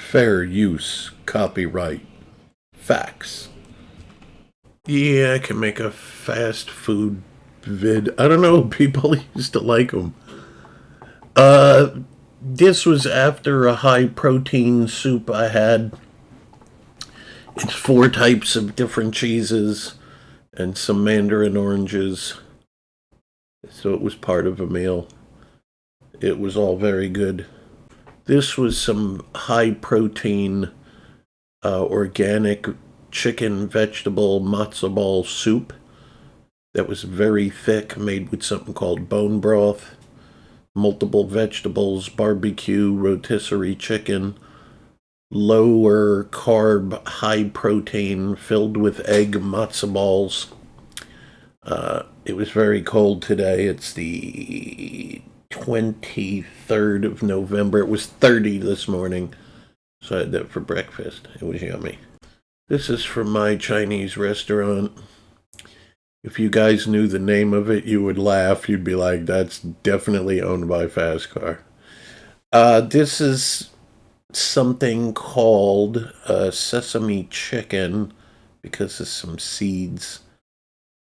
Fair use, copyright, facts. Yeah, I can make a fast food vid. I don't know, people used to like them. This was after a high protein soup I had. It's 4 types of different cheeses and some mandarin oranges. So it was part of a meal. It was all very good. This was some high protein, organic chicken vegetable matzo ball soup that was very thick, made with something called bone broth, multiple vegetables, barbecue, rotisserie chicken, lower carb, high protein, filled with egg matzo balls. It was very cold today. It's the 23rd of November. It was 30 this morning, so I had that for breakfast. It was yummy. This is from my Chinese restaurant. If you guys knew the name of it, you would laugh. You'd be like, that's definitely owned by Fastcar. This is something called sesame chicken because of some seeds.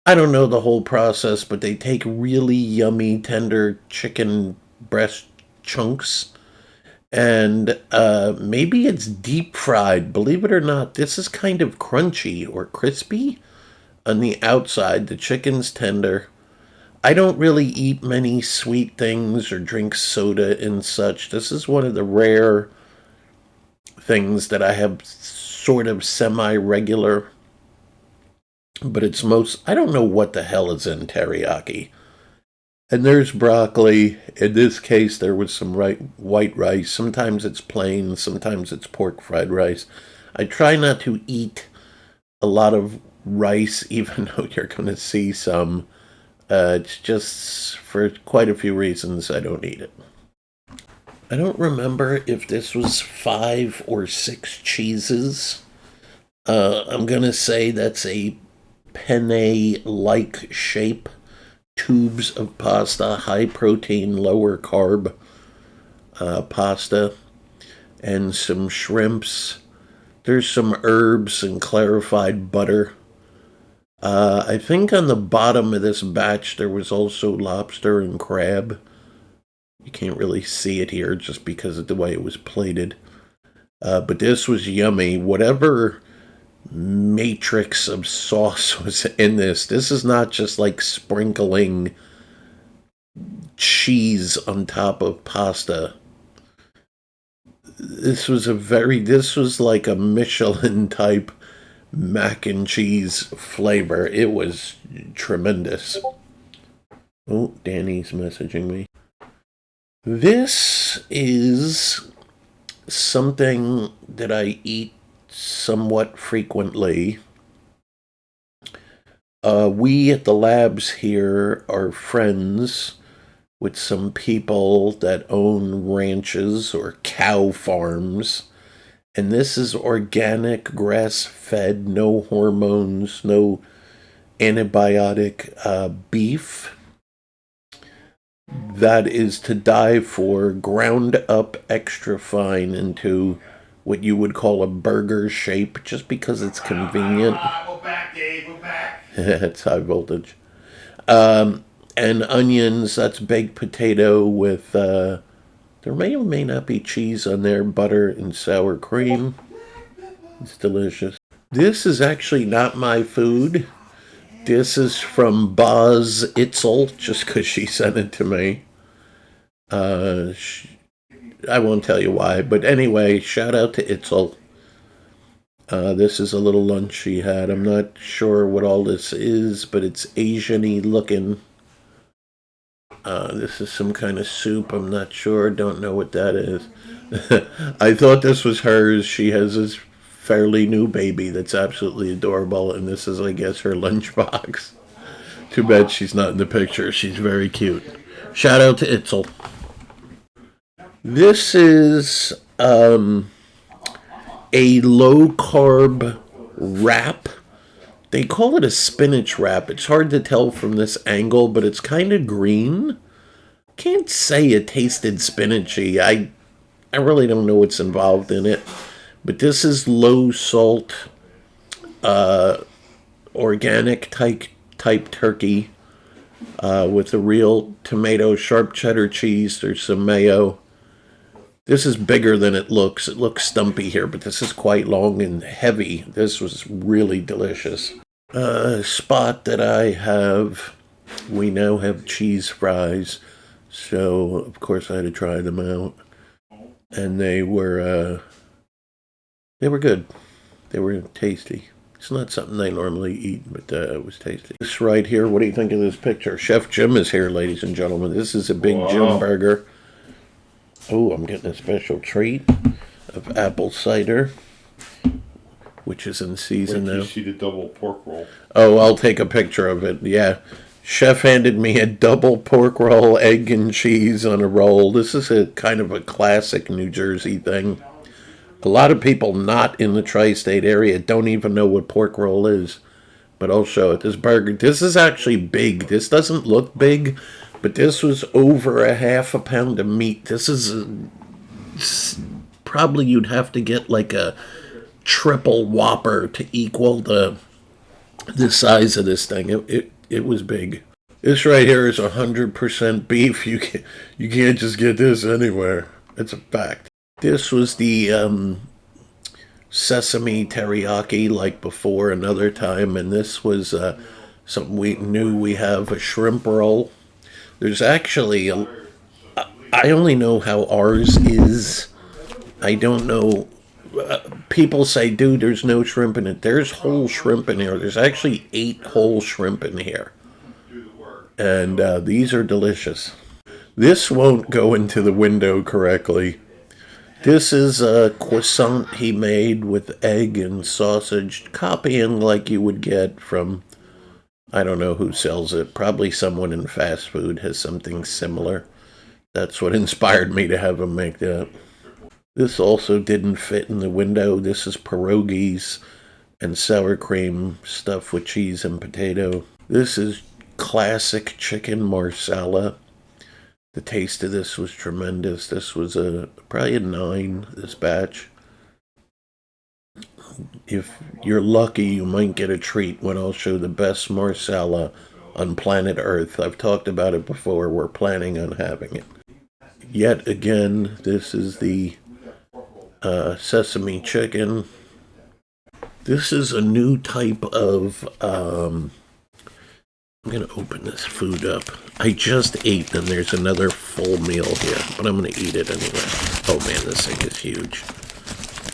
I don't know the whole process, but they take really yummy, tender chicken breast chunks, and maybe it's deep fried. Believe it or not, this is kind of crunchy or crispy on the outside. The chicken's tender. I don't really eat many sweet things or drink soda and such. This is one of the rare things that I have sort of semi-regular. But it's I don't know what the hell is in teriyaki. And there's broccoli. In this case, there was some white rice. Sometimes it's plain, sometimes it's pork fried rice. I try not to eat a lot of rice, even though you're going to see some. It's just for quite a few reasons I don't eat it. I don't remember if this was 5 or 6 cheeses. I'm going to say that's a penne-like shape, tubes of pasta, high protein, lower carb pasta, and some shrimps. There's some herbs and clarified butter. I think on the bottom of this batch there was also lobster and crab. You can't really see it here just because of the way it was plated. But this was yummy. Whatever matrix of sauce was in this. This is not just like sprinkling cheese on top of pasta. This was like a Michelin type mac and cheese flavor. It was tremendous. Oh, Danny's messaging me. This is something that I eat somewhat frequently. We at the labs here are friends with some people that own ranches or cow farms. And this is organic, grass-fed, no hormones, no antibiotic beef that is to die for, ground up extra fine into what you would call a burger shape, just because it's convenient. We're back, Dave. We're back. It's high voltage. And onions, that's baked potato with, there may or may not be cheese on there, butter and sour cream. It's delicious. This is actually not my food. This is from Boz Itzel, just because she sent it to me. I won't tell you why, but anyway, shout out to Itzel. This is a little lunch she had. I'm not sure what all this is, but it's Asian-y looking. This is some kind of soup. I'm not sure. Don't know what that is. I thought this was hers. She has this fairly new baby that's absolutely adorable, and this is, I guess, her lunchbox. Too bad she's not in the picture. She's very cute. Shout out to Itzel. This is a low-carb wrap. They call it a spinach wrap. It's hard to tell from this angle, but it's kind of green. Can't say it tasted spinachy. I really don't know what's involved in it. But this is low salt, organic type turkey with a real tomato, sharp cheddar cheese. There's some mayo. This is bigger than it looks. It looks stumpy here, but this is quite long and heavy. This was really delicious. Spot that I have, we now have cheese fries. So, of course, I had to try them out. And they were good. They were tasty. It's not something I normally eat, but it was tasty. This right here, what do you think of this picture? Chef Jim is here, ladies and gentlemen. This is a big Jim burger. Oh, I'm getting a special treat of apple cider, which is in season now. Wait till you see the double pork roll. Oh, I'll take a picture of it. Yeah. Chef handed me a double pork roll, egg and cheese on a roll. This is a kind of a classic New Jersey thing. A lot of people not in the tri-state area don't even know what pork roll is. But I'll show it. This burger, this is actually big. This doesn't look big, but this was over a half a pound of meat. This is probably you'd have to get like a triple Whopper to equal the size of this thing. It was big. This right here is 100% beef. You can't just get this anywhere. It's a fact. This was the sesame teriyaki like before another time, and this was something we knew. We have a shrimp roll. There's actually I only know how ours is. I don't know. People say, dude, there's no shrimp in it. There's whole shrimp in here. There's actually 8 whole shrimp in here. And these are delicious. This won't go into the window correctly. This is a croissant he made with egg and sausage, copying like you would get from, I don't know who sells it. Probably someone in fast food has something similar. That's what inspired me to have him make that. This also didn't fit in the window. This is pierogies and sour cream stuffed with cheese and potato. This is classic chicken marsala. The taste of this was tremendous. This was probably a 9, this batch. If you're lucky, you might get a treat when I'll show the best marsala on planet Earth. I've talked about it before. We're planning on having it. Yet again, this is the sesame chicken. This is a new type of, I'm going to open this food up. I just ate, and there's another full meal here, but I'm going to eat it anyway. Oh man, this thing is huge.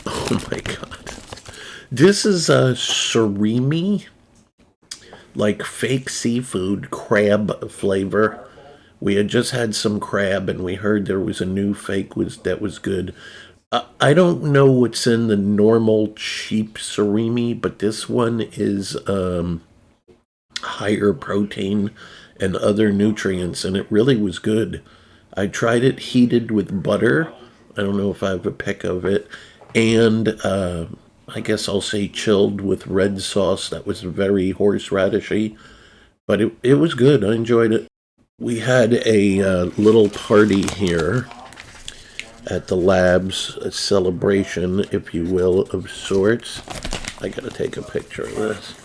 Oh my god. This is a surimi, like fake seafood, crab flavor. We had just had some crab, and we heard there was a new fake that was good. I don't know what's in the normal cheap surimi, but this one is higher protein and other nutrients, and it really was good. I tried it heated with butter. I don't know if I have a pic of it. And I guess I'll say chilled with red sauce that was very horseradishy. But it was good. I enjoyed it. We had a little party here at the labs, a celebration, if you will, of sorts. I gotta take a picture of this.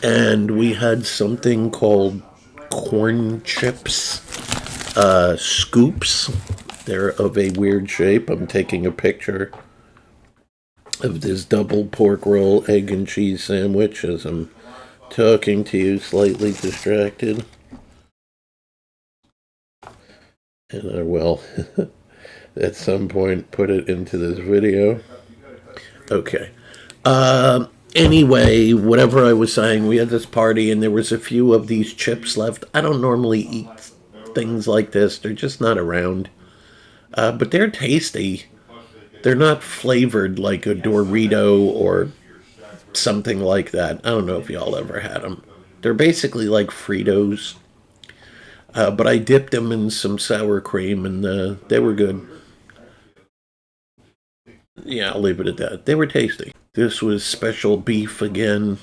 And we had something called corn chips, scoops. They're of a weird shape. I'm taking a picture of this double pork roll, egg and cheese sandwich as I'm talking to you, slightly distracted. And I will, at some point, put it into this video. Okay. Anyway, whatever I was saying, we had this party and there was a few of these chips left. I don't normally eat things like this. They're just not around. But they're tasty. They're not flavored like a Dorito or something like that. I don't know if y'all ever had them. They're basically like Fritos. But I dipped them in some sour cream and they were good. Yeah, I'll leave it at that. They were tasty. This was special beef again.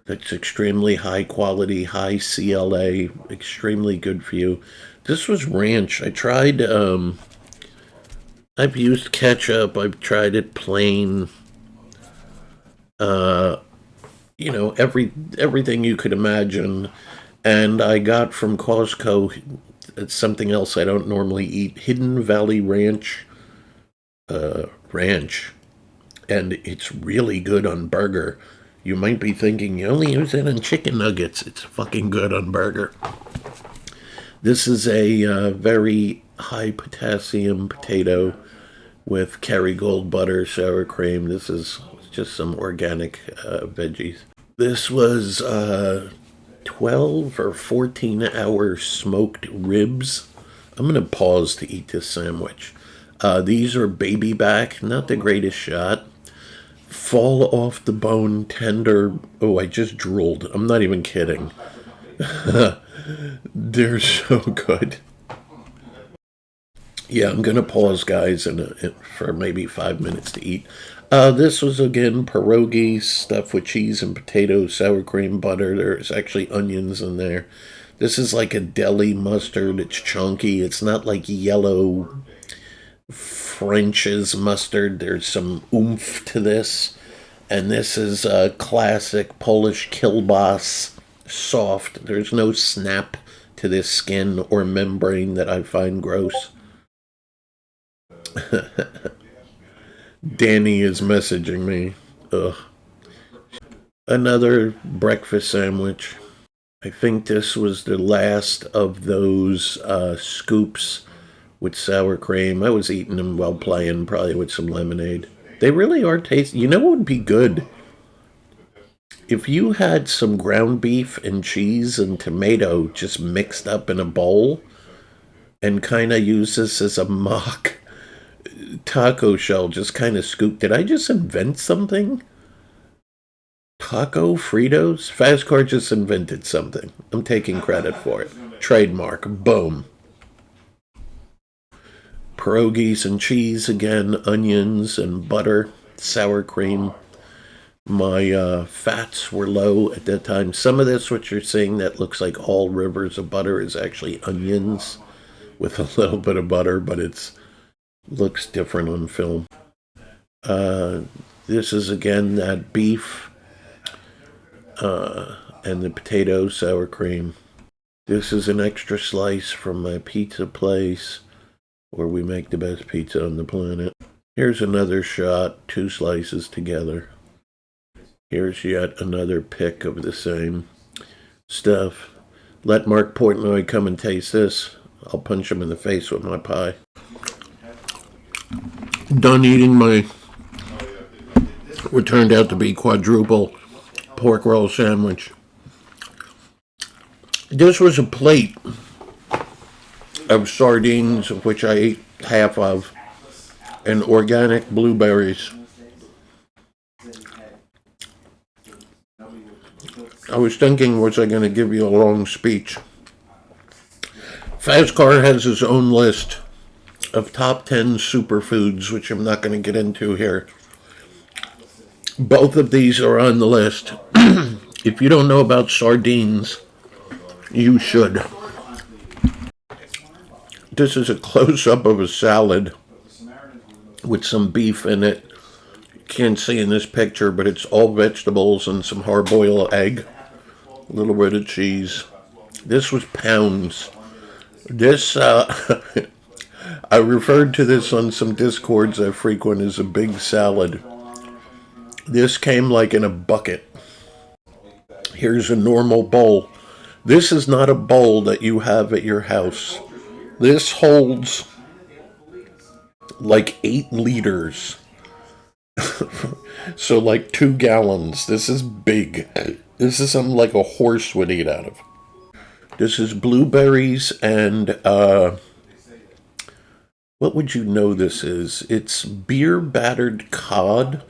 That's extremely high quality, high CLA, extremely good for you. This was ranch. I tried I've used ketchup. I've tried it plain. Everything you could imagine. And I got from Costco, it's something else I don't normally eat, Hidden Valley Ranch. And it's really good on burger. You might be thinking you only use it on chicken nuggets. It's fucking good on burger. This is a very high potassium potato with Kerrygold butter, sour cream. This is just some organic veggies. This was 12 or 14-hour smoked ribs. I'm going to pause to eat this sandwich. These are baby back, not the greatest shot. Fall off the bone, tender. Oh, I just drooled. I'm not even kidding. They're so good. Yeah, I'm going to pause, guys, for maybe 5 minutes to eat. This was, again, pierogi, stuffed with cheese and potatoes, sour cream, butter. There's actually onions in there. This is like a deli mustard. It's chunky. It's not like yellow French's mustard. There's some oomph to this. And this is a classic Polish kielbasa, soft. There's no snap to this skin or membrane that I find gross. Danny is messaging me. Ugh. Another breakfast sandwich. I think this was the last of those scoops with sour cream. I was eating them while playing, probably with some lemonade. They really are tasty. You know what would be good? If you had some ground beef and cheese and tomato just mixed up in a bowl and kind of use this as a mock taco shell, just kind of scoop. Did I just invent something? Taco Fritos? Fastcar just invented something. I'm taking credit for it. Trademark. Boom. Pierogies and cheese again, onions and butter, sour cream. My fats were low at that time. Some of this, what you're seeing, that looks like all rivers of butter, is actually onions with a little bit of butter, but it's looks different on film. This is again that beef and the potato sour cream. This is an extra slice from my pizza place where we make the best pizza on the planet. Here's another shot, 2 slices together. Here's yet another pick of the same stuff. Let Mark Portnoy come and taste this. I'll punch him in the face with my pie. Done eating my what turned out to be quadruple pork roll sandwich. This was a plate of sardines, of which I ate half of, and organic blueberries. I was thinking, was I going to give you a long speech? Fastcar has his own list of top 10 superfoods, which I'm not going to get into here. Both of these are on the list. If you don't know about sardines, you should. This is a close-up of a salad with some beef in it. You can't see in this picture, but it's all vegetables and some hard-boiled egg. A little bit of cheese. This was pounds. This, I referred to this on some Discords I frequent as a big salad. This came like in a bucket. Here's a normal bowl. This is not a bowl that you have at your house. This holds like 8 liters. So like 2 gallons. This is big. This is something like a horse would eat out of. This is blueberries and, what would you know this is? It's beer battered cod,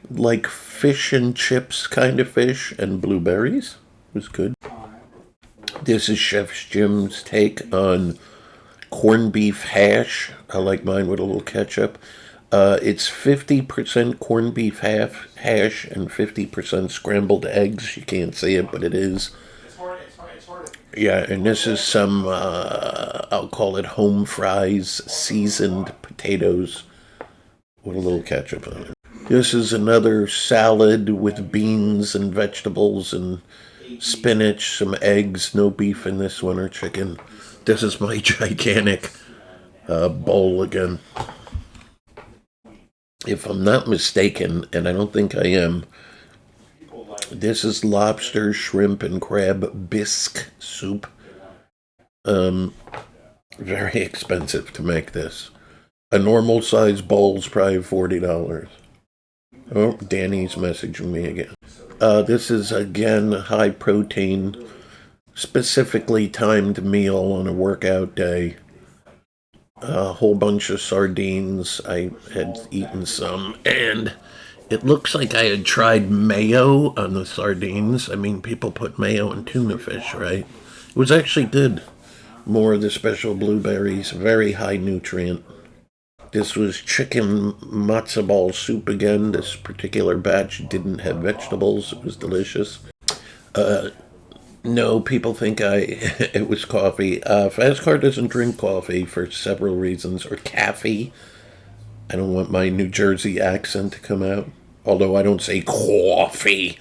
like fish and chips kind of fish, and blueberries. It was good. This is Chef Jim's take on corned beef hash. I like mine with a little ketchup. It's 50% corned beef hash and 50% scrambled eggs. You can't see it, but it is. Yeah, and this is some, I'll call it home fries, seasoned potatoes with a little ketchup on it. This is another salad with beans and vegetables and spinach, some eggs, no beef in this one or chicken. This is my gigantic bowl again. If I'm not mistaken, and I don't think I am, this is lobster, shrimp, and crab bisque soup. Very expensive to make this. A normal size bowl's probably $40. Oh, Danny's messaging me again. This is again high protein, specifically timed meal on a workout day. A whole bunch of sardines. I had eaten some, and it looks like I had tried mayo on the sardines. I mean, people put mayo on tuna fish, right? It was actually good. More of the special blueberries, very high nutrient. This was chicken matzo ball soup again. This particular batch didn't have vegetables. It was delicious. No, people think it was coffee. Fastcar doesn't drink coffee for several reasons, or caffee. I don't want my New Jersey accent to come out. Although I don't say coffee.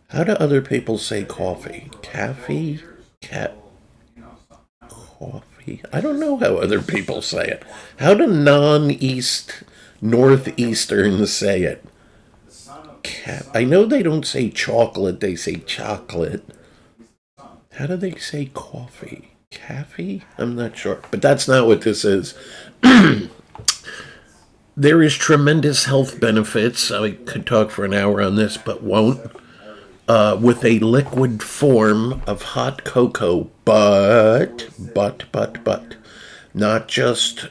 How do other people say coffee? Caffee? Coffee? I don't know how other people say it. How do northeasterns say it? I know they don't say chocolate, they say chocolate. How do they say coffee? Caffee? I'm not sure. But that's not what this is. There is tremendous health benefits. I could talk for an hour on this, but won't. With a liquid form of hot cocoa, but, not just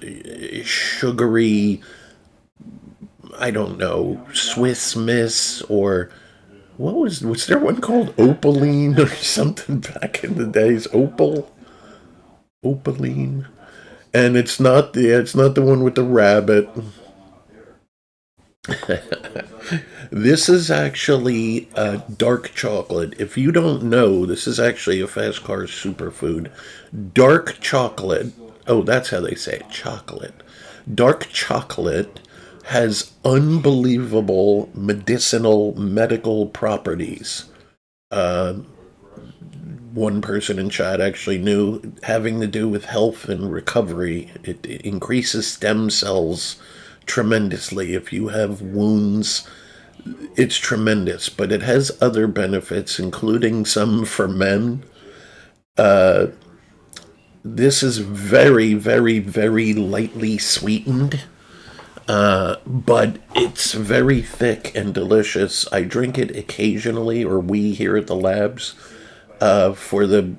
sugary, I don't know, Swiss Miss, or was there one called Opaline or something back in the days? Opaline, and it's not the one with the rabbit. This is actually dark chocolate. If you don't know, this is actually a Fastcars superfood. Dark chocolate. Oh, that's how they say it. Chocolate. Dark chocolate has unbelievable medical properties. One person in chat actually knew, having to do with health and recovery. It increases stem cells tremendously. If you have wounds, it's tremendous, but it has other benefits, including some for men. This is very, very, very lightly sweetened, but it's very thick and delicious. I drink it occasionally, or we here at the labs, for the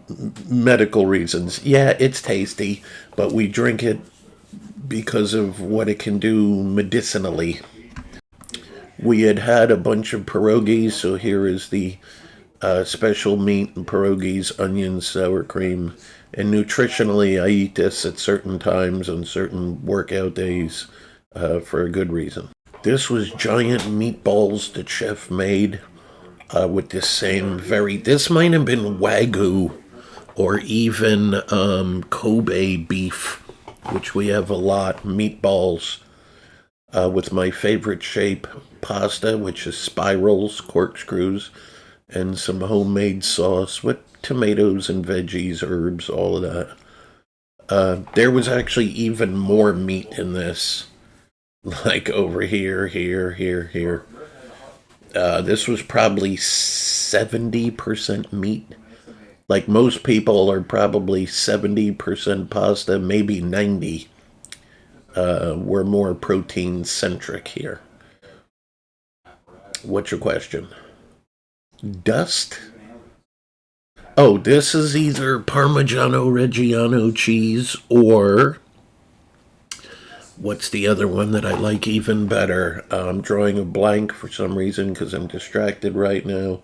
medical reasons. Yeah, it's tasty, but we drink it because of what it can do medicinally. We had a bunch of pierogies, so here is the special meat and pierogies, onions, sour cream. And nutritionally, I eat this at certain times on certain workout days for a good reason. This was giant meatballs that Chef made with this this might have been Wagyu or even Kobe beef, which we have a lot, meatballs with my favorite shape pasta, which is spirals, corkscrews, and some homemade sauce with tomatoes and veggies, herbs, all of that. There was actually even more meat in this, like over here, here. This was probably 70% meat. Like most people are probably 70% pasta, maybe 90. We're more protein centric here. What's your question? Dust? Oh, this is either Parmigiano Reggiano cheese or what's the other one that I like even better? I'm drawing a blank for some reason because I'm distracted right now.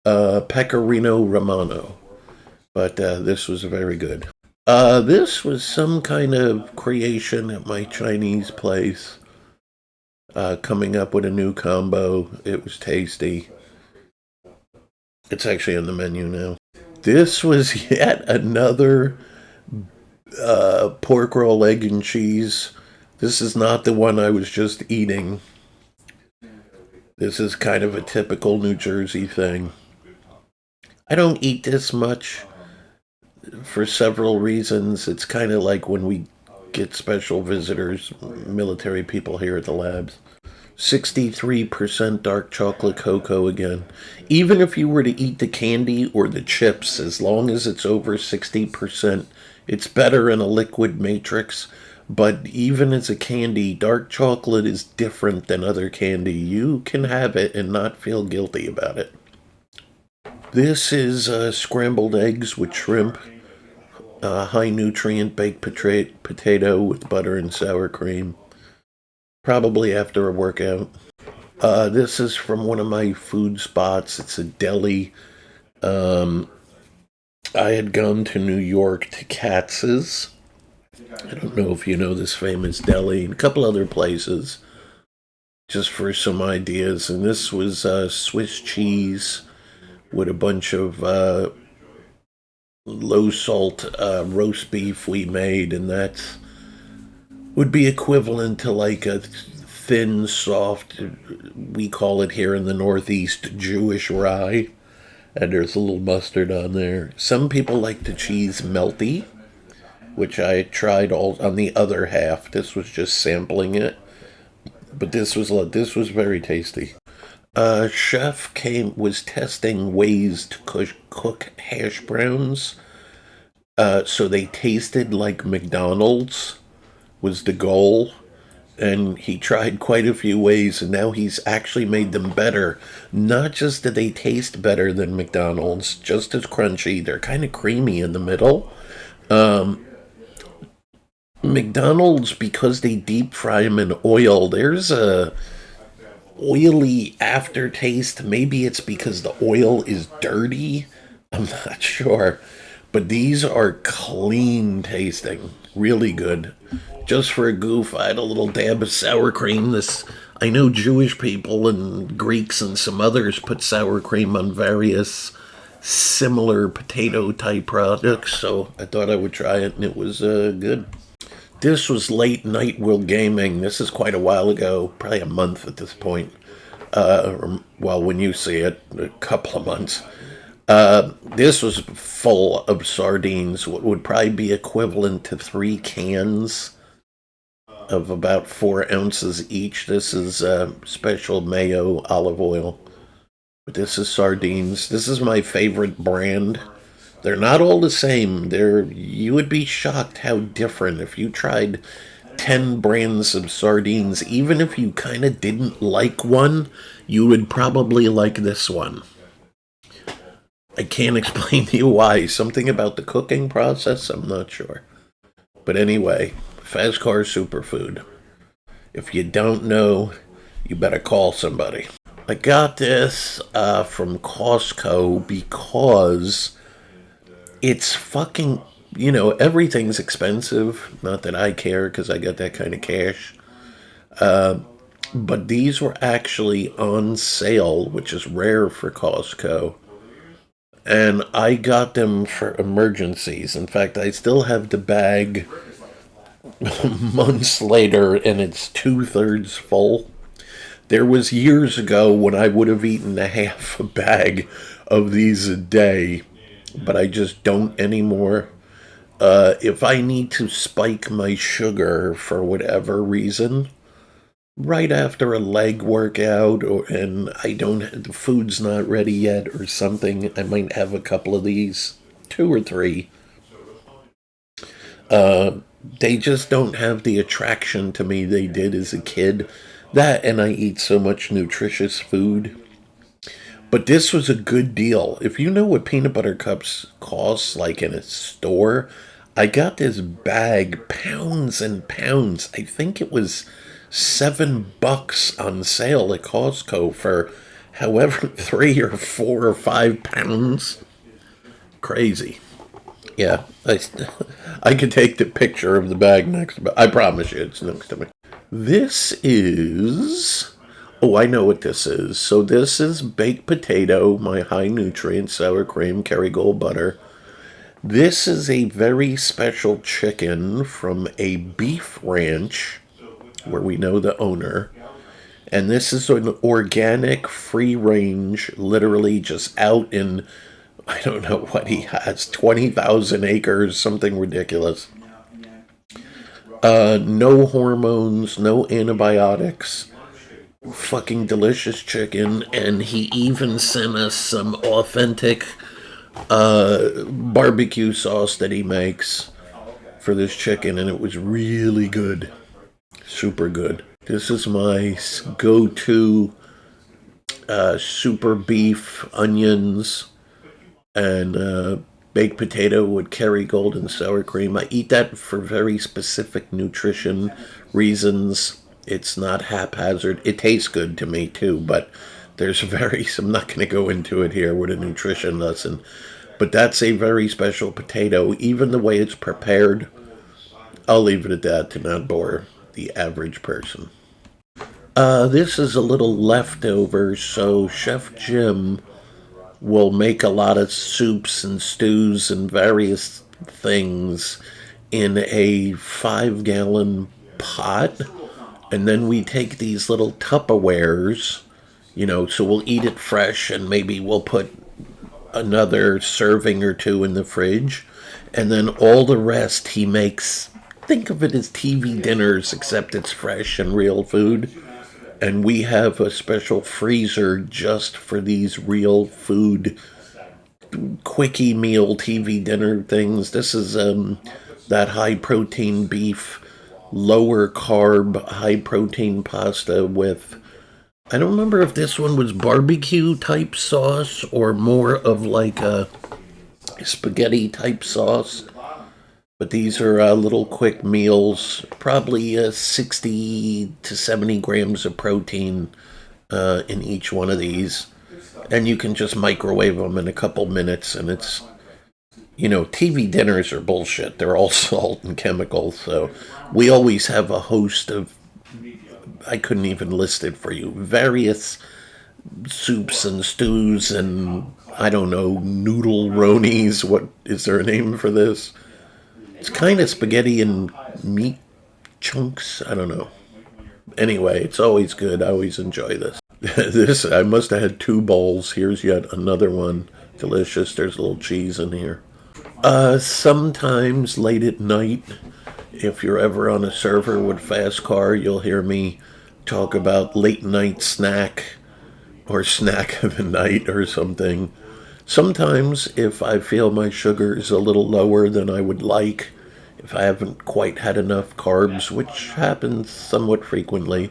Pecorino Romano. But this was very good. This was some kind of creation at my Chinese place. Coming up with a new combo. It was tasty. It's actually on the menu now. This was yet another pork roll, egg, and cheese. This is not the one I was just eating. This is kind of a typical New Jersey thing. I don't eat this much for several reasons. It's kind of like when we get special visitors, military people here at the labs. 63% dark chocolate cocoa again. Even if you were to eat the candy or the chips, as long as it's over 60%, it's better in a liquid matrix. But even as a candy, dark chocolate is different than other candy. You can have it and not feel guilty about it. This is scrambled eggs with shrimp, high nutrient baked potato with butter and sour cream. Probably after a workout. This is from one of my food spots. It's a deli. I had gone to New York to Katz's. I don't know if you know this famous deli, and a couple other places, just for some ideas. And this was Swiss cheese with a bunch of low salt roast beef we made, and that would be equivalent to like a thin, soft, we call it here in the Northeast, Jewish rye. And there's a little mustard on there. Some people like the cheese melty, which I tried all on the other half. This was just sampling it, but this was very tasty. Chef was testing ways to cook hash browns, so they tasted like McDonald's was the goal. And he tried quite a few ways, and now he's actually made them better. Not just that they taste better than McDonald's, just as crunchy. They're kind of creamy in the middle. McDonald's, because they deep fry them in oil, there's a oily aftertaste. Maybe it's because the oil is dirty. I'm not sure. But these are clean tasting. Really good. Just for a goof, I had a little dab of sour cream. I know Jewish people and Greeks and some others put sour cream on various similar potato type products, so I thought I would try it, and it was good. This was late night Will Gaming. This is quite a while ago, probably a month at this point. Well, when you see it, a couple of months. This was full of sardines, what would probably be equivalent to 3 cans of about 4 ounces each. This is special mayo olive oil. But this is sardines. This is my favorite brand. They're not all the same. You would be shocked how different. If you tried 10 brands of sardines, even if you kind of didn't like one, you would probably like this one. I can't explain to you why. Something about the cooking process, I'm not sure. But anyway, Fastcars Superfood. If you don't know, you better call somebody. I got this from Costco because it's fucking, everything's expensive. Not that I care because I got that kind of cash. But these were actually on sale, which is rare for Costco. And I got them for emergencies. In fact, I still have the bag months later, and it's 2/3 full. There was years ago when I would have eaten a half a bag of these a day, but I just don't anymore. If I need to spike my sugar for whatever reason, right after a leg workout, and the food's not ready yet or something, I might have a couple of these, 2 or 3. They just don't have the attraction to me they did as a kid. That, and I eat so much nutritious food. But this was a good deal. If you know what peanut butter cups cost, like in a store, I got this bag, pounds and pounds. I think it was $7 on sale at Costco for however 3 or 4 or 5 pounds. Crazy. Yeah, I could take the picture of the bag next, but I promise you it's next to me. This is Oh, I know what this is. So this is baked potato, my high nutrient, sour cream, Kerrygold butter. This is a very special chicken from a beef ranch where we know the owner. And this is an organic, free range, literally just out in, I don't know what he has, 20,000 acres, something ridiculous. No hormones, no antibiotics. Fucking delicious chicken. And he even sent us some authentic barbecue sauce that he makes for this chicken, and it was really good. Super good. This is my go-to super beef, onions, and baked potato with Kerrygold and sour cream. I eat that for very specific nutrition reasons. It's not haphazard. It tastes good to me too, but there's I'm not going to go into it here with a nutrition lesson, but that's a very special potato. Even the way it's prepared, I'll leave it at that to not bore the average person. This is a little leftover, so Chef Jim will make a lot of soups and stews and various things in a 5-gallon pot. And then we take these little Tupperwares, so we'll eat it fresh and maybe we'll put another serving or two in the fridge. And then all the rest he makes, think of it as TV dinners, except it's fresh and real food. And we have a special freezer just for these real food, quickie meal TV dinner things. This is that high protein beef, lower carb, high protein pasta with, I don't remember if this one was barbecue type sauce or more of like a spaghetti type sauce. But these are little quick meals, probably 60 to 70 grams of protein in each one of these. And you can just microwave them in a couple minutes, and it's, TV dinners are bullshit. They're all salt and chemicals, so we always have a host of, I couldn't even list it for you, various soups and stews and, I don't know, noodle ronies. What is there a name for this? It's kind of spaghetti and meat chunks. I don't know. Anyway, it's always good. I always enjoy this. I must have had 2 bowls. Here's yet another one. Delicious. There's a little cheese in here. Sometimes late at night, if you're ever on a server with Fastcar, you'll hear me talk about late night snack or snack of the night or something. Sometimes, if I feel my sugar is a little lower than I would like, if I haven't quite had enough carbs, which happens somewhat frequently,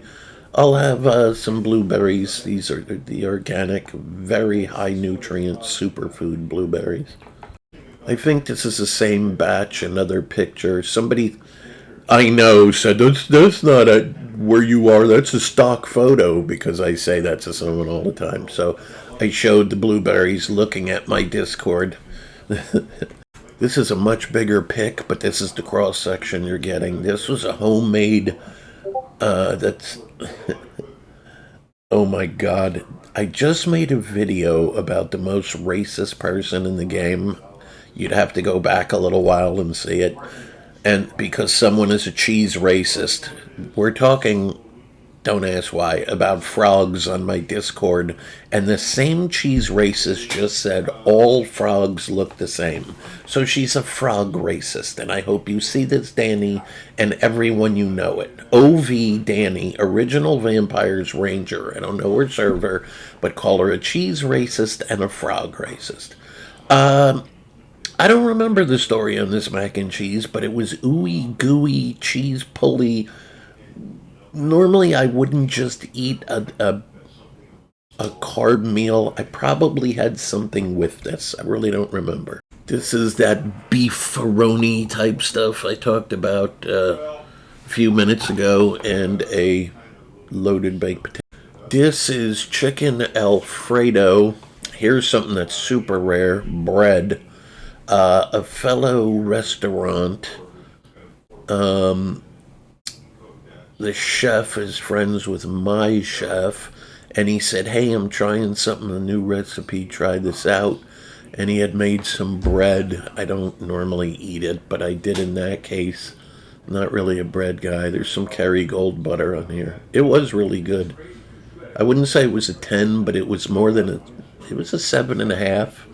I'll have some blueberries. These are the organic, very high nutrient superfood blueberries. I think this is the same batch, another picture. Somebody I know said, that's not where you are, that's a stock photo, because I say that to someone all the time. So I showed the blueberries looking at my Discord. This is a much bigger pic, but this is the cross section you're getting. This was a homemade, that's, oh my god. I just made a video about the most racist person in the game. You'd have to go back a little while and see it. And because someone is a cheese racist, we're talking, don't ask why, about frogs on my Discord, and the same cheese racist just said all frogs look the same. So she's a frog racist, and I hope you see this, Danny, and everyone you know it. OV Danny, Original Vampires Ranger. I don't know her server, but call her a cheese racist and a frog racist. I don't remember the story on this mac and cheese, but it was ooey gooey cheese pulley. Normally, I wouldn't just eat a carb meal. I probably had something with this. I really don't remember. This is that beef-faroni type stuff I talked about a few minutes ago, and a loaded baked potato. This is chicken Alfredo. Here's something that's super rare, bread. A fellow restaurant, the chef is friends with my chef, And he said, "Hey, I'm trying something, a new recipe, try this out." And he had made some bread. I don't normally eat it, but I did in that case. Not really a bread guy. There's some Kerrygold butter on here. It was really good. I wouldn't say it was a 10, but it was more than a. It was a 7.5.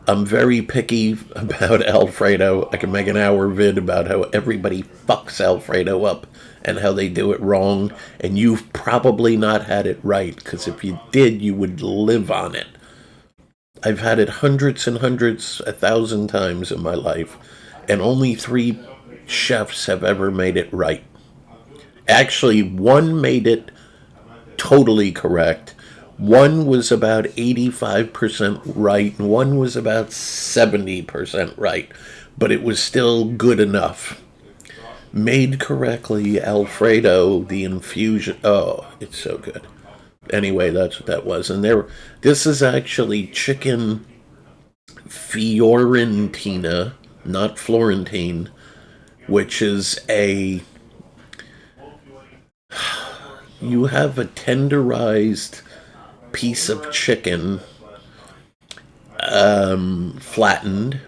I'm very picky about Alfredo. I can make an hour vid about how everybody fucks Alfredo up and how they do it wrong. And you've probably not had it right, because if you did, you would live on it. I've had it hundreds and hundreds, 1,000 times in my life, and only 3 chefs have ever made it right. Actually, one made it totally correct. One was about 85% right, and one was about 70% right, but it was still good enough. Made correctly, Alfredo, the infusion. Oh, it's so good. Anyway, that's what that was. And this is actually chicken Fiorentina, not Florentine, which is you have a tenderized piece of chicken, flattened,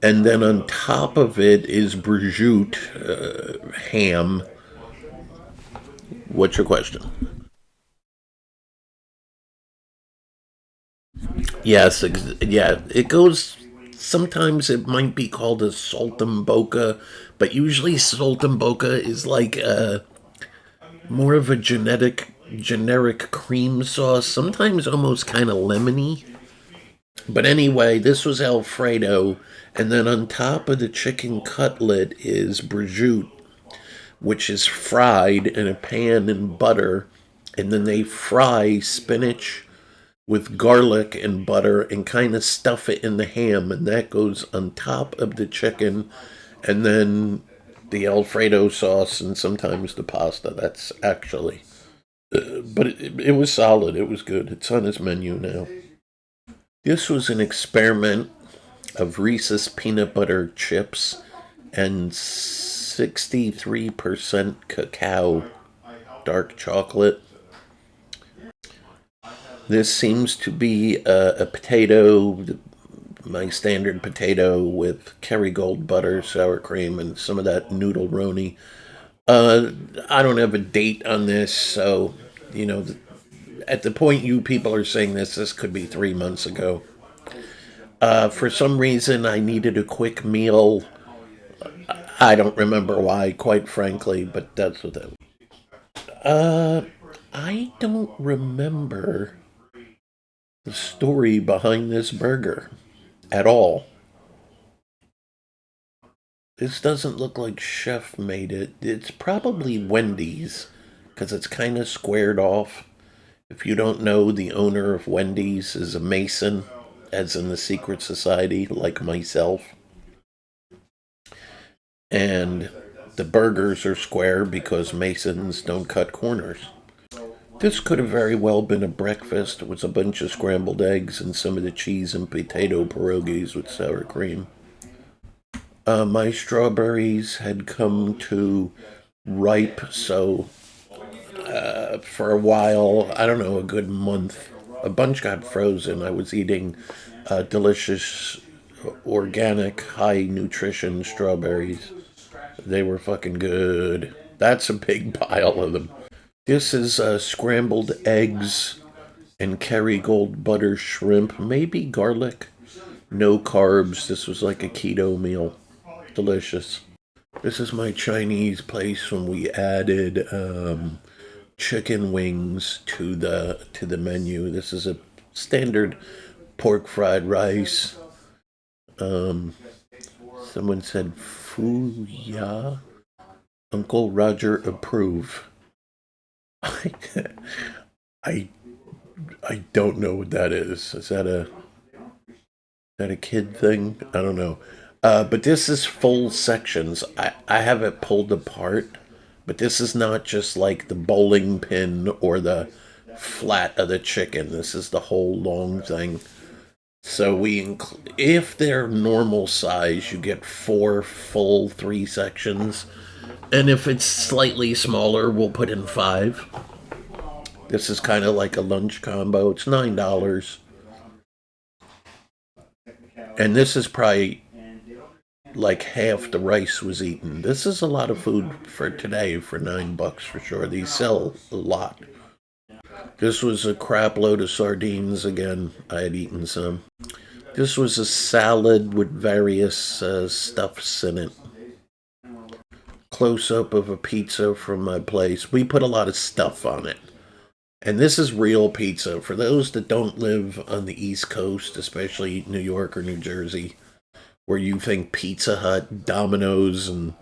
and then on top of it is prosciutto, ham. What's your question? Yes, yeah, it goes. Sometimes it might be called a saltimbocca, but usually saltimbocca is like more of a generic cream sauce, sometimes almost kind of lemony. But anyway, this was Alfredo, and then on top of the chicken cutlet is prosciutto, which is fried in a pan in butter, and then they fry spinach with garlic and butter and kind of stuff it in the ham, and that goes on top of the chicken, and then the Alfredo sauce and sometimes the pasta. That's actually, but it was solid. It was good. It's on his menu now. This was an experiment of Reese's peanut butter chips and 63% cacao dark chocolate. This seems to be a potato, my standard potato with Kerrygold butter, sour cream, and some of that noodle roni. I don't have a date on this, so, you know, at the point you people are saying this could be 3 months ago. For some reason, I needed a quick meal. I don't remember why, quite frankly, but that's what that was. I don't remember the story behind this burger at all. This doesn't look like Chef made it. It's probably Wendy's, because it's kind of squared off. If you don't know, the owner of Wendy's is a Mason, as in the secret society, like myself. And the burgers are square because Masons don't cut corners. This could have very well been a breakfast. It was a bunch of scrambled eggs and some of the cheese and potato pierogies with sour cream. My strawberries had come to ripe, so for a while, I don't know, a good month, a bunch got frozen. I was eating delicious, organic, high nutrition strawberries. They were fucking good. That's a big pile of them. This is scrambled eggs and Kerrygold butter shrimp, maybe garlic. No carbs. This was like a keto meal. Delicious. This is my Chinese place when we added chicken wings to the menu. This is a standard pork fried rice. Um, Someone said Fu Ya. Uncle Roger approve. I I don't know what that is. Is that a kid thing? I don't know. But this is full sections. I have it pulled apart, but this is not just like the bowling pin or the flat of the chicken. This is the whole long thing. So if they're normal size, you get 4 full 3 sections, and if it's slightly smaller, we'll put in 5. This is kind of like a lunch combo. It's $9. And this is probably like half the rice was eaten. This is a lot of food for today for $9 for sure. These sell a lot. This was a crap load of sardines again. I had eaten some. This was a salad with various stuffs in it. Close up of a pizza from my place. We put a lot of stuff on it. And this is real pizza. For those that don't live on the East Coast, especially New York or New Jersey, where you think Pizza Hut, Domino's, and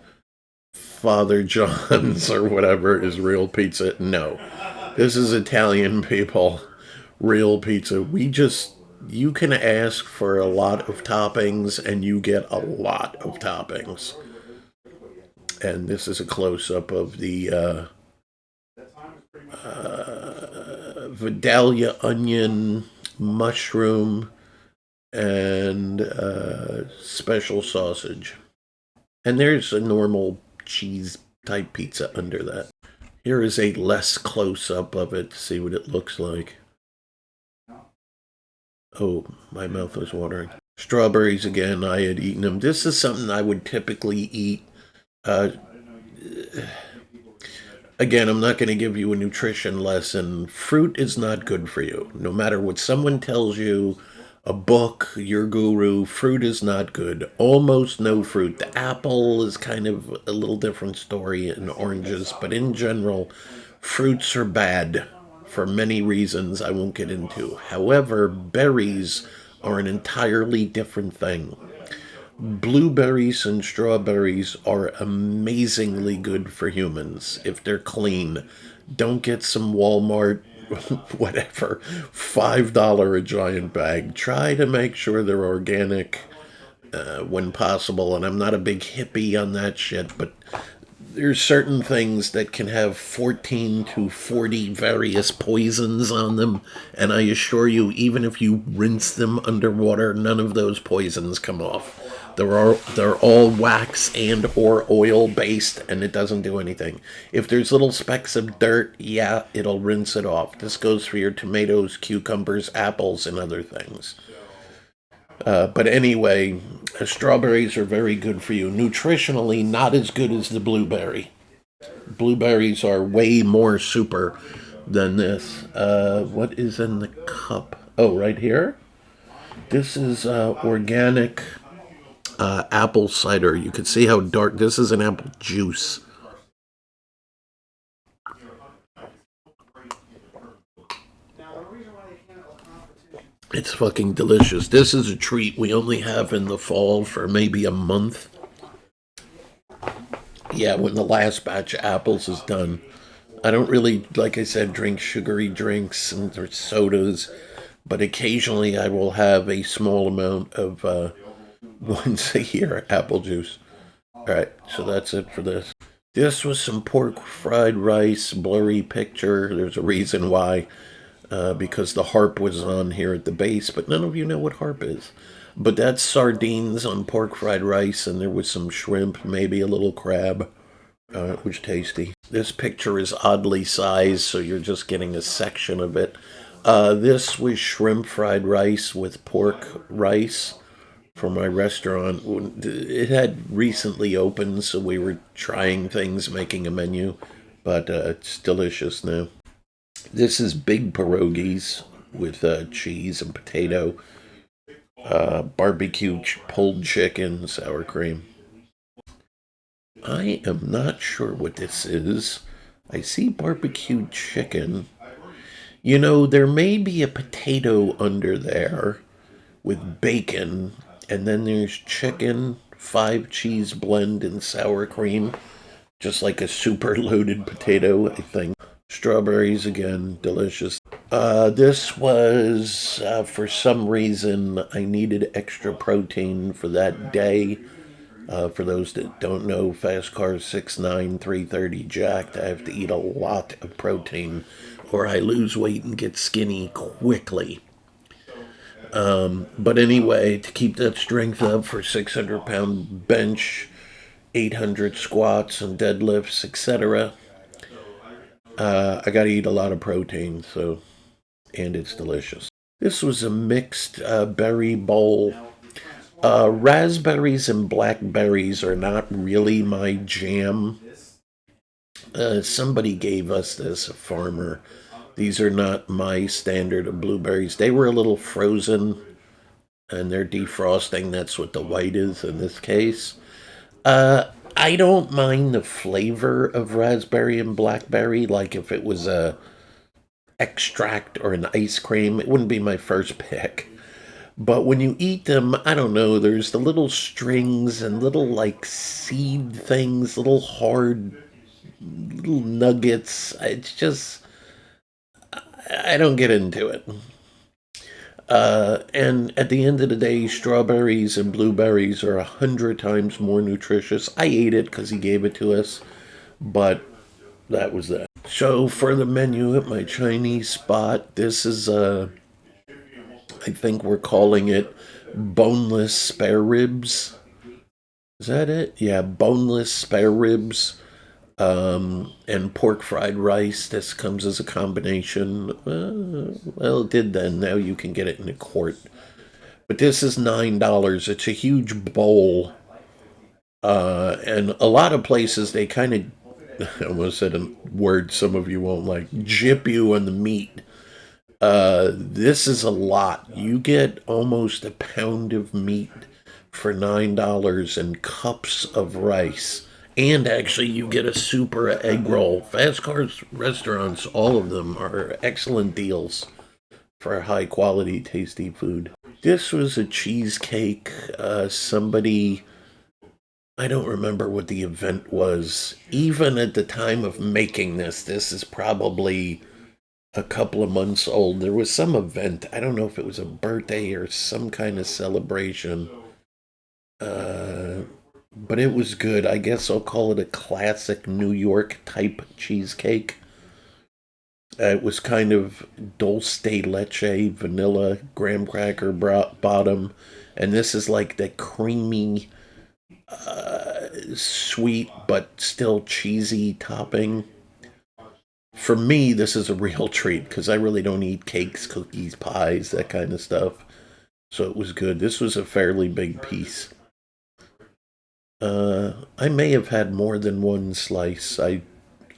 Father John's or whatever is real pizza. No. This is Italian people. Real pizza. You can ask for a lot of toppings and you get a lot of toppings. And this is a close up of the Vidalia onion, mushroom, and special sausage. And there's a normal cheese type pizza under that. Here is a less close up of it to see what it looks like. Oh, my mouth was watering. Strawberries again, I had eaten them. This is something I would typically eat. Again, I'm not going to give you a nutrition lesson. Fruit is not good for you. No matter what someone tells you, a book, your guru, fruit is not good. Almost no fruit. The apple is kind of a little different story, and oranges, but in general, fruits are bad for many reasons I won't get into. However, berries are an entirely different thing. Blueberries and strawberries are amazingly good for humans if they're clean. Don't get some Walmart, whatever, $5 a giant bag. Try to make sure they're organic when possible. And I'm not a big hippie on that shit, but there's certain things that can have 14 to 40 various poisons on them, and I assure you, even if you rinse them underwater, none of those poisons come off. They're all wax and or oil based, and it doesn't do anything. If there's little specks of dirt, yeah, it'll rinse it off. This goes for your tomatoes, cucumbers, apples, and other things. But anyway, strawberries are very good for you. Nutritionally, not as good as the blueberry. Blueberries are way more super than this. What is in the cup? Oh, right here? This is organic apple cider. You can see how dark. This is an apple juice. It's fucking delicious. This is a treat we only have in the fall for maybe a month. Yeah, when the last batch of apples is done. I don't really, like I said, drink sugary drinks and or sodas, but occasionally I will have a small amount of once a year apple juice. Alright, so that's it for this. This was some pork fried rice, blurry picture. There's a reason why. Because the harp was on here at the base, but none of you know what harp is. But that's sardines on pork fried rice, and there was some shrimp, maybe a little crab. It was tasty. This picture is oddly sized, so you're just getting a section of it. This was shrimp fried rice with pork rice from my restaurant. It had recently opened, so we were trying things, making a menu, but it's delicious now. This is big pierogies with cheese and potato, barbecue pulled chicken, sour cream. I am not sure what this is. I see barbecue chicken. You know, there may be a potato under there with bacon, and then there's chicken, 5 cheese blend, and sour cream. Just like a super loaded potato, I think. Strawberries again, delicious. This was, for some reason, I needed extra protein for that day. For those that don't know, Fastcars 6'9", 330 jacked. I have to eat a lot of protein or I lose weight and get skinny quickly. But anyway, to keep that strength up for 600-pound bench, 800 squats and deadlifts, etc., I got to eat a lot of protein, so and it's delicious. This was a mixed berry bowl. Raspberries and blackberries are not really my jam. Somebody gave us this, a farmer. These are not my standard of blueberries. They were a little frozen and they're defrosting. That's what the white is in this case. I don't mind the flavor of raspberry and blackberry. Like if it was a extract or an ice cream, it wouldn't be my first pick. But when you eat them, I don't know, there's the little strings and little like seed things, little hard little nuggets. It's just, I don't get into it. And at the end of the day, strawberries and blueberries are 100 times more nutritious. I ate it because he gave it to us, but that was that. So for the menu at my Chinese spot, this is I think we're calling it boneless spare ribs. Is that it? Yeah, boneless spare ribs and pork fried rice. This comes as a combination. Well, it did then. Now you can get it in a quart. But this is $9. It's a huge bowl. And a lot of places they kind of, I almost said a word some of you won't like, jip you on the meat. This is a lot. You get almost a pound of meat for $9 and cups of rice. And actually, you get a super egg roll. Fastcars restaurants, all of them are excellent deals for high quality, tasty food. This was a cheesecake. Somebody, I don't remember what the event was. Even at the time of making this is probably a couple of months old. There was some event. I don't know if it was a birthday or some kind of celebration. Uh, but it was good. I guess I'll call it a classic New York type cheesecake. It was kind of dulce de leche, vanilla, graham cracker bottom, and this is like the creamy, sweet but still cheesy topping. For me, this is a real treat because I really don't eat cakes, cookies, pies, that kind of stuff. So it was good. This was a fairly big piece. I may have had more than one slice. I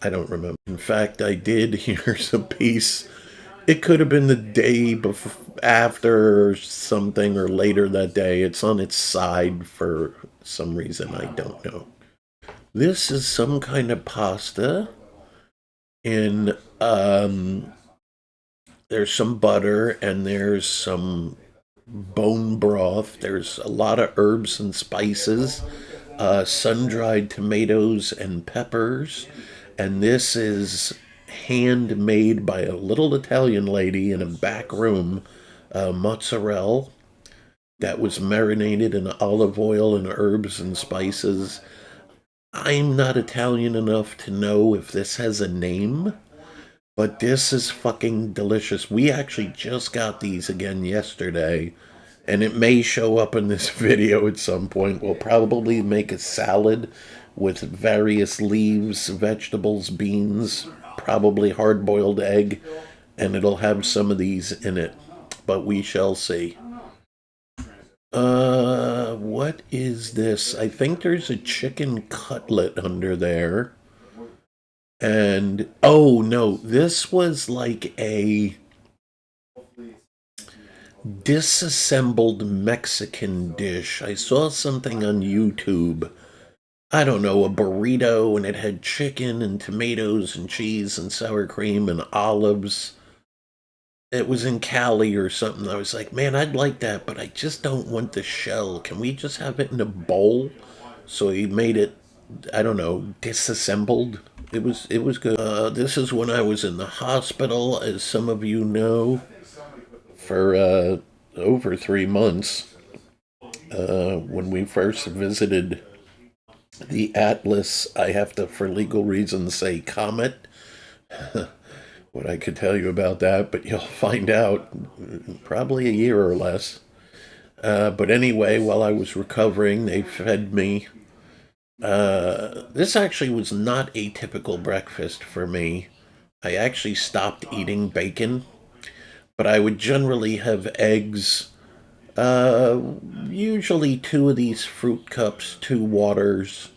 don't remember. In fact, I did. Here's a piece. It could have been the day before, after or something, or later that day. It's on its side for some reason. I don't know. This is some kind of pasta. In there's some butter and there's some bone broth. There's a lot of herbs and spices, sun-dried tomatoes and peppers, and this is handmade by a little Italian lady in a back room, mozzarella that was marinated in olive oil and herbs and spices. I'm not Italian enough to know if this has a name, but this is fucking delicious. We actually just got these again yesterday, and it may show up in this video at some point. We'll probably make a salad with various leaves, vegetables, beans, probably hard boiled egg, and it'll have some of these in it. But we shall see. What is this? I think there's a chicken cutlet under there. And oh no, this was like a disassembled Mexican dish. I saw something on YouTube. I don't know, a burrito, and it had chicken and tomatoes and cheese and sour cream and olives. It was in Cali or something. I was like, man, I'd like that, but I just don't want the shell. Can we just have it in a bowl? So he made it, I don't know, disassembled. It was good. This is when I was in the hospital, as some of you know, for over 3 months. When we first visited the Atlas, I have to, for legal reasons, say Comet. What I could tell you about that, but you'll find out probably a year or less. But anyway, while I was recovering, they fed me. This actually was not a typical breakfast for me. I actually stopped eating bacon, but I would generally have eggs. Uh, Usually two of these fruit cups, two waters.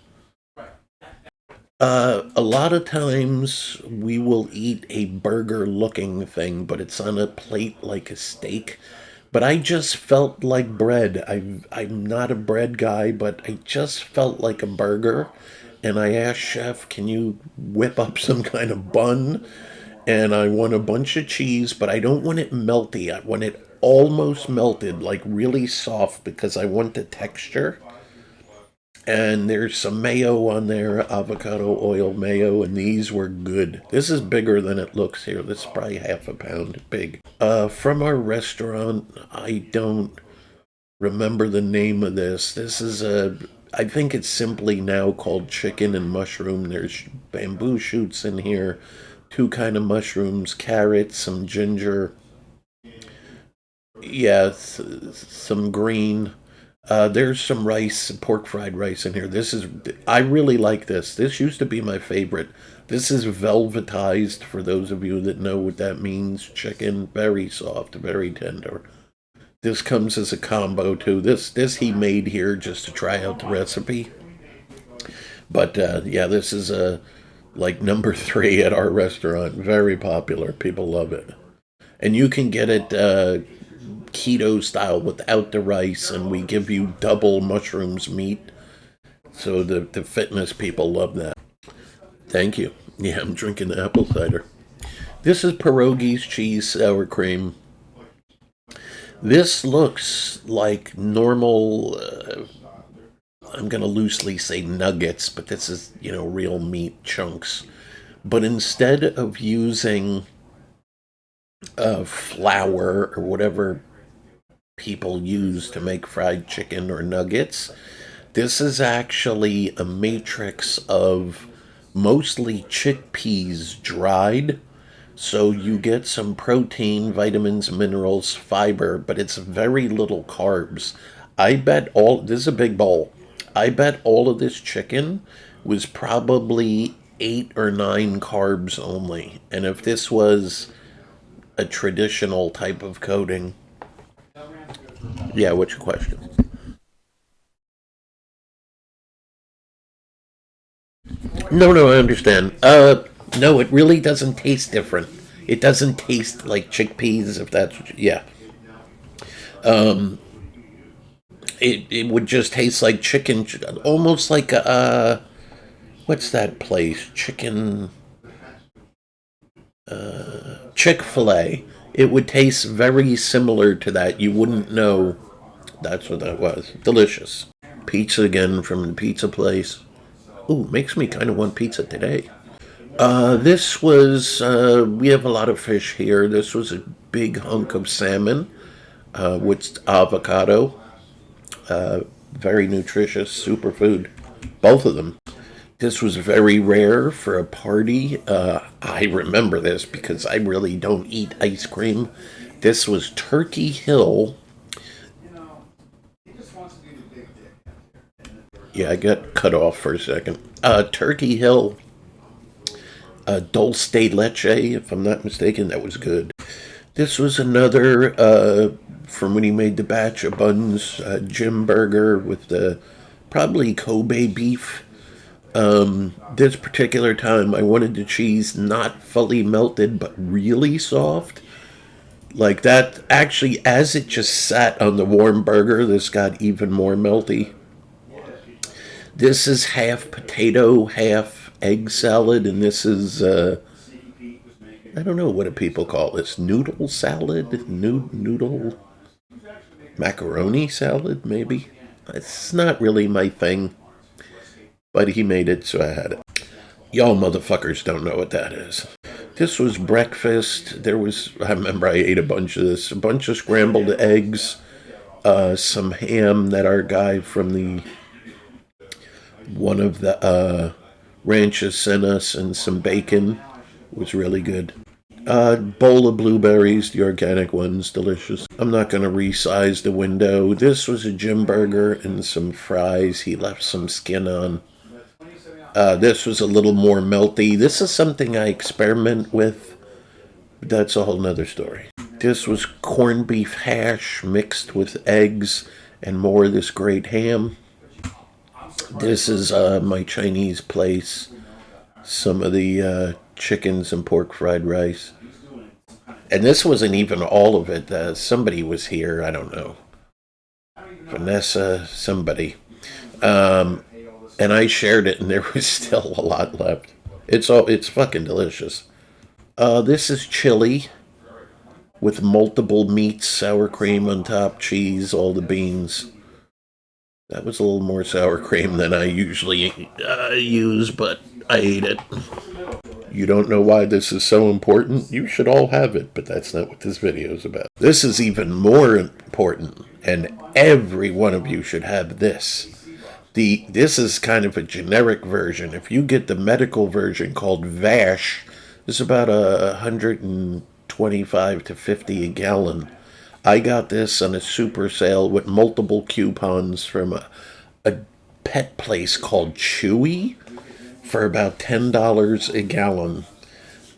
A lot of times we will eat a burger looking thing, but it's on a plate like a steak. But I just felt like bread. I'm not a bread guy, but I just felt like a burger. And I asked Chef, can you whip up some kind of bun? And I want a bunch of cheese, but I don't want it melty. I want it almost melted, like really soft, because I want the texture. And there's some mayo on there, avocado oil mayo, and these were good. This is bigger than it looks here. This is probably half a pound big. From our restaurant, I don't remember the name of this. I think it's simply now called chicken and mushroom. There's bamboo shoots in here, two kind of mushrooms, carrots, some ginger, yeah, some green. There's some rice, pork fried rice in here. I really like this. This used to be my favorite. This is velvetized, for those of you that know what that means. Chicken, very soft, very tender. This comes as a combo too. This he made here just to try out the recipe. But yeah, this is like number three at our restaurant. Very popular. People love it. And you can get it keto style without the rice, and we give you double mushrooms meat. So the fitness people love that. Thank you. Yeah, I'm drinking the apple cider. This is pierogies, cheese, sour cream. This looks like normal, I'm going to loosely say nuggets, but this is, real meat chunks. But instead of using flour or whatever people use to make fried chicken or nuggets, this is actually a matrix of mostly chickpeas dried. So you get some protein, vitamins, minerals, fiber, but it's very little carbs. This is a big bowl. I bet all of this chicken was probably 8 or 9 carbs only. And if this was a traditional type of coating, yeah, what's your question? No, no, I understand. No, it really doesn't taste different. It doesn't taste like chickpeas, if that's, yeah. It would just taste like chicken, almost like what's that place? Chick-fil-A. It would taste very similar to that. You wouldn't know that's what that was. Delicious. Pizza again from the pizza place. Ooh, makes me kind of want pizza today. We have a lot of fish here. This was a big hunk of salmon with avocado. Very nutritious superfood. Both of them. This was very rare for a party. I remember this because I really don't eat ice cream. This was Turkey Hill. Yeah, I got cut off for a second. Turkey Hill Dulce de Leche, if I'm not mistaken. That was good. This was another from when he made the batch of buns, Jim Burger with the probably Kobe beef. This particular time, I wanted the cheese not fully melted, but really soft. Like that, actually, as it just sat on the warm burger, this got even more melty. This is half potato, half egg salad, and this is, I don't know, what do people call this? Noodle salad? Noodle macaroni salad, maybe? It's not really my thing, but he made it, so I had it. Y'all motherfuckers don't know what that is. This was breakfast. I remember I ate a bunch of this, a bunch of scrambled eggs, some ham that our guy from one of the ranches sent us, and some bacon. It was really good. Bowl of blueberries, the organic ones, delicious. I'm not going to resize the window. This was a Jim burger and some fries. He left some skin on. This was a little more melty. This is something I experiment with. But that's a whole nother story. This was corned beef hash mixed with eggs and more of this great ham. This is my Chinese place. Some of the chickens and pork fried rice. And this wasn't even all of it. Somebody was here. I don't know. Vanessa, somebody. And I shared it, and there was still a lot left. It's fucking delicious. This is chili with multiple meats, sour cream on top, cheese, all the beans. That was a little more sour cream than I usually use, but I ate it. You don't know why this is so important? You should all have it, but that's not what this video is about. This is even more important, and every one of you should have this. This is kind of a generic version. If you get the medical version called Vash, it's about 125 to 50 a gallon. I got this on a super sale with multiple coupons from a pet place called Chewy for about $10 a gallon.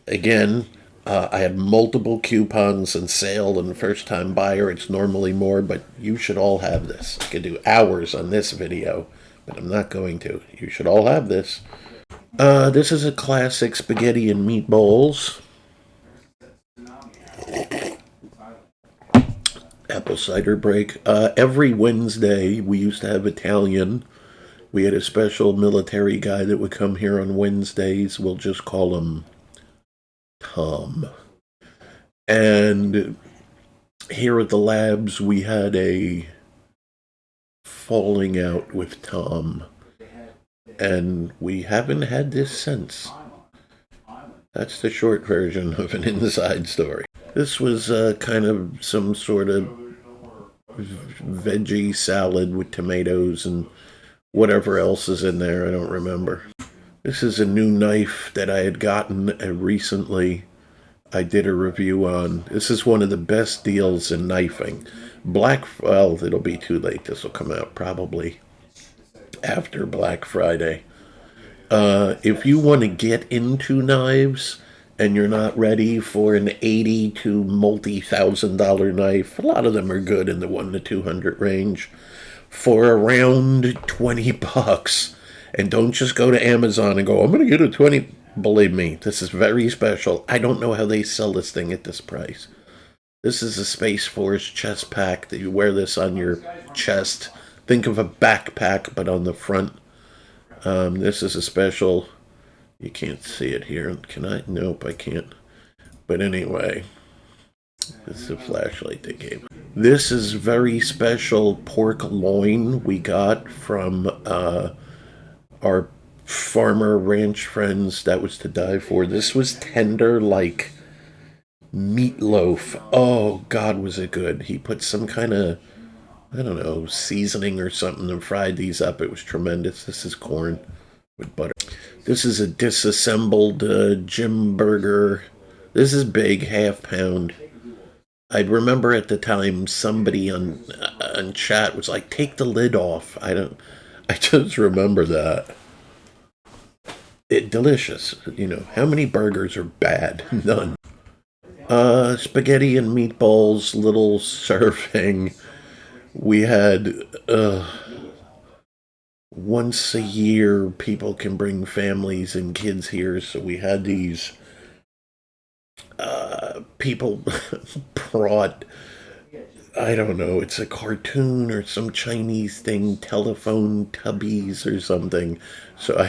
Again, I had multiple coupons and sale, and first time buyer, it's normally more, but you should all have this. I could do hours on this video, but I'm not going to. You should all have this. This is a classic spaghetti and meatballs. Apple cider break. Every Wednesday, we used to have Italian. We had a special military guy that would come here on Wednesdays. We'll just call him Tom. And here at the labs, we had a falling out with Tom. And we haven't had this since. That's the short version of an inside story. This was kind of some sort of veggie salad with tomatoes and whatever else is in there. I don't remember. This is a new knife that I had gotten recently. I did a review on. This is one of the best deals in knifing. Well, it'll be too late. This will come out probably after Black Friday. If you want to get into knives and you're not ready for an $80 to multi-$1,000 knife, a lot of them are good in the $100 to $200 range, for around $20. And don't just go to Amazon and go, I'm going to get a 20. Believe me, this is very special. I don't know how they sell this thing at this price. This is a Space Force chest pack that you wear this on your chest. Think of a backpack, but on the front. This is a special. You can't see it here. Can I? Nope, I can't. But anyway, this is a flashlight they gave. This is very special pork loin we got from our farmer ranch friends. That was to die for. This was tender like meatloaf. Oh, God, was it good. He put some kind of, I don't know, seasoning or something and fried these up. It was tremendous. This is corn with butter. This is a disassembled Jim Burger. This is big, half pound. I remember at the time somebody on chat was like, take the lid off. I just remember that. Delicious. You know, how many burgers are bad? None. Spaghetti and meatballs, little serving. We had, once a year, people can bring families and kids here, so we had these, people brought, I don't know, it's a cartoon or some Chinese thing, telephone tubbies or something. So I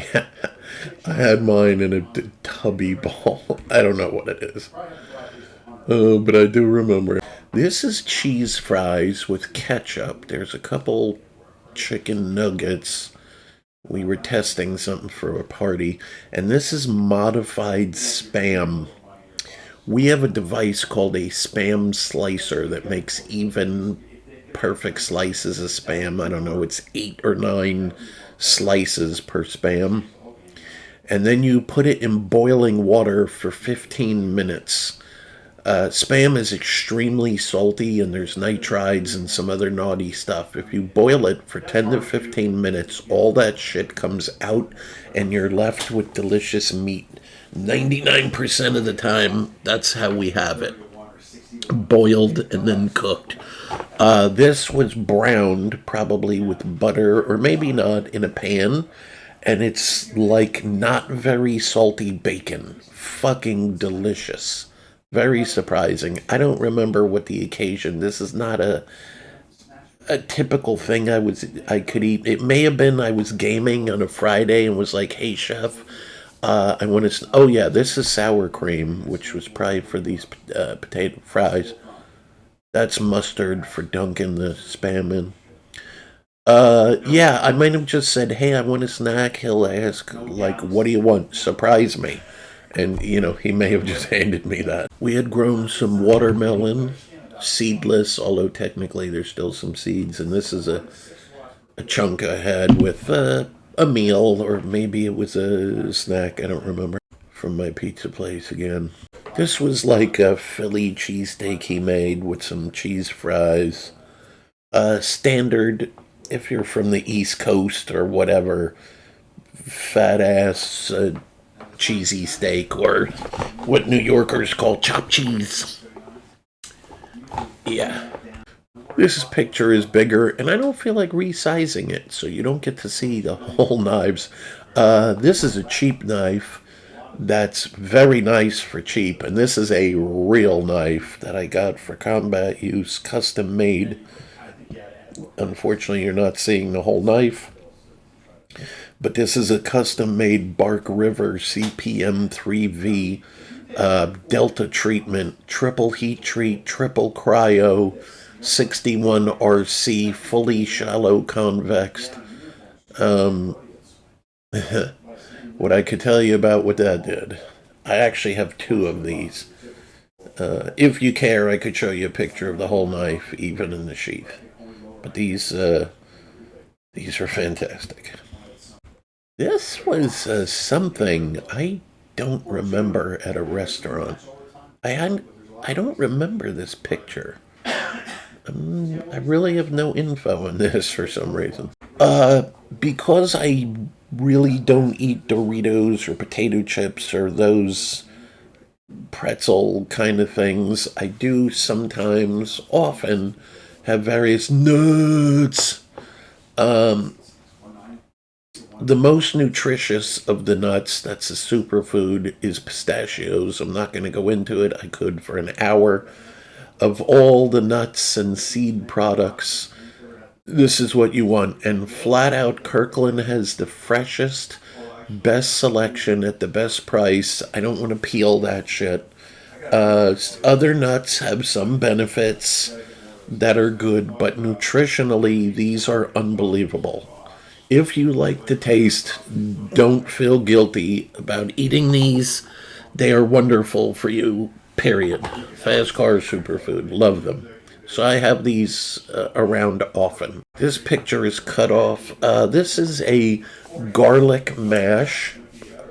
had mine in a tubby ball. I don't know what it is. But I do remember. This is cheese fries with ketchup. There's a couple chicken nuggets. We were testing something for a party. And this is modified Spam. We have a device called a Spam slicer that makes even perfect slices of Spam. I don't know, it's 8 or 9 slices per Spam. And then you put it in boiling water for 15 minutes. Spam is extremely salty, and there's nitrites and some other naughty stuff. If you boil it for 10 to 15 minutes, all that shit comes out, and you're left with delicious meat. 99% of the time, that's how we have it. Boiled and then cooked. This was browned, probably with butter, or maybe not, in a pan. And it's like not very salty bacon. Fucking delicious. Very surprising. I don't remember what the occasion. This is not a typical thing I could eat. It may have been I was gaming on a Friday and was like, "Hey chef, I want to." Oh yeah, this is sour cream, which was probably for these potato fries. That's mustard for dunking the spam in. Yeah, I might have just said, "Hey, I want a snack." He'll ask, like, "What do you want? Surprise me." And, he may have just handed me that. We had grown some watermelon, seedless, although technically there's still some seeds. And this is a chunk I had with a meal, or maybe it was a snack, I don't remember, from my pizza place again. This was like a Philly cheesesteak he made with some cheese fries. Standard, if you're from the East Coast or whatever, fat ass cheesy steak, or what New Yorkers call chopped cheese. Yeah. This picture is bigger, and I don't feel like resizing it, so you don't get to see the whole knives. This is a cheap knife that's very nice for cheap, and this is a real knife that I got for combat use, custom made. Unfortunately, you're not seeing the whole knife. But this is a custom-made Bark River CPM 3V Delta treatment, triple heat treat, triple cryo, 61 RC, fully shallow convexed. What I could tell you about what that did. I actually have two of these. If you care, I could show you a picture of the whole knife, even in the sheath. But these are fantastic. This was something I don't remember at a restaurant. I don't remember this picture. I really have no info on this for some reason. Because I really don't eat Doritos or potato chips or those pretzel kind of things, I do sometimes, often, have various nuts. The most nutritious of the nuts, that's a superfood, is pistachios. I'm not going to go into it. I could for an hour. Of all the nuts and seed products, this is what you want. And flat out, Kirkland has the freshest, best selection at the best price. I don't want to peel that shit. Other nuts have some benefits that are good, but nutritionally, these are unbelievable. If you like the taste, don't feel guilty about eating these. They are wonderful for you, period. Fastcars superfood. Love them. So I have these around often. This picture is cut off. This is a garlic mash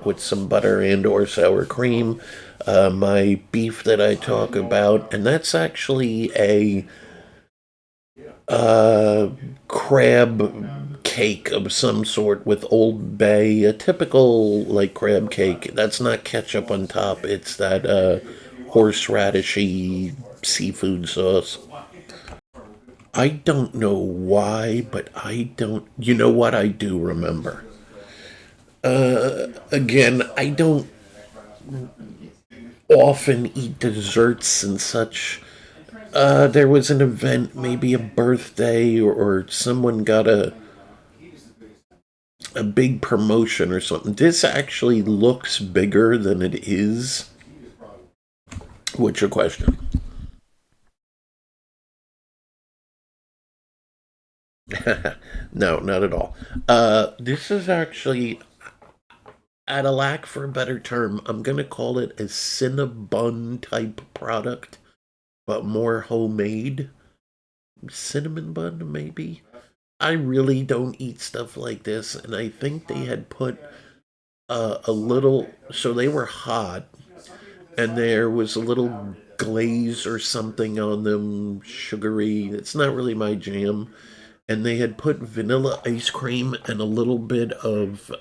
with some butter and or sour cream. My beef that I talk about, and that's actually a crab cake of some sort with Old Bay, a typical like crab cake. That's not ketchup on top. It's that horseradishy seafood sauce. I don't know why, but I don't. You know what? I do remember. Again, I don't often eat desserts and such. There was an event, maybe a birthday, or someone got a big promotion or something. This actually looks bigger than it is. What's your question? No, not at all. This is actually, at a lack for a better term, I'm gonna call it a Cinnabon type product, but more homemade. Cinnamon bun, maybe? I really don't eat stuff like this, and I think they had put a little, so they were hot, and there was a little glaze or something on them, sugary. It's not really my jam. And they had put vanilla ice cream and a little bit of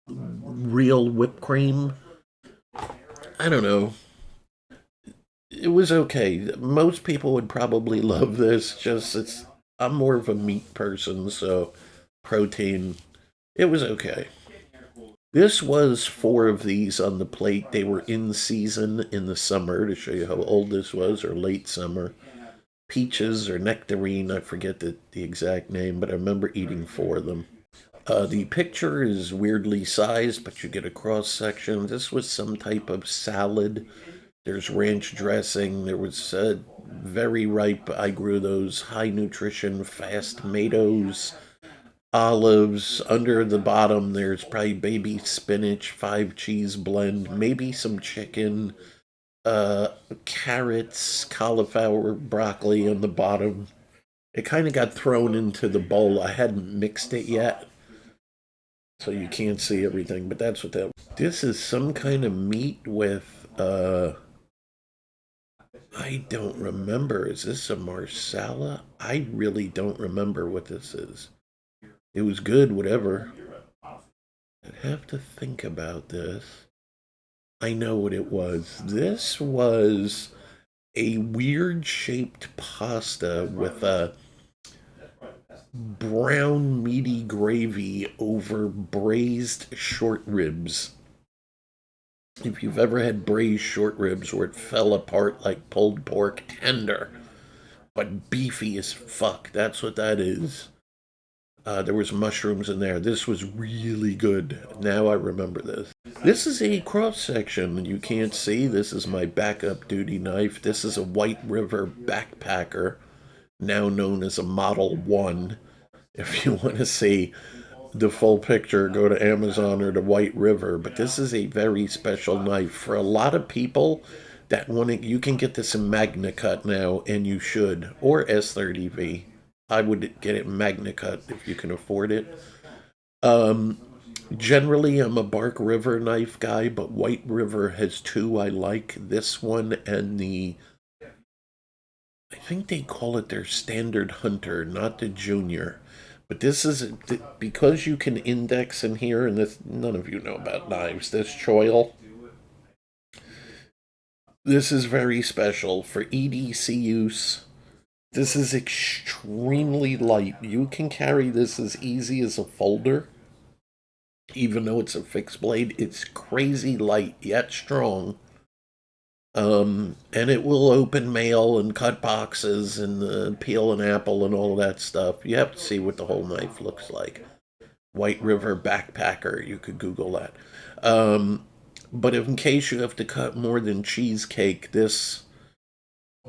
real whipped cream. I don't know. It was okay. Most people would probably love this. I'm more of a meat person, so protein. It was okay. This was four of these on the plate. They were in season in the summer to show you how old this was, or late summer. Peaches or nectarine, I forget the exact name, but I remember eating four of them. The picture is weirdly sized, but you get a cross section. This was some type of salad. There's ranch dressing. There was very ripe. I grew those high nutrition fast tomatoes, olives. Under the bottom, there's probably baby spinach, 5 cheese blend, maybe some chicken, carrots, cauliflower, broccoli on the bottom. It kind of got thrown into the bowl. I hadn't mixed it yet, so you can't see everything, but that's what that was. This is some kind of meat with, I don't remember. Is this a marsala? I really don't remember what this is. It was good, whatever. I'd have to think about this. I know what it was. This was a weird shaped pasta with a brown meaty gravy over braised short ribs. If you've ever had braised short ribs where it fell apart like pulled pork, tender but beefy as fuck, that's what that is. There was mushrooms in there. This was really good. Now I remember this. This is a cross section you can't see. This is my backup duty knife. This is a White River backpacker, now known as a Model 1. If you want to see the full picture, go to Amazon or to White River. But this is a very special knife. For a lot of people that want to, you can get this in Magna Cut now, and you should, or S30V. I would get it Magna Cut if you can afford it. Generally, I'm a Bark River knife guy, but White River has two I like. This one and I think they call it their Standard Hunter, not the Junior. But this is, because you can index in here, and this, none of you know about knives, this choil. This is very special for EDC use. This is extremely light. You can carry this as easy as a folder. Even though it's a fixed blade, it's crazy light, yet strong. And it will open mail and cut boxes and peel an apple and all that stuff. You have to see what the whole knife looks like. White River Backpacker, you could Google that. But in case you have to cut more than cheesecake,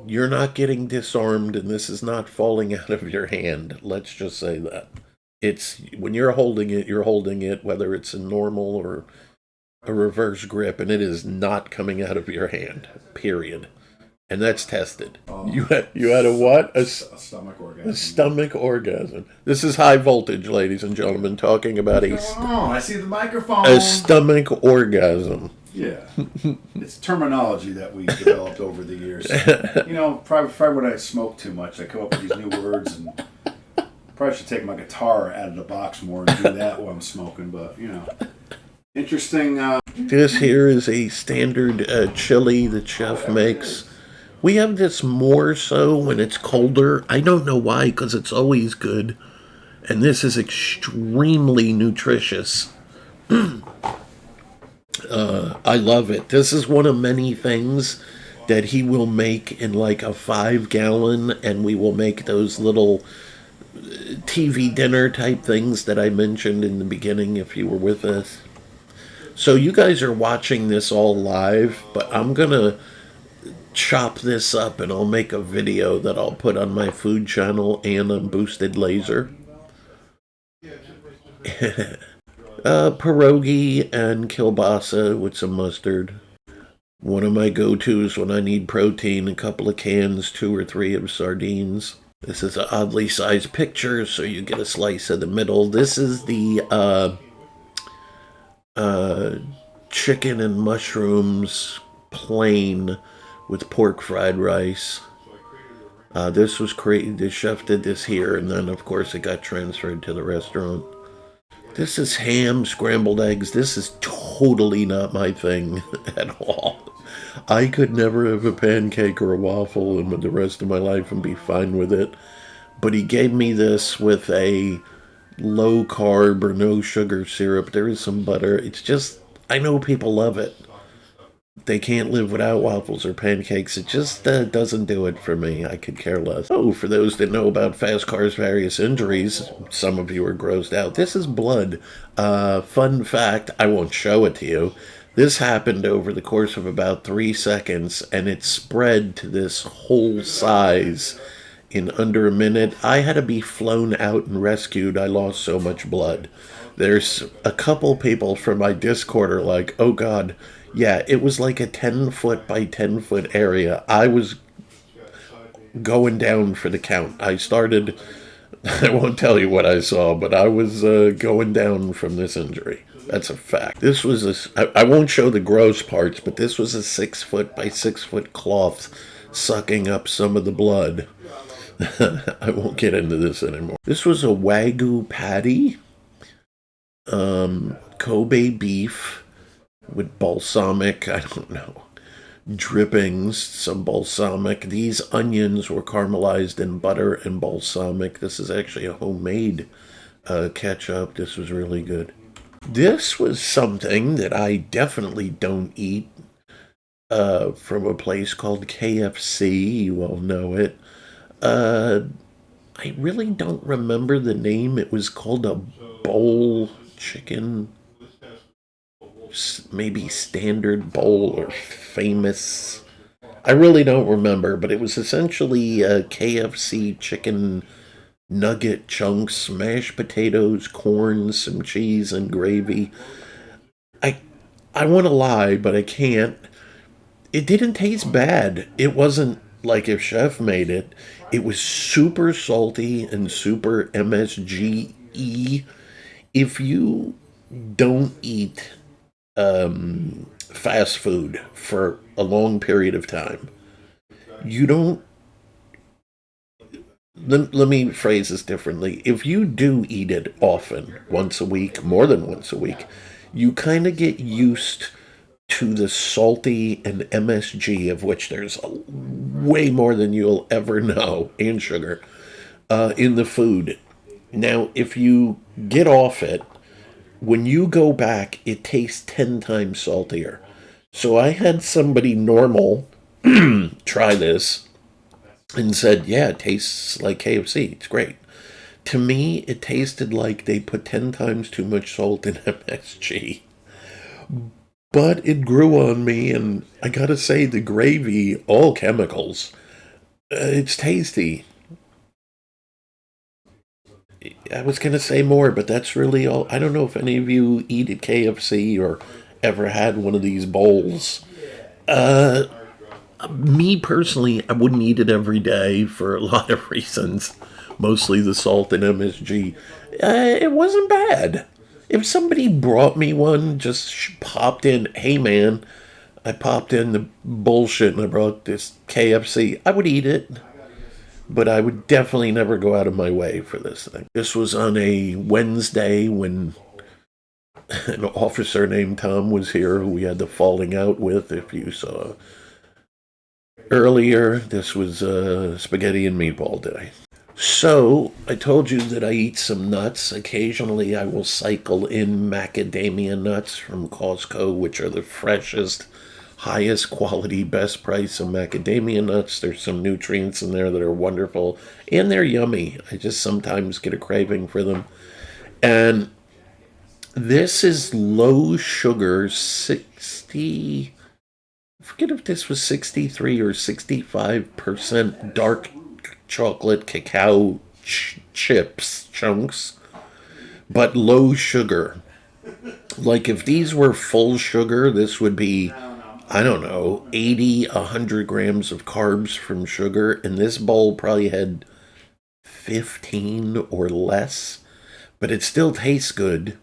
you're not getting disarmed, and this is not falling out of your hand. Let's just say that. It's, when you're holding it, whether it's a normal or a reverse grip, and it is not coming out of your hand, period. And that's tested. You had a what? A stomach orgasm. A stomach orgasm. This is high voltage, ladies and gentlemen, talking about I see the microphone. A stomach orgasm. Yeah. It's terminology that we developed over the years. Probably when I smoke too much, I come up with these new words, and probably should take my guitar out of the box more and do that while I'm smoking, but, interesting. This here is a standard chili that chef makes. We have this more so when it's colder. I don't know why, because it's always good. And this is extremely nutritious. I love it. This is one of many things that he will make in like a 5-gallon, and we will make those little TV dinner type things that I mentioned in the beginning if you were with us. So you guys are watching this all live, but I'm going to chop this up and I'll make a video that I'll put on my food channel and on Boosted Laser. Pierogi and kielbasa with some mustard. One of my go-tos when I need protein, a couple of cans, 2 or 3 of sardines. This is an oddly sized picture, so you get a slice of the middle. This is the chicken and mushrooms plain with pork fried rice. This was created, the chef did this here, and then of course it got transferred to the restaurant. This is ham, scrambled eggs. This is totally not my thing at all. I could never have a pancake or a waffle in the rest of my life and be fine with it. But he gave me this with a low carb or no sugar syrup. There is some butter. It's just, I know people love it. They can't live without waffles or pancakes. It just doesn't do it for me. I could care less. Oh, for those that know about Fastcars' various injuries, some of you are grossed out. This is blood. Fun fact, I won't show it to you. This happened over the course of about 3 seconds, and it spread to this whole size in under a minute. I had to be flown out and rescued. I lost so much blood. There's a couple people from my Discord are like, oh God, yeah, it was like a 10-foot by 10-foot area. I was going down for the count. I won't tell you what I saw, but I was going down from this injury. That's a fact. This was I won't show the gross parts, but this was a 6-foot by 6-foot cloth sucking up some of the blood. I won't get into this anymore. This was a Wagyu patty, Kobe beef with balsamic, I don't know, drippings, some balsamic. These onions were caramelized in butter and balsamic. This is actually a homemade ketchup. This was really good. This was something that I definitely don't eat from a place called KFC. You all know it. I really don't remember the name. It was called a bowl chicken, maybe standard bowl or famous. I really don't remember, but it was essentially KFC chicken nugget chunks, mashed potatoes, corn, some cheese, and gravy. I want to lie, but I can't. It didn't taste bad. It wasn't like if Chef made it. It was super salty and super MSG-y. If you don't eat fast food for a long period of time, you don't. Let me phrase this differently. If you do eat it often, once a week, more than once a week, you kind of get used to the salty and MSG, of which there's way more than you'll ever know, and sugar, in the food. Now, if you get off it, when you go back, it tastes 10 times saltier. So I had somebody normal try this and said, yeah, it tastes like KFC. It's great. To me, it tasted like they put 10 times too much salt in MSG. But it grew on me, and I gotta say, the gravy, all chemicals, it's tasty. I was gonna say more, but that's really all. I don't know if any of you eat at KFC or ever had one of these bowls. Me personally, I wouldn't eat it every day for a lot of reasons. Mostly the salt and MSG. It wasn't bad. If somebody brought me one, just popped in, hey man, I popped in the bullshit and I brought this KFC, I would eat it. But I would definitely never go out of my way for this thing. This was on a Wednesday when an officer named Tom was here who we had the falling out with, if you saw earlier. This was spaghetti and meatball day. So, I told you that I eat some nuts. Occasionally I will cycle in macadamia nuts from Costco, which are the freshest, highest quality, best price of macadamia nuts. There's some nutrients in there that are wonderful, and they're yummy. I just sometimes get a craving for them. And this is low sugar, 60... I forget if this was 63 or 65% dark chocolate cacao chips chunks, but low sugar. Like if these were full sugar, this would be, I don't know, 80, 100 grams of carbs from sugar, and this bowl probably had 15 or less, but it still tastes good.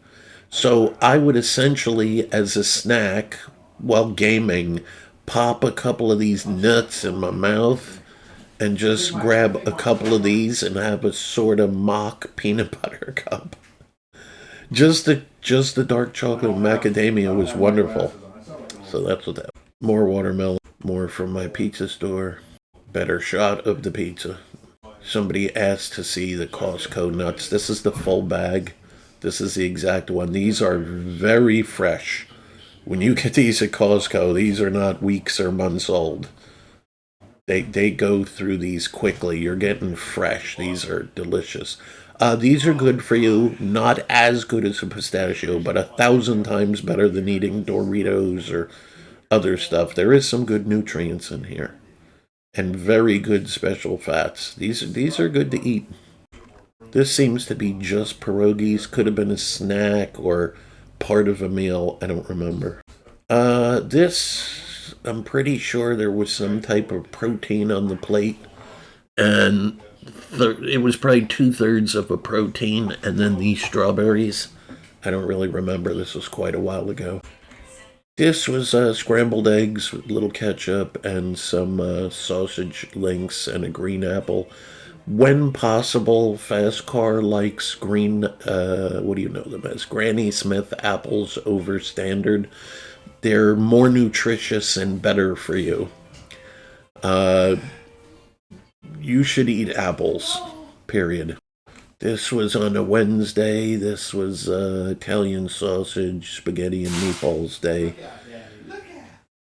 So I would essentially, as a snack while gaming, pop a couple of these nuts in my mouth and just grab a couple of these and have a sort of mock peanut butter cup. Just the dark chocolate macadamia was wonderful. So that's what that. More watermelon, more from my pizza store. Better shot of the pizza. Somebody asked to see the Costco nuts. This is the full bag. This is the exact one. These are very fresh. When you get these at Costco, these are not weeks or months old. They go through these quickly. You're getting fresh. These are delicious. These are good for you. Not as good as a pistachio, but 1,000 times better than eating Doritos or other stuff. There is some good nutrients in here. And very good special fats. These are good to eat. This seems to be just pierogies. Could have been a snack or part of a meal. I don't remember. This, I'm pretty sure there was some type of protein on the plate. And it was probably 2/3 of a protein. And then these strawberries. I don't really remember. This was quite a while ago. This was scrambled eggs with a little ketchup and some sausage links and a green apple. When possible, Fastcar likes green, what do you know them as? Granny Smith apples over standard. They're more nutritious and better for you. You should eat apples, period. This was on a Wednesday. This was Italian sausage, spaghetti, and meatballs day.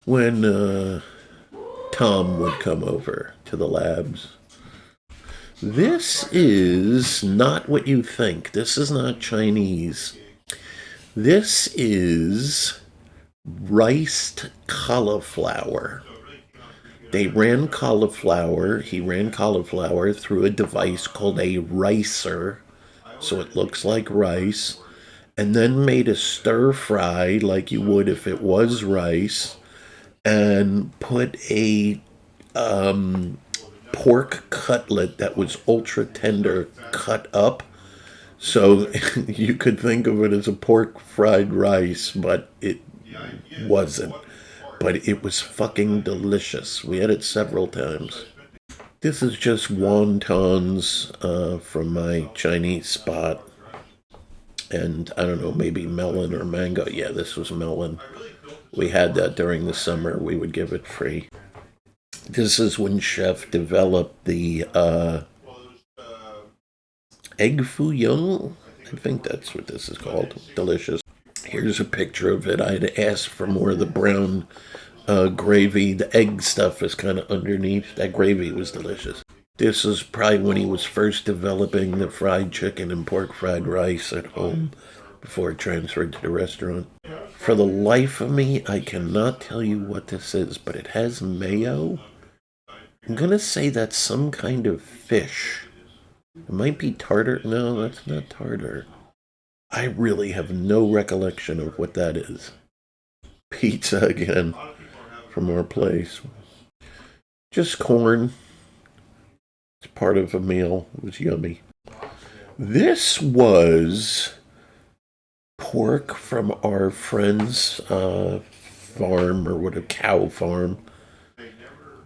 When Tom would come over to the labs. This is not what you think. This is not Chinese. This is riced cauliflower. He ran cauliflower through a device called a ricer, so it looks like rice, and then made a stir fry like you would if it was rice, and put a pork cutlet that was ultra tender cut up, so you could think of it as a pork fried rice, but it wasn't. But it was fucking delicious. We had it several times. This is just wontons from my Chinese spot. And I don't know, maybe melon or mango. Yeah, this was melon. We had that during the summer. We would give it free. This is when Chef developed the egg foo young. I think that's what this is called. Delicious. Here's a picture of it. I'd asked for more of the brown gravy. The egg stuff is kind of underneath. That gravy was delicious. This is probably when he was first developing the fried chicken and pork fried rice at home before it transferred to the restaurant. For the life of me, I cannot tell you what this is, but it has mayo. I'm going to say that's some kind of fish. It might be tartar. No, that's not tartar. I really have no recollection of what that is. Pizza again from our place. Just corn. It's part of a meal. It was yummy. This was pork from our friend's farm, or what, a cow farm.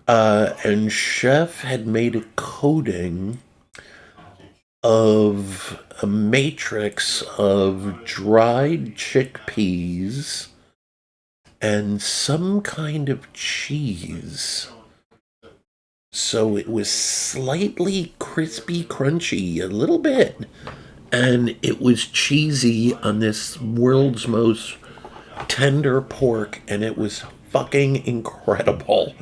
And Chef had made a coating of a matrix of dried chickpeas and some kind of cheese. So it was slightly crispy, crunchy, a little bit. And it was cheesy on this world's most tender pork, and it was fucking incredible.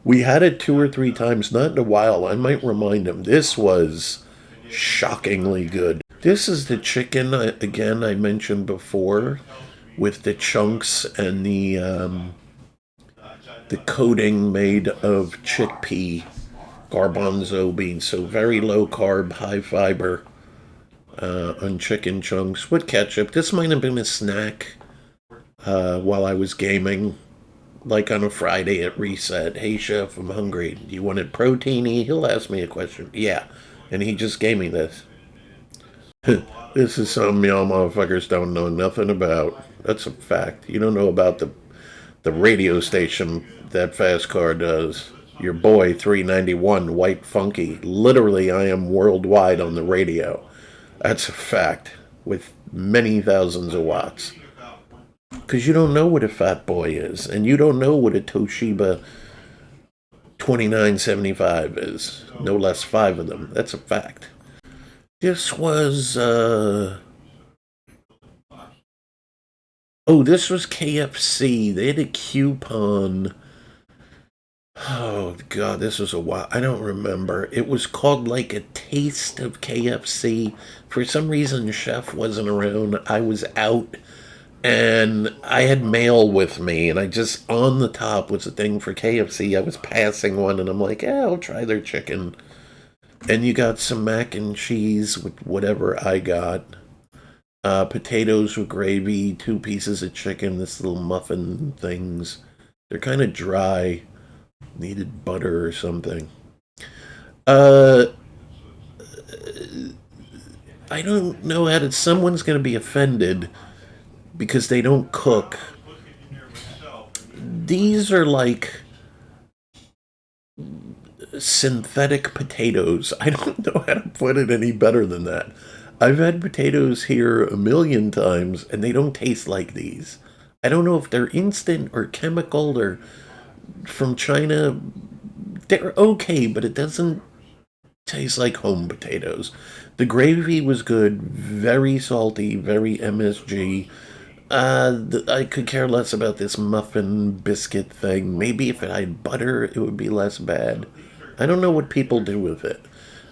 We had it 2 or 3 times, not in a while. I might remind him. This was shockingly good. This is the chicken, again, I mentioned before, with the chunks and the coating made of chickpea garbanzo beans. So very low carb, high fiber on chicken chunks with ketchup. This might have been a snack while I was gaming, like on a Friday at Reset. Hey, Chef, I'm hungry. Do you want it proteiny? He'll ask me a question. Yeah. And he just gave me this. This is something y'all motherfuckers don't know nothing about. That's a fact. You don't know about the radio station that Fast Car does. Your boy 391 White Funky. Literally, I am worldwide on the radio. That's a fact, with many thousands of watts. Because you don't know what a Fat Boy is, and you don't know what a Toshiba 2975 is. No less 5 of them. That's a fact. This was, this was KFC. They had a coupon. Oh, God, this was a while. I don't remember. It was called like a taste of KFC. For some reason, Chef wasn't around. I was out, and I had mail with me, and I just, on the top was a thing for KFC. I was passing one, and I'm like, I'll try their chicken. And you got some mac and cheese with whatever I got. Potatoes with gravy, 2 pieces of chicken, this little muffin things. They're kind of dry. Needed butter or something. I don't know how to... Someone's going to be offended because they don't cook. These are like synthetic potatoes. I don't know how to put it any better than that. I've had potatoes here a million times, and they don't taste like these. I don't know if they're instant or chemical or from China. They're okay, but it doesn't taste like home potatoes. The gravy was good, very salty, very MSG. I could care less about this muffin biscuit thing. Maybe if it had butter, it would be less bad. I don't know what people do with it.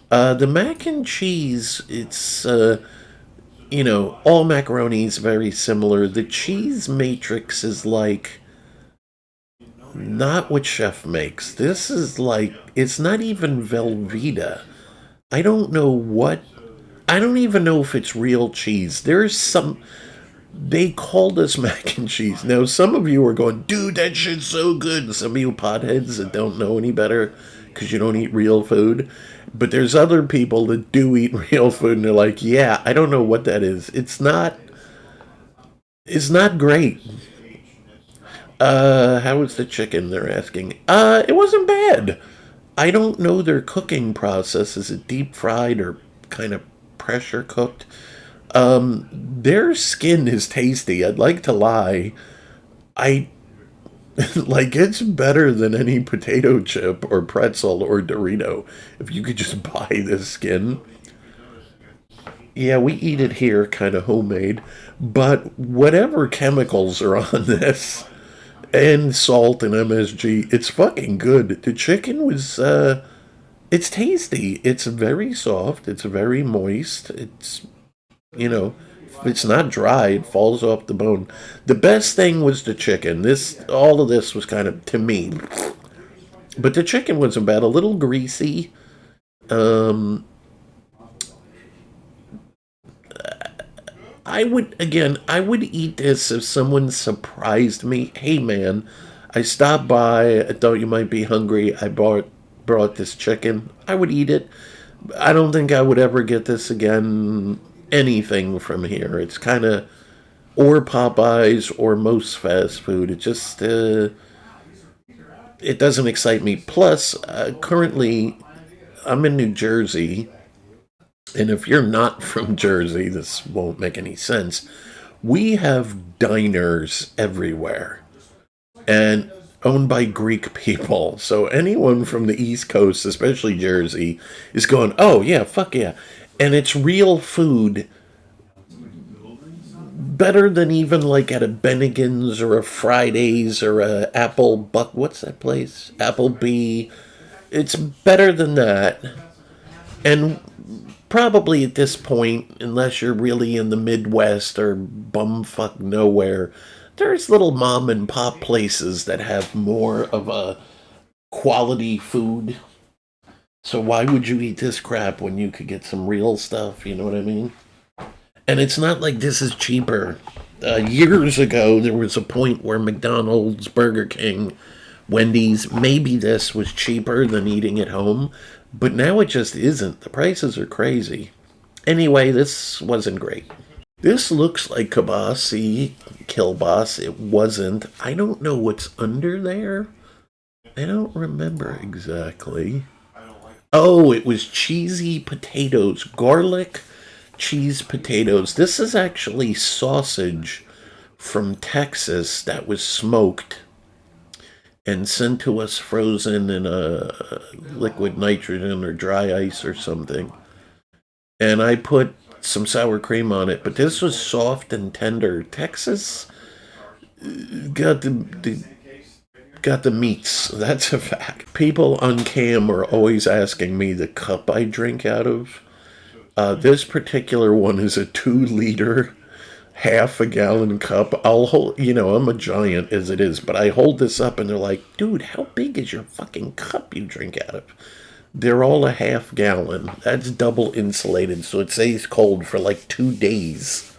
The mac and cheese, it's, all macaroni is very similar. The cheese matrix is like not what Chef makes. This is like, it's not even Velveeta. I don't even know if it's real cheese. They called us mac and cheese. Now, some of you are going, dude, that shit's so good. And some of you potheads that don't know any better because you don't eat real food. But there's other people that do eat real food, and they're like, yeah, I don't know what that is. It's not great. How was the chicken, they're asking? It wasn't bad. I don't know their cooking process. Is it deep fried or kind of pressure cooked? Their skin is tasty. I'd like to lie. Like, it's better than any potato chip or pretzel or Dorito. If you could just buy this skin. Yeah, we eat it here, kind of homemade. But whatever chemicals are on this, and salt and MSG, it's fucking good. The chicken was, it's tasty. It's very soft. It's very moist. It's, if it's not dry, it falls off the bone. The best thing was the chicken. All of this was kind of, to me. But the chicken wasn't bad. A little greasy. I would eat this if someone surprised me. Hey, man, I stopped by. I thought you might be hungry. I brought this chicken. I would eat it. I don't think I would ever get this again. Anything from here. It's kind of, or Popeyes or most fast food. It just, it doesn't excite me. Plus, currently, I'm in New Jersey, and if you're not from Jersey, this won't make any sense. We have diners everywhere, and owned by Greek people. So anyone from the East Coast, especially Jersey, is going, oh yeah, fuck yeah. And it's real food, better than even like at a Bennigan's or a Fridays or a what's that place? Applebee. It's better than that. And probably at this point, unless you're really in the Midwest or bumfuck nowhere, there's little mom and pop places that have more of a quality food. So why would you eat this crap when you could get some real stuff? You know what I mean? And it's not like this is cheaper. Years ago, there was a point where McDonald's, Burger King, Wendy's, maybe this was cheaper than eating at home. But now it just isn't. The prices are crazy. Anyway, this wasn't great. This looks like kielbasa. It wasn't. I don't know what's under there. I don't remember exactly. Oh, it was cheesy potatoes, garlic cheese potatoes. This is actually sausage from Texas that was smoked and sent to us frozen in a liquid nitrogen or dry ice or something. And I put some sour cream on it, but this was soft and tender. Texas got the meats. That's a fact. People on cam are always asking me the cup I drink out of. This particular one is a 2 liter, half a gallon cup. I'll hold, I'm a giant as it is, but I hold this up and they're like, dude, how big is your fucking cup you drink out of? They're all a half gallon. That's double insulated, so it stays cold for like 2 days.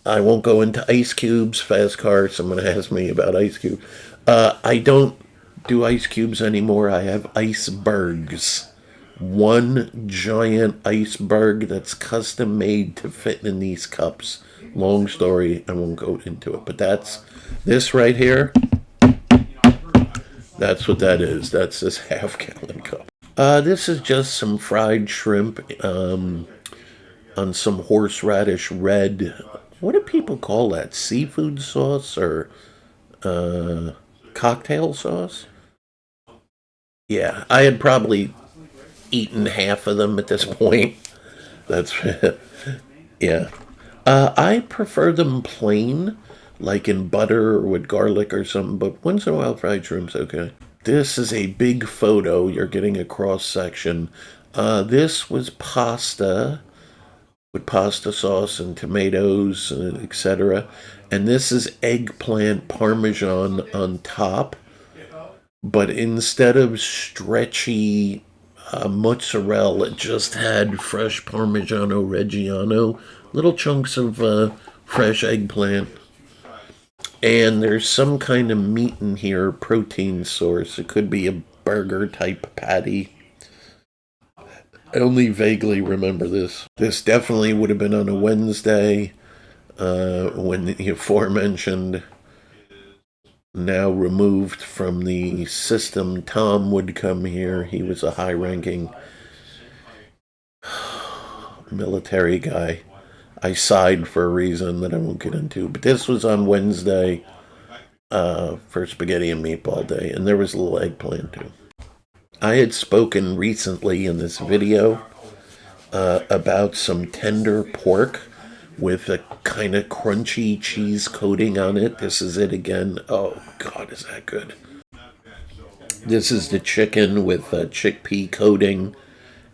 I won't go into ice cubes. Fastcars, someone asked me about ice cube. I don't do ice cubes anymore. I have icebergs. One giant iceberg that's custom made to fit in these cups. Long story, I won't go into it. But that's this right here. That's what that is. That's this half gallon cup. This is just some fried shrimp on some horseradish red. What do people call that? Seafood sauce or cocktail sauce? Yeah, I had probably eaten half of them at this point. That's yeah. I prefer them plain, like in butter or with garlic or something. But once in a while, fried shrimp's okay. This is a big photo. You're getting a cross section. This was pasta with pasta sauce and tomatoes, etc. And this is eggplant parmesan on top. But instead of stretchy mozzarella, it just had fresh Parmigiano Reggiano, little chunks of fresh eggplant. And there's some kind of meat in here, protein source. It could be a burger type patty. I only vaguely remember this. This definitely would have been on a Wednesday when the aforementioned, now removed from the system, Tom would come here. He was a high-ranking military guy. I sighed for a reason that I won't get into. But this was on Wednesday for spaghetti and meatball day. And there was a little eggplant too. I had spoken recently in this video about some tender pork with a kind of crunchy cheese coating on it. This is it again. Oh, God, is that good. This is the chicken with a chickpea coating.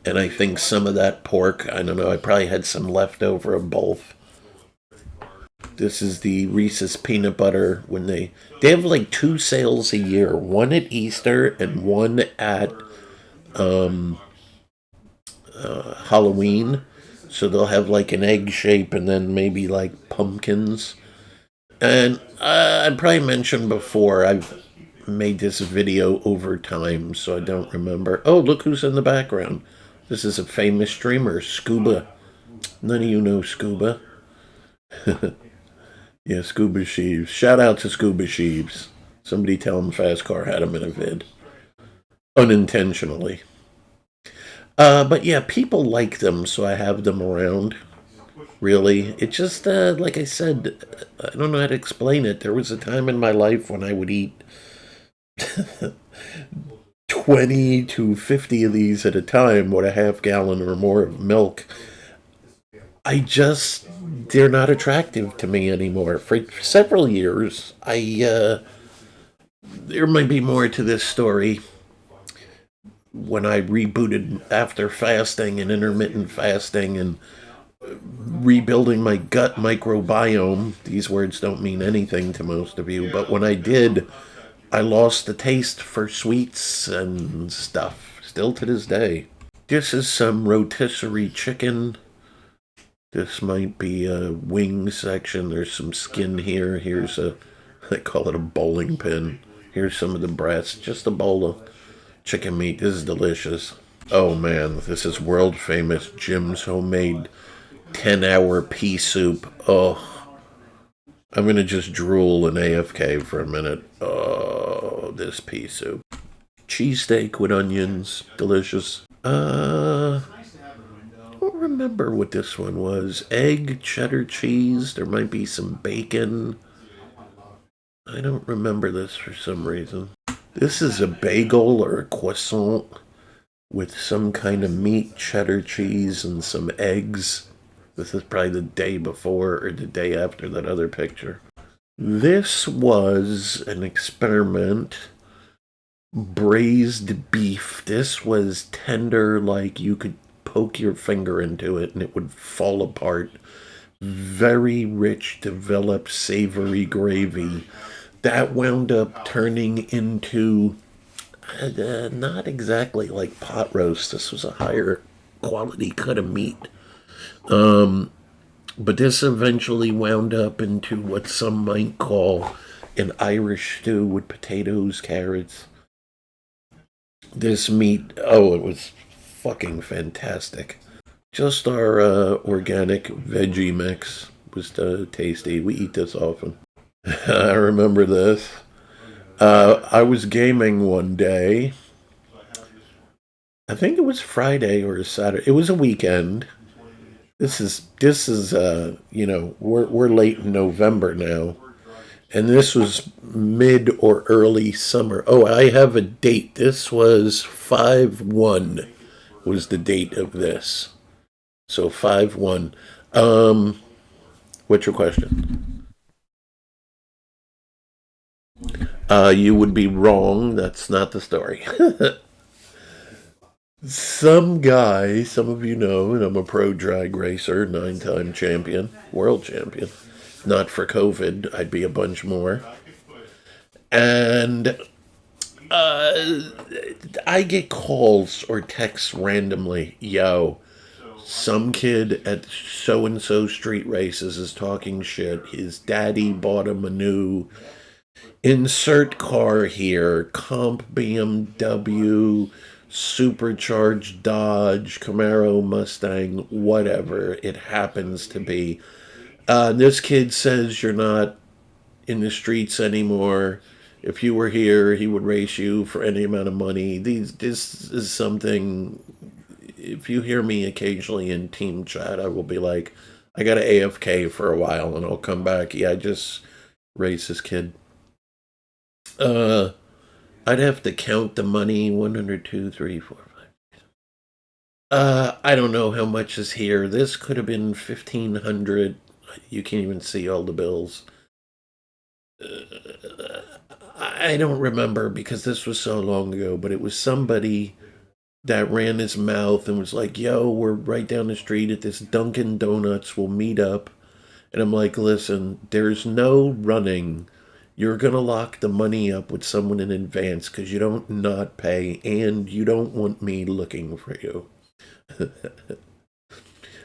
And I think some of that pork, I don't know, I probably had some left over of both. This is the Reese's peanut butter when they have like 2 sales a year. One at Easter and one at Halloween. So they'll have like an egg shape and then maybe like pumpkins. And I probably mentioned before, I've made this video over time, so I don't remember. Oh, look who's in the background. This is a famous streamer, Scuba. None of you know Scuba. Yeah, Scuba Sheaves. Shout out to Scuba Sheaves. Somebody tell him Fastcar had him in a vid. Unintentionally. But yeah, people like them, so I have them around. Really. It just, like I said, I don't know how to explain it. There was a time in my life when I would eat 20 to 50 of these at a time with a half gallon or more of milk. They're not attractive to me anymore. For several years, there might be more to this story. When I rebooted after fasting and intermittent fasting and rebuilding my gut microbiome, these words don't mean anything to most of you, but when I did, I lost the taste for sweets and stuff, still to this day. This is some rotisserie chicken. This might be a wing section. There's some skin here. I call it a bowling pin. Here's some of the breast. Just a bowl of chicken meat. This is delicious. Oh man, this is world famous Jim's homemade 10-hour pea soup. Oh, I'm going to just drool and AFK for a minute. Oh, this pea soup. Cheesesteak with onions. Delicious. I don't remember what this one was. Egg, cheddar cheese. There might be some bacon. I don't remember this for some reason. This is a bagel or a croissant with some kind of meat, cheddar cheese, and some eggs. This is probably the day before or the day after that other picture. This was an experiment. Braised beef. This was tender, like you could poke your finger into it and it would fall apart. Very rich, developed, savory gravy. That wound up turning into not exactly like pot roast. This was a higher quality cut of meat. But this eventually wound up into what some might call an Irish stew with potatoes, carrots. This meat, oh, it was fucking fantastic. Just our organic veggie mix was tasty. We eat this often. I remember this. I was gaming one day. I think it was Friday or Saturday. It was a weekend. This is we're late in November now. And this was mid or early summer. Oh, I have a date. This was 5/1 was the date of this. So 5/1. What's your question? You would be wrong. That's not the story. Some guy, some of you know, and I'm a pro drag racer, 9-time champion, world champion. Not for COVID, I'd be a bunch more. And I get calls or texts randomly. Yo, some kid at so and so street races is talking shit. His daddy bought him a new insert car here, comp BMW, supercharged Dodge, Camaro, Mustang, whatever it happens to be. This kid says you're not in the streets anymore. If you were here, he would race you for any amount of money. This is something. If you hear me occasionally in team chat, I will be like, I got to AFK for a while, and I'll come back. Yeah, I just race this kid. I'd have to count the money. 102, 3, 4, 5. I don't know how much is here. This could have been 1,500. You can't even see all the bills. I don't remember because this was so long ago, but it was somebody that ran his mouth and was like, yo, we're right down the street at this Dunkin' Donuts. We'll meet up. And I'm like, listen, there's no running. You're going to lock the money up with someone in advance because you don't not pay and you don't want me looking for you.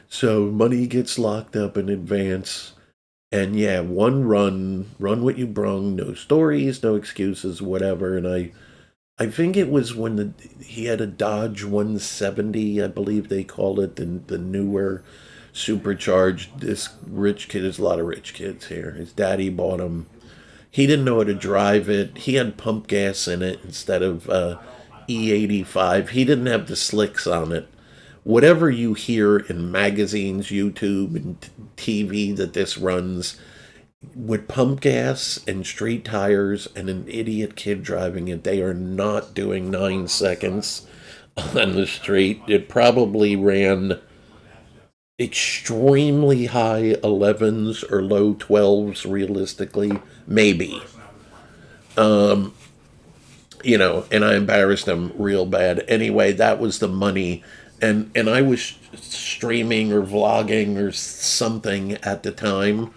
So money gets locked up in advance. And yeah, one run what you brung, no stories, no excuses, whatever. And I think it was when he had a Dodge 170, I believe they called it, the newer supercharged. This rich kid, there's a lot of rich kids here. His daddy bought him. He didn't know how to drive it. He had pump gas in it instead of E85. He didn't have the slicks on it. Whatever you hear in magazines, YouTube, and TV that this runs, with pump gas and street tires and an idiot kid driving it, they are not doing 9 seconds on the street. It probably ran extremely high 11s or low 12s realistically, maybe. And I embarrassed him real bad. Anyway, that was the money. And I was streaming or vlogging or something at the time.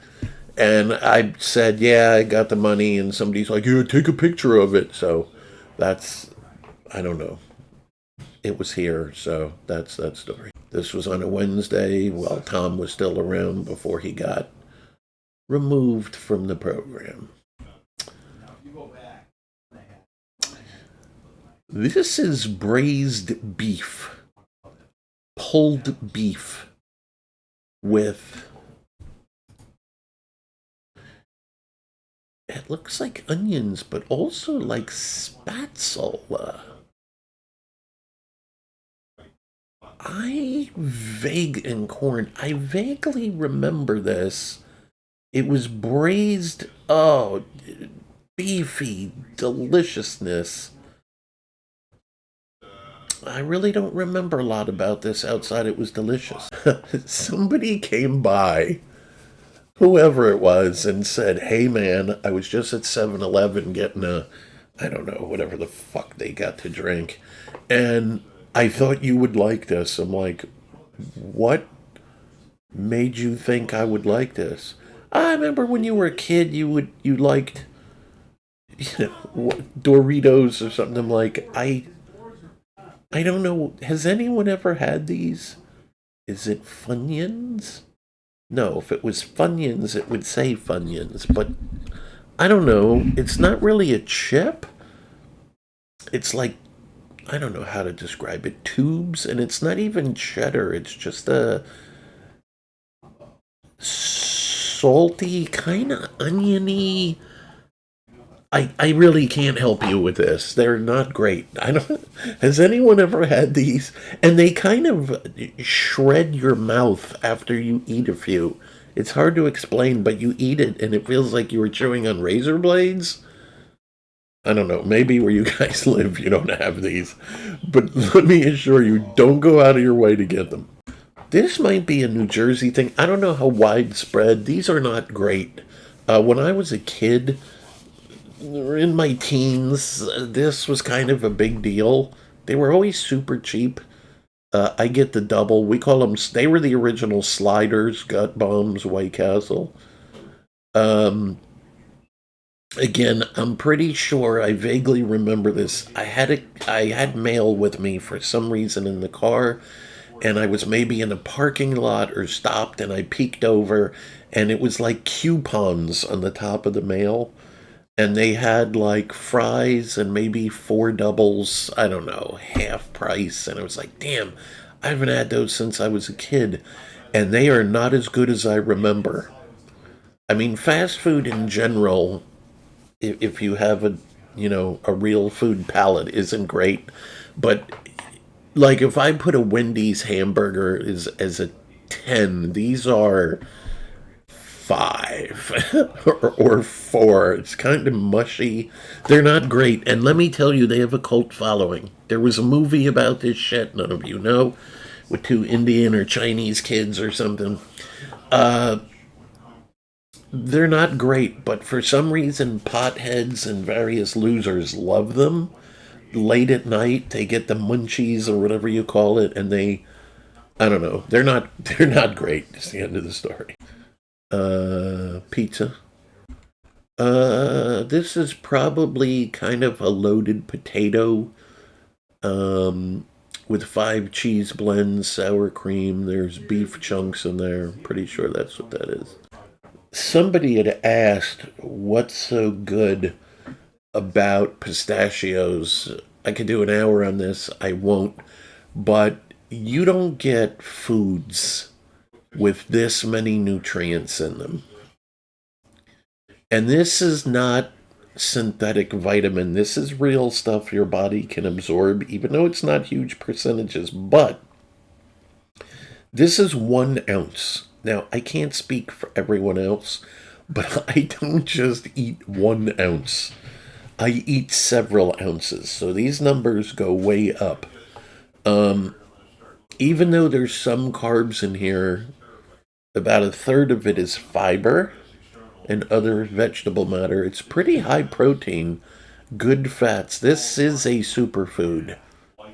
And I said, yeah, I got the money. And somebody's like, yeah, take a picture of it. So that's, I don't know. It was here. So that's that story. This was on a Wednesday while Tom was still around before he got removed from the program. This is braised beef. Pulled beef with, it looks like onions, but also like spatula. And corn. I vaguely remember this. It was braised. Oh, beefy deliciousness. I really don't remember a lot about this outside it was delicious. Somebody came by, whoever it was, and said, "Hey man, I was just at 7-Eleven getting I don't know, whatever the fuck they got to drink. And I thought you would like this." I'm like, "What made you think I would like this?" "I remember when you were a kid, you liked Doritos or something." I'm like, I don't know. Has anyone ever had these? Is it Funyuns? No, if it was Funyuns, it would say Funyuns. But I don't know. It's not really a chip. It's like, I don't know how to describe it. Tubes, and it's not even cheddar. It's just a salty, kind of oniony. I really can't help you with this. They're not great. I don't. Has anyone ever had these? And they kind of shred your mouth after you eat a few. It's hard to explain, but you eat it and it feels like you were chewing on razor blades. I don't know. Maybe where you guys live, you don't have these. But let me assure you, don't go out of your way to get them. This might be a New Jersey thing. I don't know how widespread. These are not great. When I was a kid, in my teens, this was kind of a big deal. They were always super cheap. I get the double. We call them, they were the original sliders, gut bombs, White Castle. Again, I'm pretty sure I vaguely remember this. I had mail with me for some reason in the car, and I was maybe in a parking lot or stopped, and I peeked over, and it was like coupons on the top of the mail. And they had like fries and maybe 4 doubles, I don't know, half price. And I was like, damn, I haven't had those since I was a kid. And they are not as good as I remember. I mean, fast food in general, if you have a real food palate, isn't great. But like if I put a Wendy's hamburger as a 10, these are 5 or 4. It's kind of mushy. They're not great. And let me tell you, they have a cult following. There was a movie about this shit, none of you know, with 2 Indian or Chinese kids or something. They're not great, but for some reason, potheads and various losers love them. Late at night, they get the munchies or whatever you call it, and I don't know, they're not great. It's the end of the story. Pizza. This is probably kind of a loaded potato, with 5 cheese blends, sour cream. There's beef chunks in there. Pretty sure that's what that is. Somebody had asked, what's so good about pistachios? I could do an hour on this. I won't. But you don't get foods with this many nutrients in them. And this is not synthetic vitamin. This is real stuff your body can absorb, even though it's not huge percentages. But this is 1 ounce. Now, I can't speak for everyone else, but I don't just eat 1 ounce. I eat several ounces. So these numbers go way up. Even though there's some carbs in here, about 1/3 of it is fiber and other vegetable matter. It's pretty high protein, good fats. This is a superfood,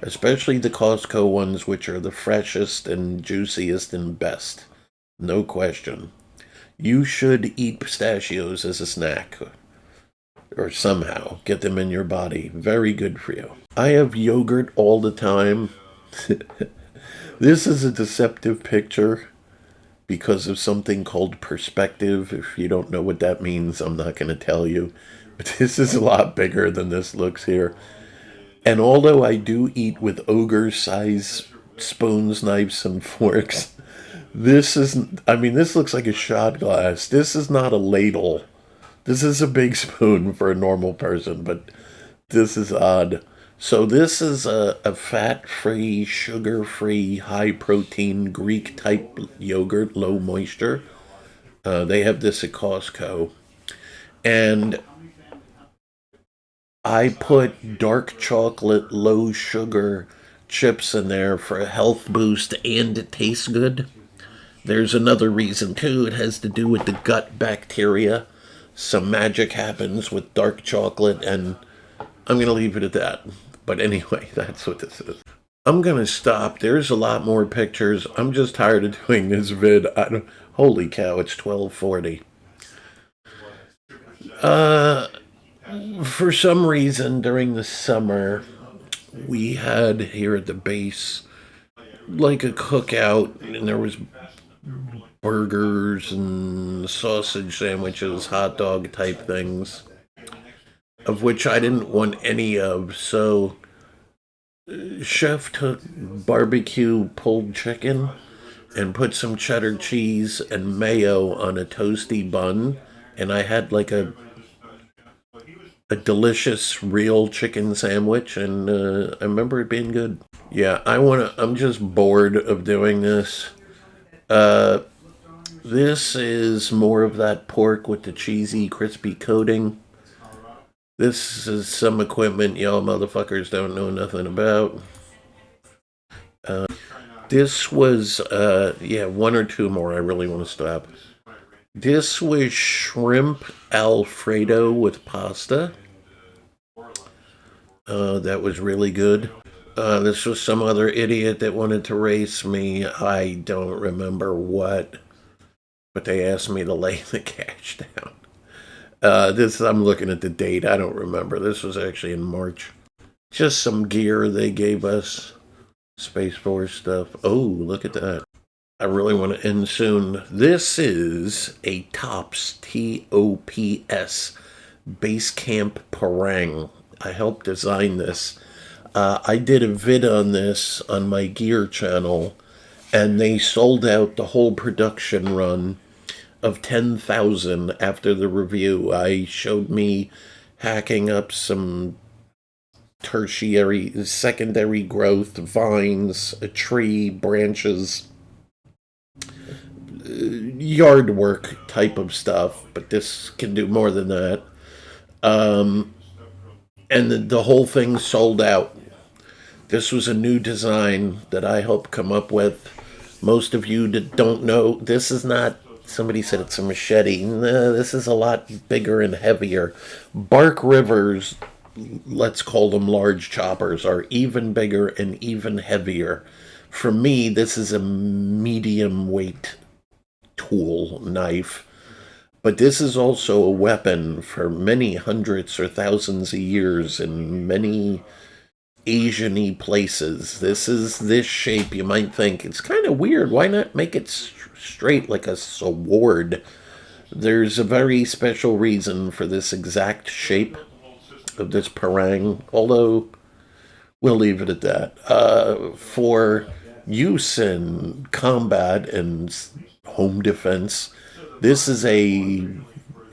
especially the Costco ones, which are the freshest and juiciest and best. No question. You should eat pistachios as a snack, or somehow get them in your body. Very good for you. I have yogurt all the time. This is a deceptive picture because of something called perspective. If you don't know what that means, I'm not going to tell you. But this is a lot bigger than this looks here. And although I do eat with ogre-size spoons, knives, and forks, This is, I mean, this looks like a shot glass. This is not a ladle. This is a big spoon for a normal person, but this is odd. So this is a fat-free, sugar-free, high-protein Greek-type yogurt, low moisture. They have this at Costco. And I put dark chocolate, low sugar chips in there for a health boost and it tastes good. There's another reason too. It has to do with the gut bacteria. Some magic happens with dark chocolate, and I'm going to leave it at that. But anyway, that's what this is. I'm going to stop. There's a lot more pictures. I'm just tired of doing this vid. Holy cow, it's 12:40. For some reason, during the summer, we had here at the base like a cookout, and there was burgers and sausage sandwiches, hot dog type things, of which I didn't want any of. So, chef took barbecue pulled chicken and put some cheddar cheese and mayo on a toasty bun, and I had like a delicious real chicken sandwich, and I remember it being good. Yeah, I'm just bored of doing this. This is more of that pork with the cheesy, crispy coating. This is some equipment y'all motherfuckers don't know nothing about. This was, yeah, one or two more. I really want to stop. This was shrimp Alfredo with pasta. That was really good. This was some other idiot that wanted to race me. I don't remember what, but they asked me to lay the cash down. I'm looking at the date. I don't remember. This was actually in March. Just some gear they gave us. Space Force stuff. Oh, look at that. I really want to end soon. This is a Tops, Tops, Base Camp Parang. I helped design this. I did a vid on this on my gear channel, and they sold out the whole production run of 10,000 after the review. I showed me hacking up some secondary growth, vines, a tree, branches, yard work type of stuff, but this can do more than that. And the whole thing sold out. This was a new design that I helped come up with. Most of you that don't know, this is not, somebody said it's a machete. No, this is a lot bigger and heavier. Bark Rivers, let's call them large choppers, are even bigger and even heavier. For me, this is a medium weight tool, knife. But this is also a weapon for many hundreds or thousands of years in many Asian-y places. This is this shape. You might think it's kind of weird. Why not make it straight like a sword? There's a very special reason for this exact shape of this parang, although we'll leave it at that. For use in combat and home defense, this is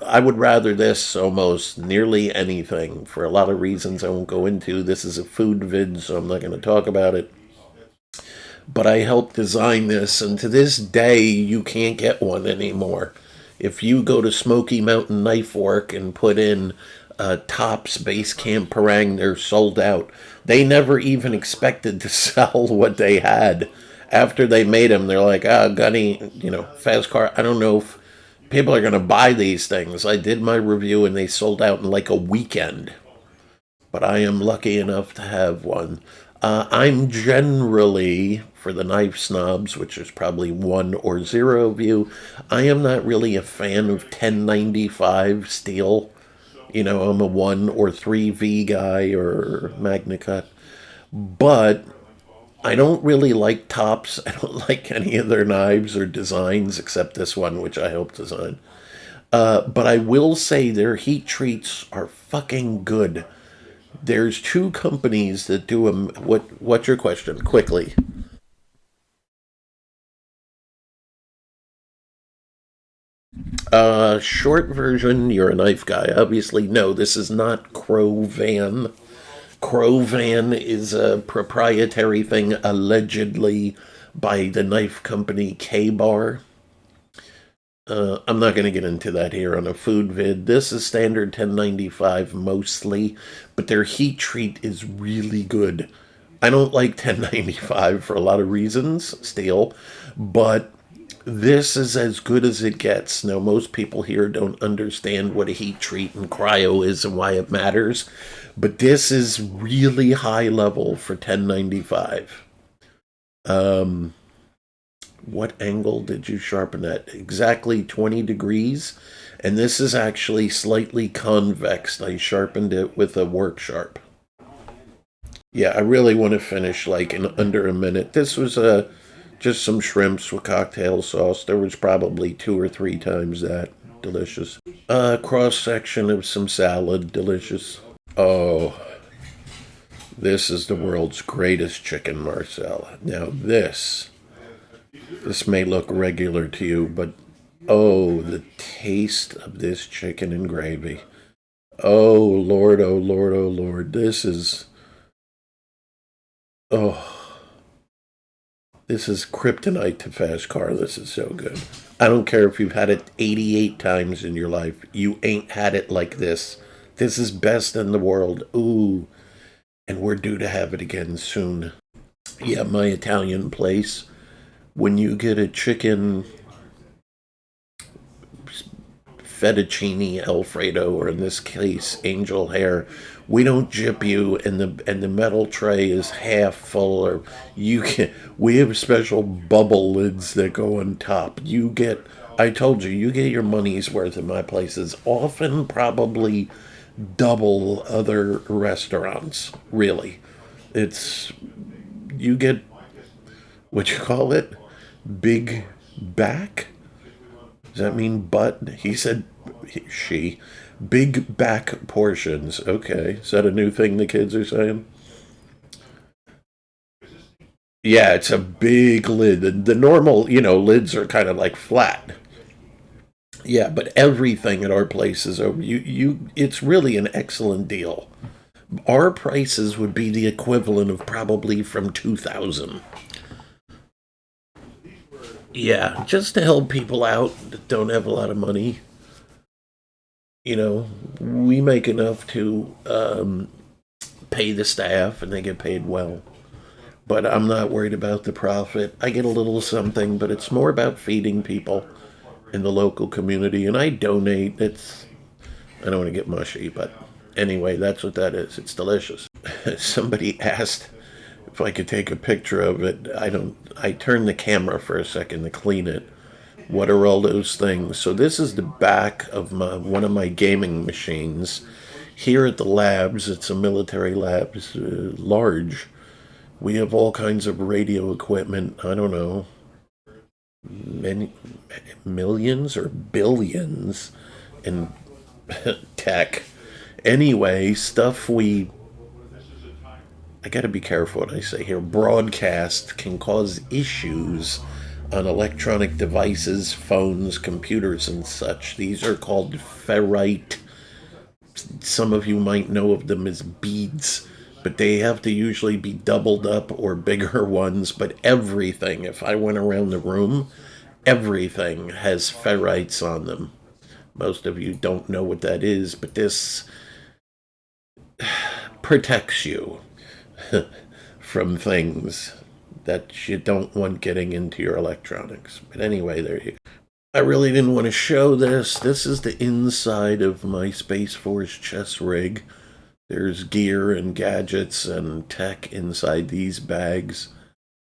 I would rather this almost nearly anything for a lot of reasons I won't go into. This is a food vid, so I'm not going to talk about it. But I helped design this, and to this day, you can't get one anymore. If you go to Smoky Mountain Knife Work and put in Tops Base Camp Parang, they're sold out. They never even expected to sell what they had. After they made them, they're like, Gunny, Fastcar, I don't know if people are going to buy these things. I did my review and they sold out in like a weekend. But I am lucky enough to have one. I'm generally, for the knife snobs, which is probably 1 or 0 of you, I am not really a fan of 1095 steel. I'm a 1 or 3V guy or Magna Cut. But I don't really like Tops. I don't like any of their knives or designs except this one, which I helped design. But I will say their heat treats are fucking good. There's 2 companies that do them. What's your question? Quickly. Short version, you're a knife guy. Obviously, no, this is not Crow Van. Crow Van is a proprietary thing allegedly by the knife company K-Bar. I'm not going to get into that here on a food vid. This is standard 1095 mostly, but their heat treat is really good. I don't like 1095 for a lot of reasons still, but this is as good as it gets. Now, most people here don't understand what a heat treat and cryo is and why it matters, but this is really high level for 1095. What angle did you sharpen at? Exactly 20 degrees. And this is actually slightly convex. I sharpened it with a work sharp. Yeah, I really want to finish like in under a minute. This was just some shrimps with cocktail sauce. There was probably 2 or 3 times that. Delicious. Cross section of some salad. Delicious. Oh, this is the world's greatest chicken marsala. Now this may look regular to you, but oh, the taste of this chicken and gravy. Oh, Lord, oh, Lord, oh, Lord. Oh, this is kryptonite to Fastcar. This is so good. I don't care if you've had it 88 times in your life. You ain't had it like this. This is best in the world. Ooh, and we're due to have it again soon. Yeah, my Italian place. When you get a chicken fettuccine Alfredo, or in this case, angel hair, we don't jip you, and the metal tray is half full, or you can. We have special bubble lids that go on top. You get. I told you, you get your money's worth in my places. Often, probably double other restaurants. Really, it's you get what you call it, big back. Does that mean butt? He said she. Big back portions. Okay. Is that a new thing the kids are saying? Yeah, it's a big lid. The normal, lids are kind of like flat. Yeah, but everything at our place is over. It's really an excellent deal. Our prices would be the equivalent of probably from 2000. Yeah, just to help people out that don't have a lot of money. We make enough to pay the staff, and they get paid well. But I'm not worried about the profit. I get a little something, but it's more about feeding people in the local community, and I donate. I don't want to get mushy, but anyway, that's what that is. It's delicious. Somebody asked if I could take a picture of it. I turned the camera for a second to clean it. What are all those things? So this is the back of one of my gaming machines. Here at the labs, it's a military lab, it's large. We have all kinds of radio equipment. I don't know, many millions or billions in tech. Anyway, stuff I got to be careful what I say here. Broadcast can cause issues on electronic devices, phones, computers, and such. These are called ferrite. Some of you might know of them as beads, but they have to usually be doubled up or bigger ones. But everything, if I went around the room, everything has ferrites on them. Most of you don't know what that is, but this protects you from things that you don't want getting into your electronics. But anyway, there you go. I really didn't want to show this. This is the inside of my Space Force chess rig. There's gear and gadgets and tech inside these bags.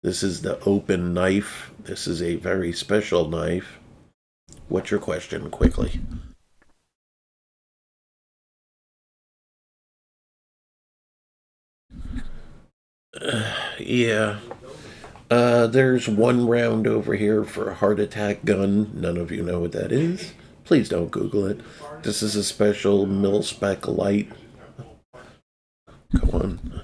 This is the open knife. This is a very special knife. What's your question, quickly? Yeah. There's one round over here for a heart attack gun. None of you know what that is. Please don't Google it. This is a special mil-spec light. Go on.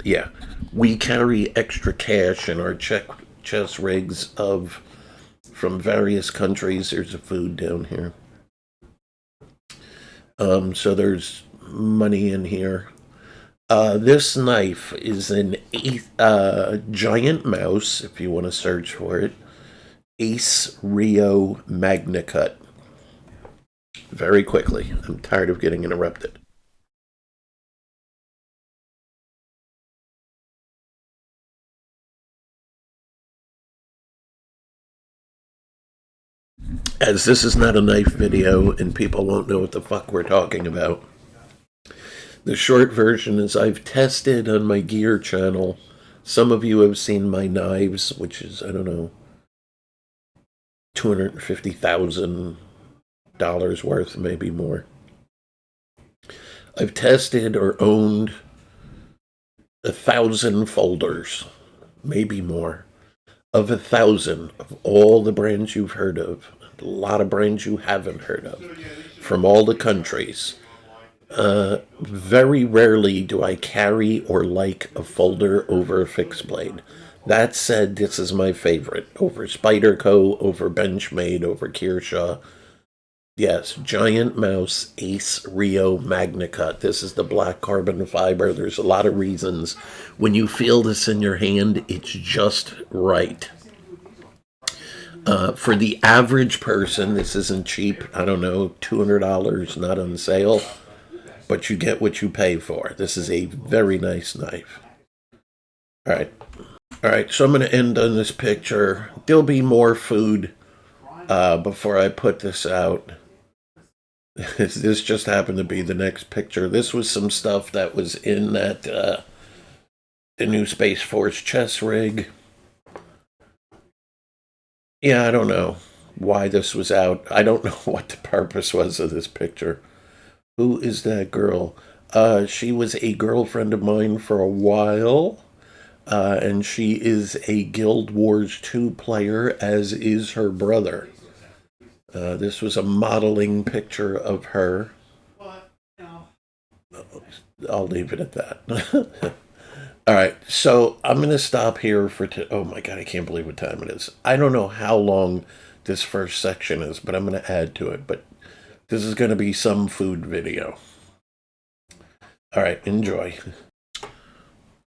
Yeah. We carry extra cash in our check chess rigs from various countries. There's a food down here. So there's money in here. This knife is an giant mouse, if you want to search for it. Ace Rio Magna Cut. Very quickly. I'm tired of getting interrupted. As this is not a knife video and people won't know what the fuck we're talking about, the short version is I've tested on my gear channel. Some of you have seen my knives, which is, I don't know, $250,000 worth, maybe more. I've tested or owned 1,000 folders, maybe more, of 1,000 of all the brands you've heard of, a lot of brands you haven't heard of, from all the countries. Very rarely do I carry or like a folder over a fixed blade. That said, this is my favorite. Over Spyderco, over Benchmade, over Kearshaw. Yes, Giant Mouse Ace Rio Magna Cut. This is the black carbon fiber. There's a lot of reasons. When you feel this in your hand, it's just right. For the average person, this isn't cheap. I don't know, $200, not on sale. But you get what you pay for. This is a very nice knife. All right, so I'm going to end on this picture. There'll be more food before I put this out. This just happened to be the next picture. This was some stuff that was in that the new Space Force chess rig. Yeah, I don't know why this was out. I don't know what the purpose was of this picture. Who is that girl? She was a girlfriend of mine for a while, and she is a Guild Wars 2 player, as is her brother. This was a modeling picture of her. I'll leave it at that. All right, so I'm going to stop here for... oh my God, I can't believe what time it is. I don't know how long this first section is, but I'm going to add to it, but... this is going to be some food video. All right, enjoy.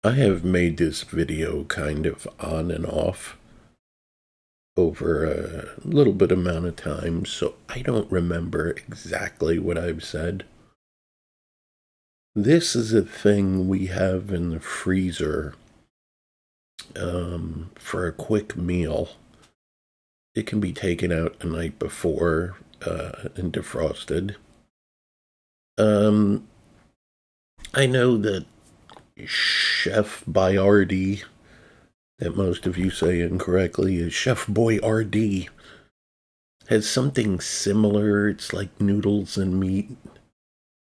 I have made this video kind of on and off over a little bit amount of time, so I don't remember exactly what I've said. This is a thing we have in the freezer for a quick meal. It can be taken out the night before and defrosted. I know that Chef Boyardee, that most of you say incorrectly, is Chef Boyardee, has something similar. It's like noodles and meat,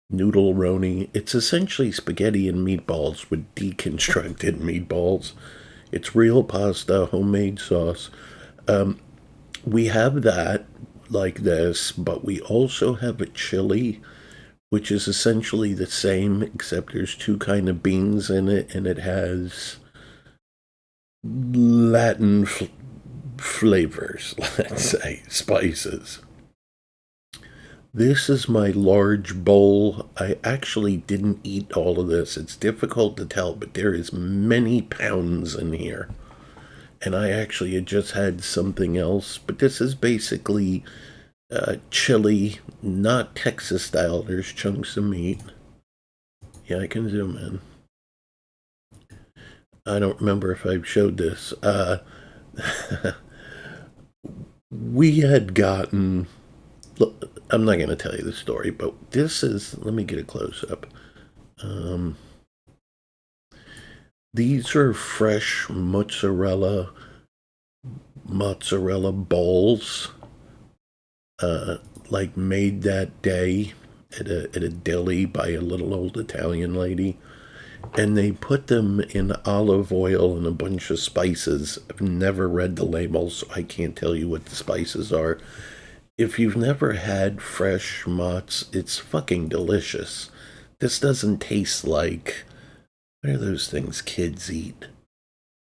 noodle-roni. It's essentially spaghetti and meatballs with deconstructed meatballs. It's real pasta, homemade sauce. We have that like this, but we also have a chili, which is essentially the same, except there's two kind of beans in it, and it has Latin flavors, let's say, spices. This is my large bowl. I actually didn't eat all of this. It's difficult to tell, but there is many pounds in here. And I actually had just had something else, but this is basically chili, not Texas style. There's chunks of meat. Yeah, I can zoom in. I don't remember if I've showed this. We had gotten... look, I'm not going to tell you the story, but this is... let me get a close-up. These are fresh mozzarella balls, like made that day at a deli by a little old Italian lady, and they put them in olive oil and a bunch of spices. I've never read the labels, so I can't tell you what the spices are. If you've never had fresh mozz, it's fucking delicious. This doesn't taste like... what are those things kids eat?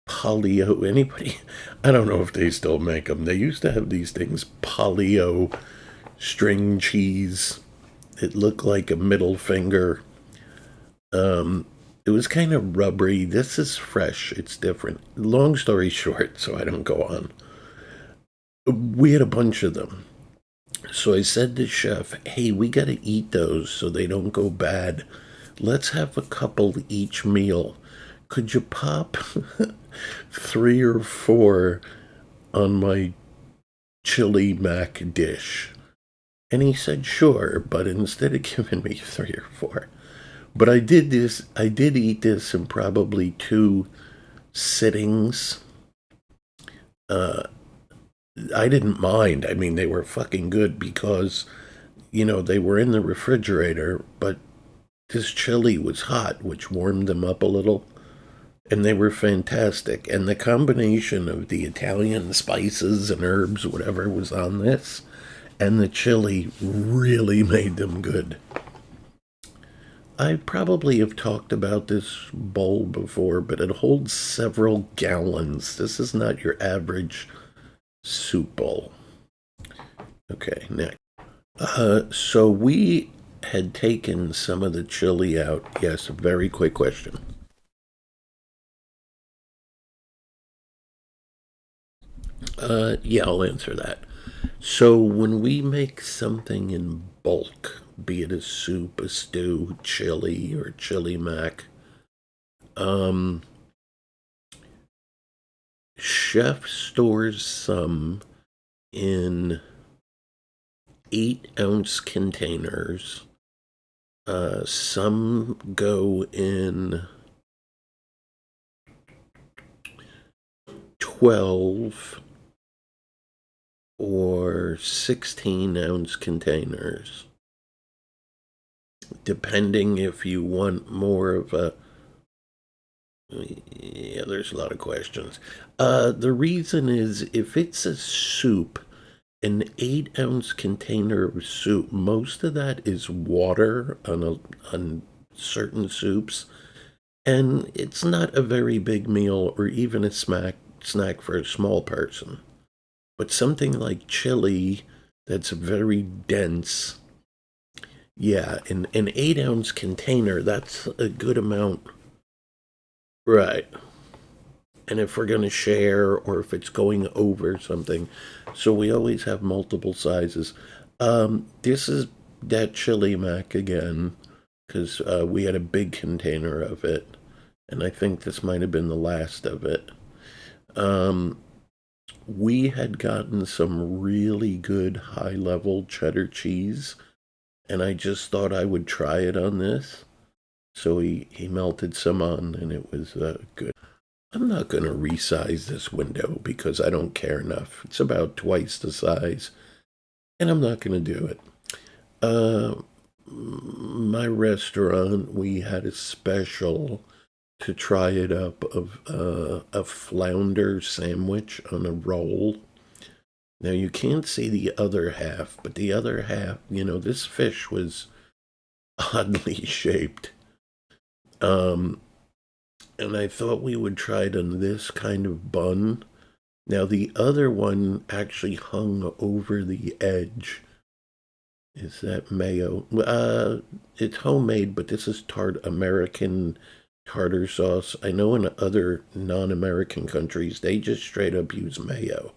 polio. Anybody? I don't know if they still make them. They used to have these things, polio string cheese. It looked like a middle finger. It was kind of rubbery. This is fresh. It's different. Long story short, so I don't go on. We had a bunch of them. So I said to chef, hey, we got to eat those so they don't go bad. Let's have a couple each meal. Could you pop 3 or 4 on my chili mac dish? And he said, sure, but instead of giving me 3 or 4. But I did eat this in probably 2 sittings. I didn't mind. I mean, they were fucking good because, they were in the refrigerator, but this chili was hot, which warmed them up a little. And they were fantastic. And the combination of the Italian spices and herbs, whatever was on this, and the chili really made them good. I probably have talked about this bowl before, but it holds several gallons. This is not your average soup bowl. Okay, next. So we had taken some of the chili out. Yes, a very quick question. Yeah, I'll answer that. So when we make something in bulk, be it a soup, a stew, chili, or chili mac, chef stores some in 8-ounce containers. Some go in 12 or 16-ounce containers, depending if you want more of a. Yeah, there's a lot of questions. The reason is if it's a soup, an 8-ounce container of soup, most of that is water on certain soups, and it's not a very big meal or even a snack for a small person. But something like chili that's very dense, yeah, in an 8-ounce container, that's a good amount. Right. And if we're going to share or if it's going over something, so we always have multiple sizes. This is that chili mac again, because we had a big container of it, and I think this might have been the last of it. We had gotten some really good high level cheddar cheese, and I just thought I would try it on this. So he melted some on, and it was good. I'm not going to resize this window because I don't care enough. It's about twice the size, and I'm not going to do it. My restaurant, we had a special to try it up of a flounder sandwich on a roll. Now you can't see the other half, but the other half, this fish was oddly shaped. And I thought we would try it on this kind of bun. Now the other one actually hung over the edge. Is that mayo? It's homemade, but this is American tartar sauce. I know in other non-American countries, they just straight up use mayo.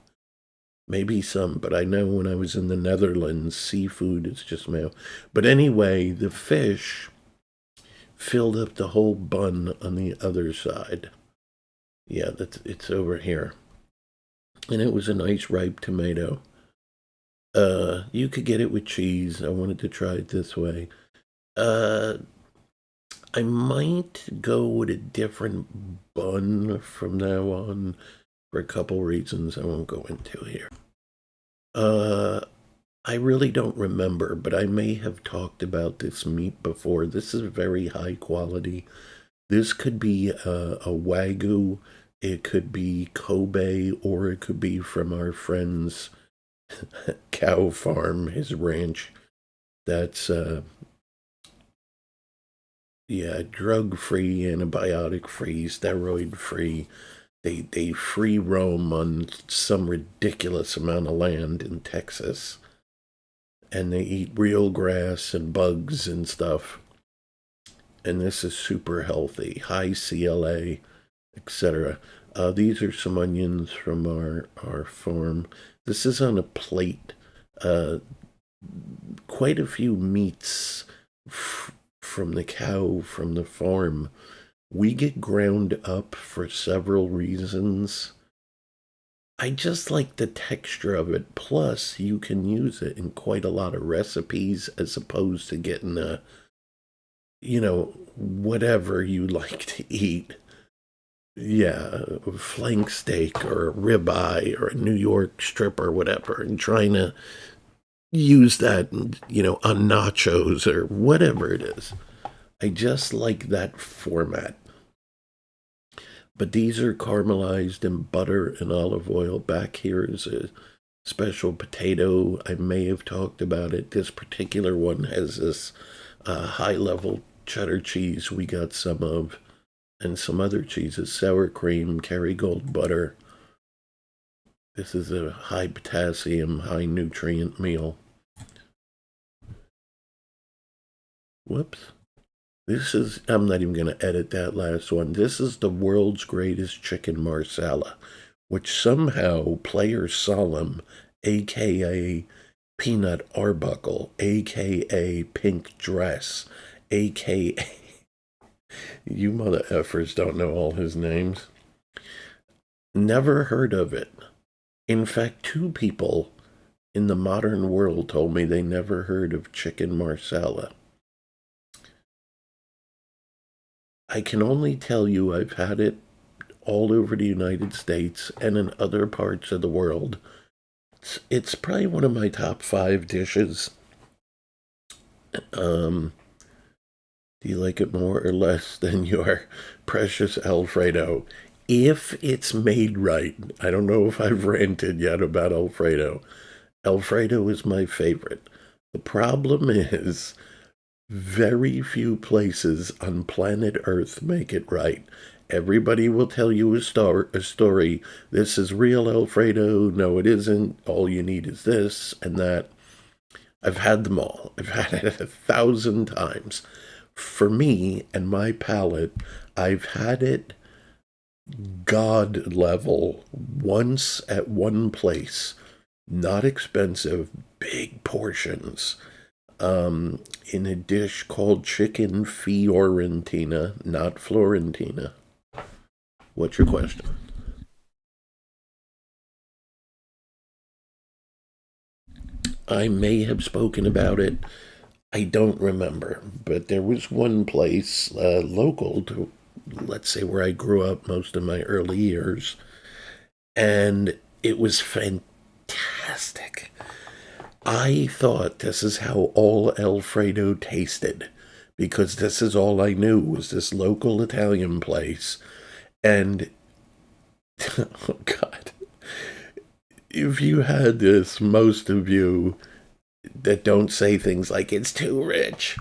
Maybe some, but I know when I was in the Netherlands, seafood is just mayo. But anyway, the fish filled up the whole bun on the other side. Yeah, it's over here. And it was a nice ripe tomato. You could get it with cheese. I wanted to try it this way. I might go with a different bun from now on for a couple reasons I won't go into here. I really don't remember, but I may have talked about this meat before. This is very high quality. This could be a Wagyu, it could be Kobe, or it could be from our friend's cow farm, his ranch. That's drug free, antibiotic free, steroid free. They free roam on some ridiculous amount of land in Texas, and they eat real grass and bugs and stuff. And this is super healthy, high CLA, etc. These are some onions from our farm. This is on a plate. Uh, Quite a few meats from the cow from the farm. We get ground up for several reasons. I just like the texture of it. Plus, you can use it in quite a lot of recipes as opposed to getting whatever you like to eat. Yeah, a flank steak or a ribeye or a New York strip or whatever, and trying to use that, on nachos or whatever it is. I just like that format. But these are caramelized in butter and olive oil. Back here is a special potato. I may have talked about it. This particular one has this high level cheddar cheese we got some of, and some other cheeses, sour cream, Kerrygold butter. This is a high potassium, high nutrient meal. Whoops. I'm not even going to edit that last one. This is the world's greatest chicken marsala, which somehow Player Solemn, a.k.a. Peanut Arbuckle, a.k.a. Pink Dress, a.k.a. You mother effers don't know all his names. Never heard of it. In fact, 2 people in the modern world told me they never heard of chicken marsala. I can only tell you I've had it all over the United States and in other parts of the world. It's probably one of my top 5 dishes. Do you like it more or less than your precious Alfredo? If it's made right. I don't know if I've ranted yet about Alfredo. Alfredo is my favorite. The problem is, very few places on planet Earth make it right. Everybody will tell you a story. This is real Alfredo. No, it isn't. All you need is this and that. I've had them all. I've had it 1,000 times. For me and my palate, I've had it God level once at one place. Not expensive, big portions. In a dish called chicken Fiorentina, not Florentina. What's your question? I may have spoken about it. I don't remember, but there was one place local to, let's say, where I grew up most of my early years, and it was fantastic. I thought this is how all Alfredo tasted, because this is all I knew was this local Italian place. And, oh God, if you had this, most of you that don't say things like, it's too rich,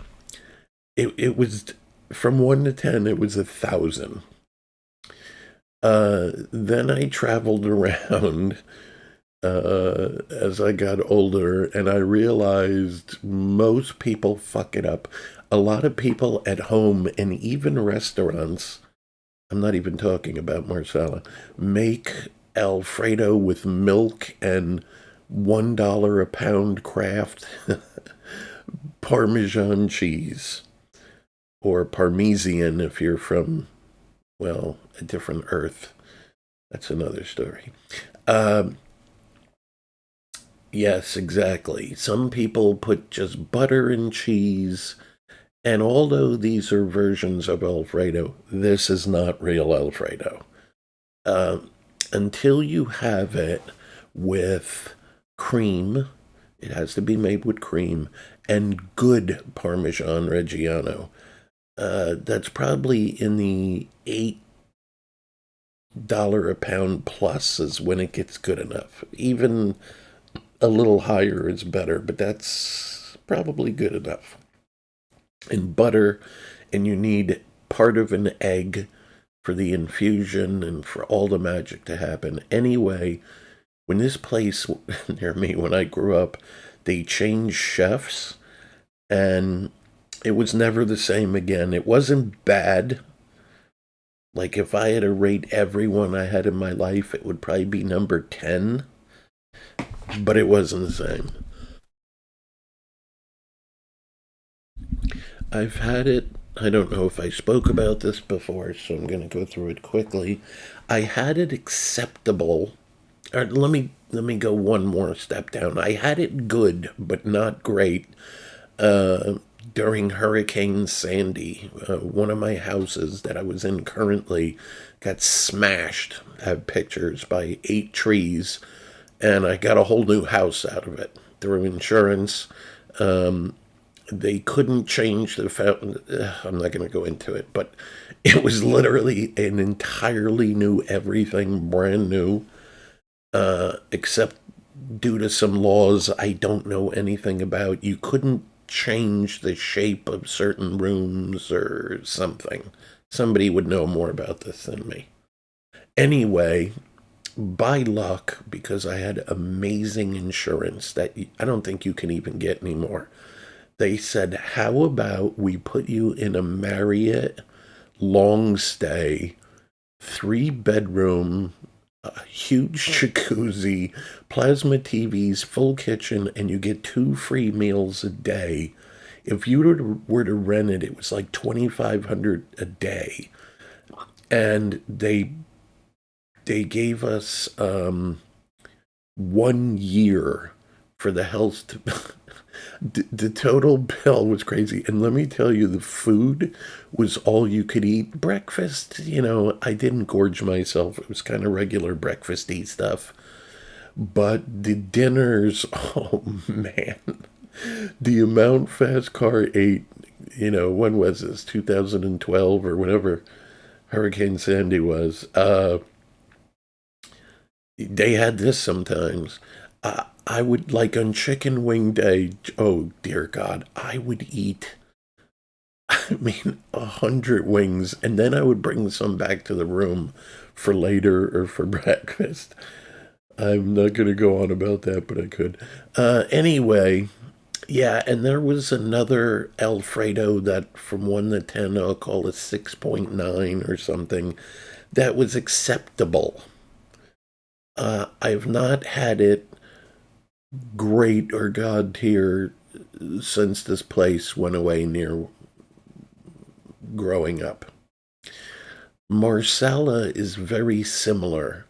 it was, from 1 to 10, it was 1,000. Then I traveled around as I got older, and I realized most people fuck it up. A lot of people at home and even restaurants, I'm not even talking about Marsala, make Alfredo with milk and $1 a pound Kraft Parmesan cheese, or Parmesan if you're from, well, a different earth. That's another story. Yes, exactly. Some people put just butter and cheese, and although these are versions of Alfredo, this is not real Alfredo. Uh, until you have it with cream, it has to be made with cream, and good Parmesan Reggiano. That's probably in the $8 a pound plus is when it gets good enough. Even a little higher is better, but that's probably good enough. And butter, and you need part of an egg for the infusion and for all the magic to happen. Anyway, when this place near me, when I grew up, they changed chefs, and it was never the same again. It wasn't bad. Like, if I had to rate everyone I had in my life, it would probably be number 10, but it wasn't the same. I've had it. I don't know if I spoke about this before, so I'm going to go through it quickly. I had it acceptable. Or let me go one more step down. I had it good, but not great. During Hurricane Sandy, one of my houses that I was in currently got smashed. I have pictures by 8 trees, and I got a whole new house out of it through insurance. They couldn't change the fountain. I'm not going to go into it, but it was literally an entirely new everything, brand new, except due to some laws I don't know anything about. You couldn't change the shape of certain rooms or something. Somebody would know more about this than me. Anyway, by luck, because I had amazing insurance that I don't think you can even get anymore, they said, how about we put you in a Marriott long stay, 3-bedroom, a huge jacuzzi, plasma TVs, full kitchen, and you get 2 free meals a day. If you were to rent it, it was like $2,500 a day. And they gave us 1 year for the health to, the total bill was crazy. And let me tell you, the food was all you could eat. Breakfast, I didn't gorge myself. It was kind of regular breakfasty stuff. But the dinners, oh man, the amount Fastcar ate, when was this? 2012 or whenever Hurricane Sandy was. They had this sometimes. I would, like, on chicken wing day, oh dear God, I would eat, 100 wings, and then I would bring some back to the room for later or for breakfast. I'm not going to go on about that, but I could. Anyway, yeah, and there was another Alfredo that from 1 to 10, I'll call it 6.9 or something, that was acceptable. I've not had it great or god tier since this place went away near growing up. Marsala is very similar.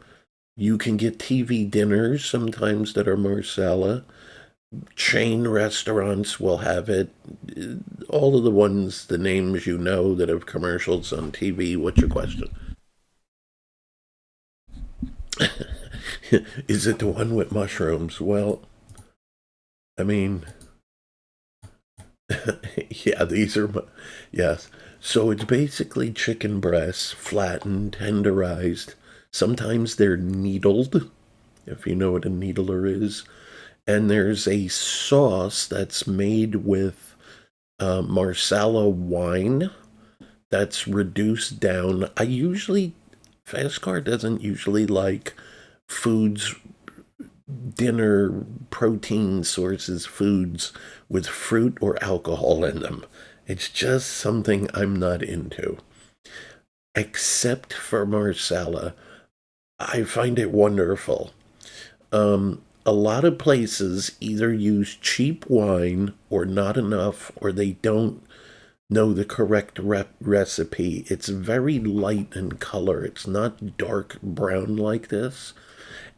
You can get TV dinners sometimes that are Marsala. Chain restaurants will have it. All of the ones, the names that have commercials on TV. What's your question? Is it the one with mushrooms? Well, I mean, yeah, yes. So it's basically chicken breasts, flattened, tenderized. Sometimes they're needled, if you know what a needler is. And there's a sauce that's made with Marsala wine that's reduced down. Fastcar doesn't usually like foods, dinner protein sources, foods with fruit or alcohol in them. It's just something I'm not into. Except for Marsala, I find it wonderful. A lot of places either use cheap wine or not enough, or they don't know the correct recipe. It's very light in color. It's not dark brown like this.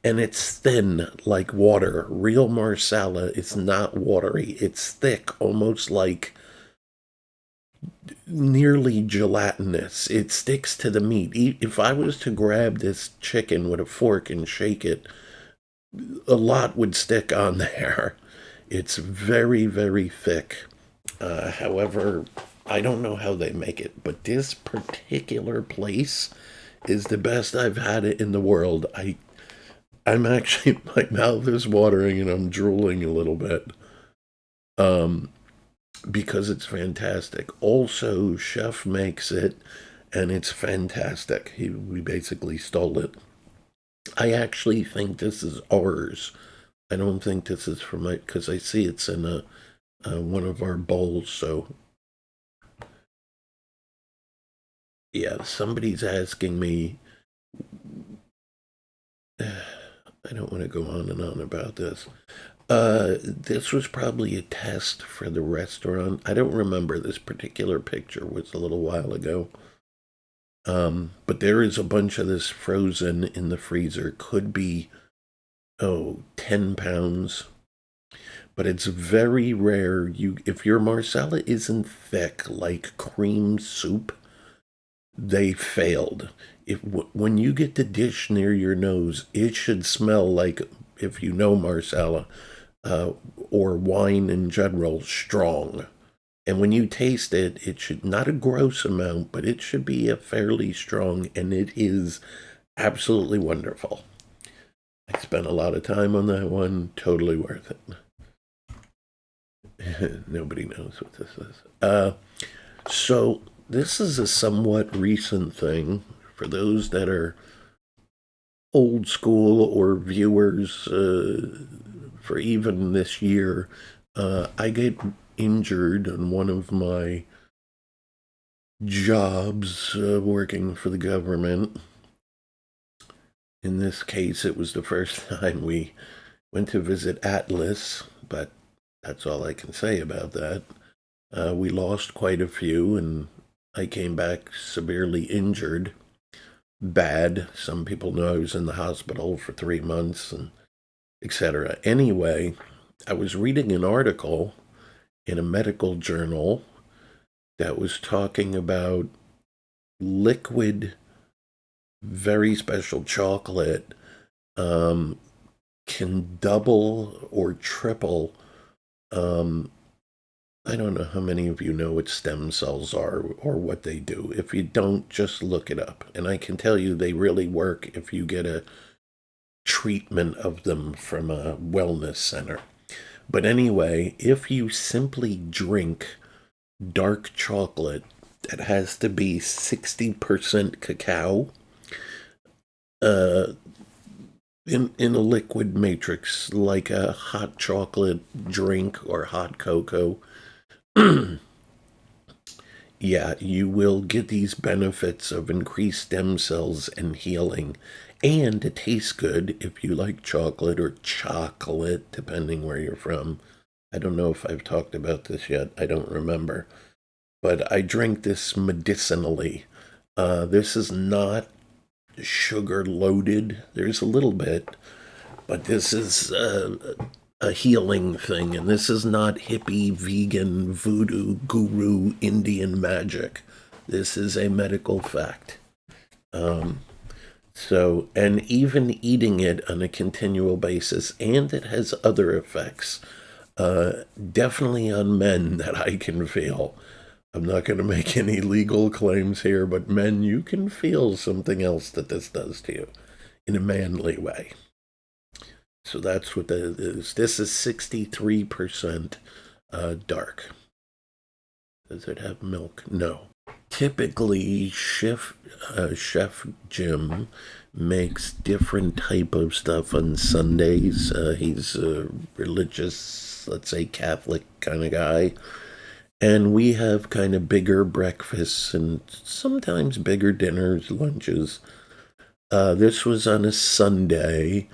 And it's thin like water. Real Marsala is not watery. It's thick, almost like nearly gelatinous. It sticks to the meat. If I was to grab this chicken with a fork and shake it, a lot would stick on there. It's very, very thick. However, I don't know how they make it, but this particular place is the best I've had it in the world. I'm actually, my mouth is watering and I'm drooling a little bit. Because it's fantastic. Also, chef makes it and it's fantastic. We basically stole it. I actually think this is ours. I don't think this is from it because I see it's in one of our bowls. So yeah, somebody's asking me. I don't want to go on and on about this. This was probably a test for the restaurant. I don't remember. This particular picture was a little while ago. But there is a bunch of this frozen in the freezer. Could be, 10 pounds. But it's very rare. If your marsala isn't thick like cream soup, they failed. When you get the dish near your nose, it should smell like, if you know marsala, or wine in general, strong. And when you taste it, it should not a gross amount, but it should be a fairly strong, and it is absolutely wonderful. I spent a lot of time on that one. Totally worth it. Nobody knows what this is. So this is a somewhat recent thing for those that are old school or viewers for even this year. I get injured on one of my jobs working for the government. In this case, it was the first time we went to visit Atlas, but that's all I can say about that. We lost quite a few, and I came back severely injured. Bad. Some people know I was in the hospital for 3 months, and etc. Anyway, I was reading an article in a medical journal that was talking about liquid, very special chocolate can double or triple. I don't know how many of you know what stem cells are or what they do. If you don't, just look it up. And I can tell you they really work if you get a treatment of them from a wellness center. But anyway, if you simply drink dark chocolate that has to be 60% cacao in a liquid matrix, like a hot chocolate drink or hot cocoa, yeah, you will get these benefits of increased stem cells and healing. And it tastes good if you like chocolate or chocolate, depending where you're from. I don't know if I've talked about this yet. I don't remember. But I drink this medicinally. This is not sugar loaded. There's a little bit. But this is a healing thing. And this is not hippie, vegan, voodoo, guru, Indian magic. This is a medical fact. So, and even eating it on a continual basis, and it has other effects, definitely on men that I can feel. I'm not going to make any legal claims here, but men, you can feel something else that this does to you in a manly way. So that's what that is. This is 63% dark. Does it have milk? No. Typically, Chef Jim makes different type of stuff on Sundays. He's a religious, let's say Catholic kind of guy. And we have kind of bigger breakfasts and sometimes bigger dinners, lunches. This was on a Sunday,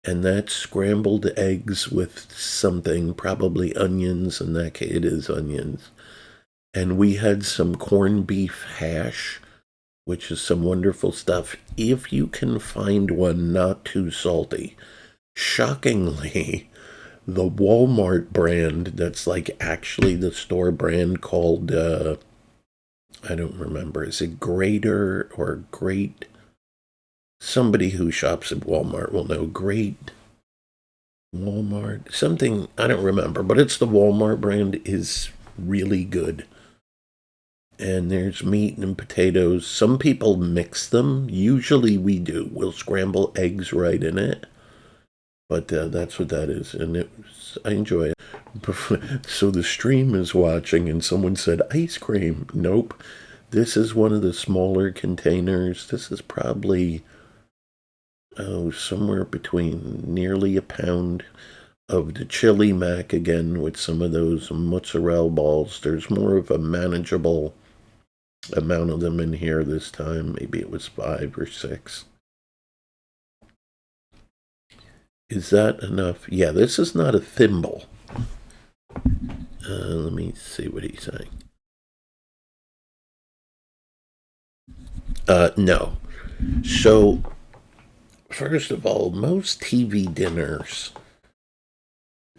and that's scrambled eggs with something, probably onions. In that case, it is onions. And we had some corned beef hash, which is some wonderful stuff. If you can find one not too salty. Shockingly, the Walmart brand that's like actually the store brand called, I don't remember, is it Greater or Great? Somebody who shops at Walmart will know. Great Walmart, something, I don't remember, but it's the Walmart brand, is really good. And there's meat and potatoes. Some people mix them. Usually we do. We'll scramble eggs right in it. But that's what that is. And I enjoy it. So the stream is watching and someone said, ice cream. Nope. This is one of the smaller containers. This is probably, somewhere between nearly a pound of the chili mac again with some of those mozzarella balls. There's more of a manageable amount of them in here this time. Maybe it was 5 or 6. Is that enough? Yeah, this is not a thimble. Let me see what he's saying. No. So, first of all, most TV dinners,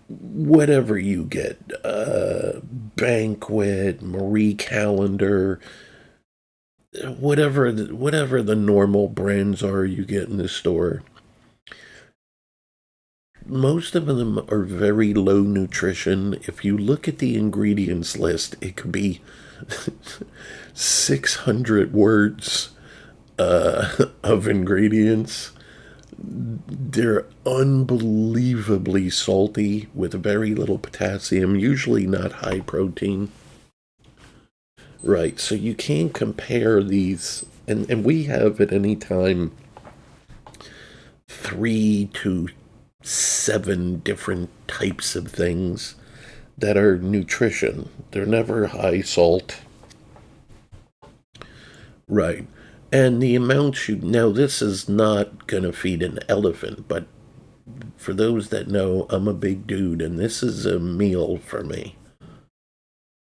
whatever you get, Banquet, Marie Calendar, whatever the normal brands are you get in the store, most of them are very low nutrition. If you look at the ingredients list, it could be 600 words of ingredients. They're unbelievably salty with very little potassium, usually not high protein. Right, so you can't compare these, and we have at any time 3 to 7 different types of things that are nutrition. They're never high salt. Right. And the amounts now this is not going to feed an elephant, but for those that know, I'm a big dude and this is a meal for me.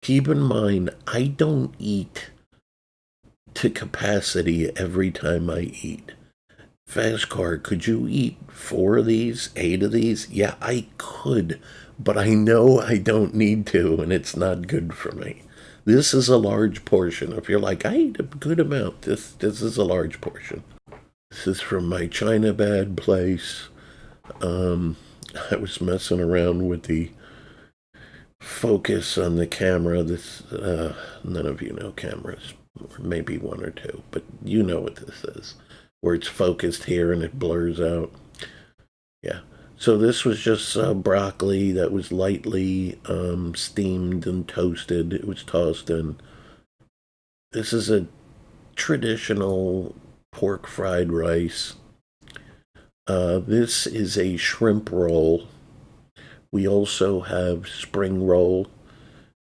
Keep in mind, I don't eat to capacity every time I eat. Fastcar, could you eat 4 of these, 8 of these? Yeah, I could, but I know I don't need to, and it's not good for me. This is a large portion. If you're like, I eat a good amount, this is a large portion. This is from my China bad place. I was messing around with the focus on the camera. This, none of you know cameras, or maybe 1 or 2, but you know what this is. Where it's focused here and it blurs out. Yeah. So this was just broccoli that was lightly steamed and toasted. It was tossed in. This is a traditional pork fried rice. This is a shrimp roll. We also have spring roll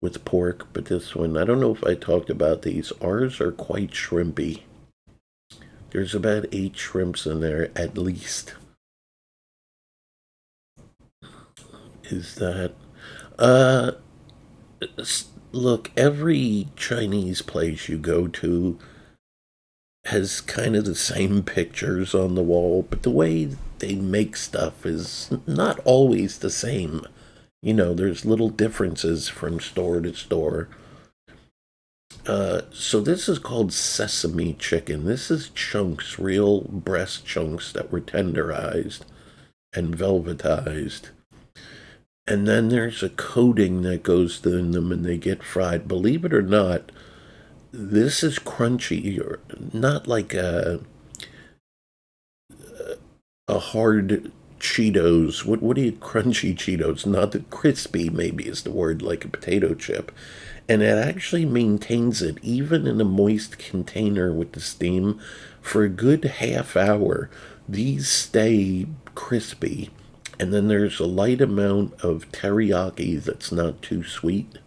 with pork, but this one, I don't know if I talked about these. Ours are quite shrimpy. There's about 8 shrimps in there, at least. Is that... Look, every Chinese place you go to has kind of the same pictures on the wall, but the way they make stuff is not always the same. You know, there's little differences from store to store. So this is called sesame chicken. This is chunks, real breast chunks that were tenderized and velvetized. And then there's a coating that goes in them and they get fried. Believe it or not, this is crunchy, not like a hard Cheetos. What are you, crunchy Cheetos? Not the crispy, maybe is the word, like a potato chip. And it actually maintains it even in a moist container with the steam for a good half hour. These stay crispy, and then there's a light amount of teriyaki that's not too sweet.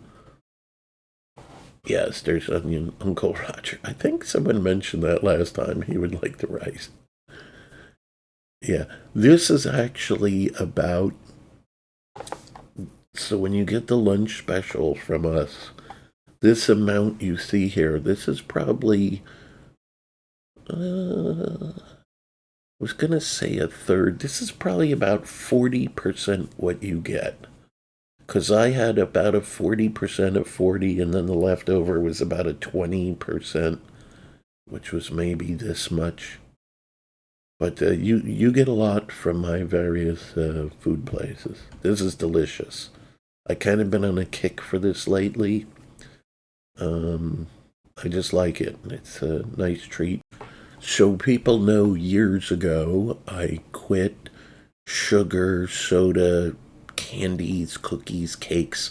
Yes, there's onion. Uncle Roger. I think someone mentioned that last time. He would like the rice. Yeah, this is actually about... So when you get the lunch special from us, this amount you see here, this is probably... I was going to say a third. This is probably about 40% what you get. Because I had about a 40% of 40, and then the leftover was about a 20%, which was maybe this much. But you get a lot from my various food places. This is delicious. I kind of been on a kick for this lately. I just like it. It's a nice treat. So people know years ago I quit sugar, soda, candies, cookies, cakes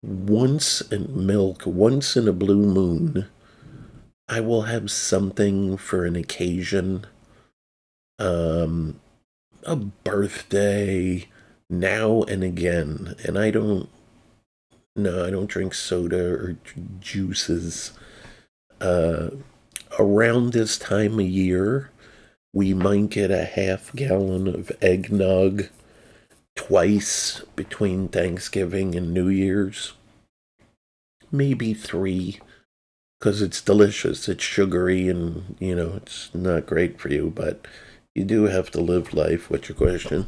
once, and milk once in a blue moon I will have something for an occasion, um, a birthday, now and again. And I don't, no, I don't drink soda or juices. Uh, Around this time of year, we might get a half gallon of eggnog twice between Thanksgiving and New Year's. Maybe three, because it's delicious. It's sugary and, it's not great for you, but you do have to live life. What's your question?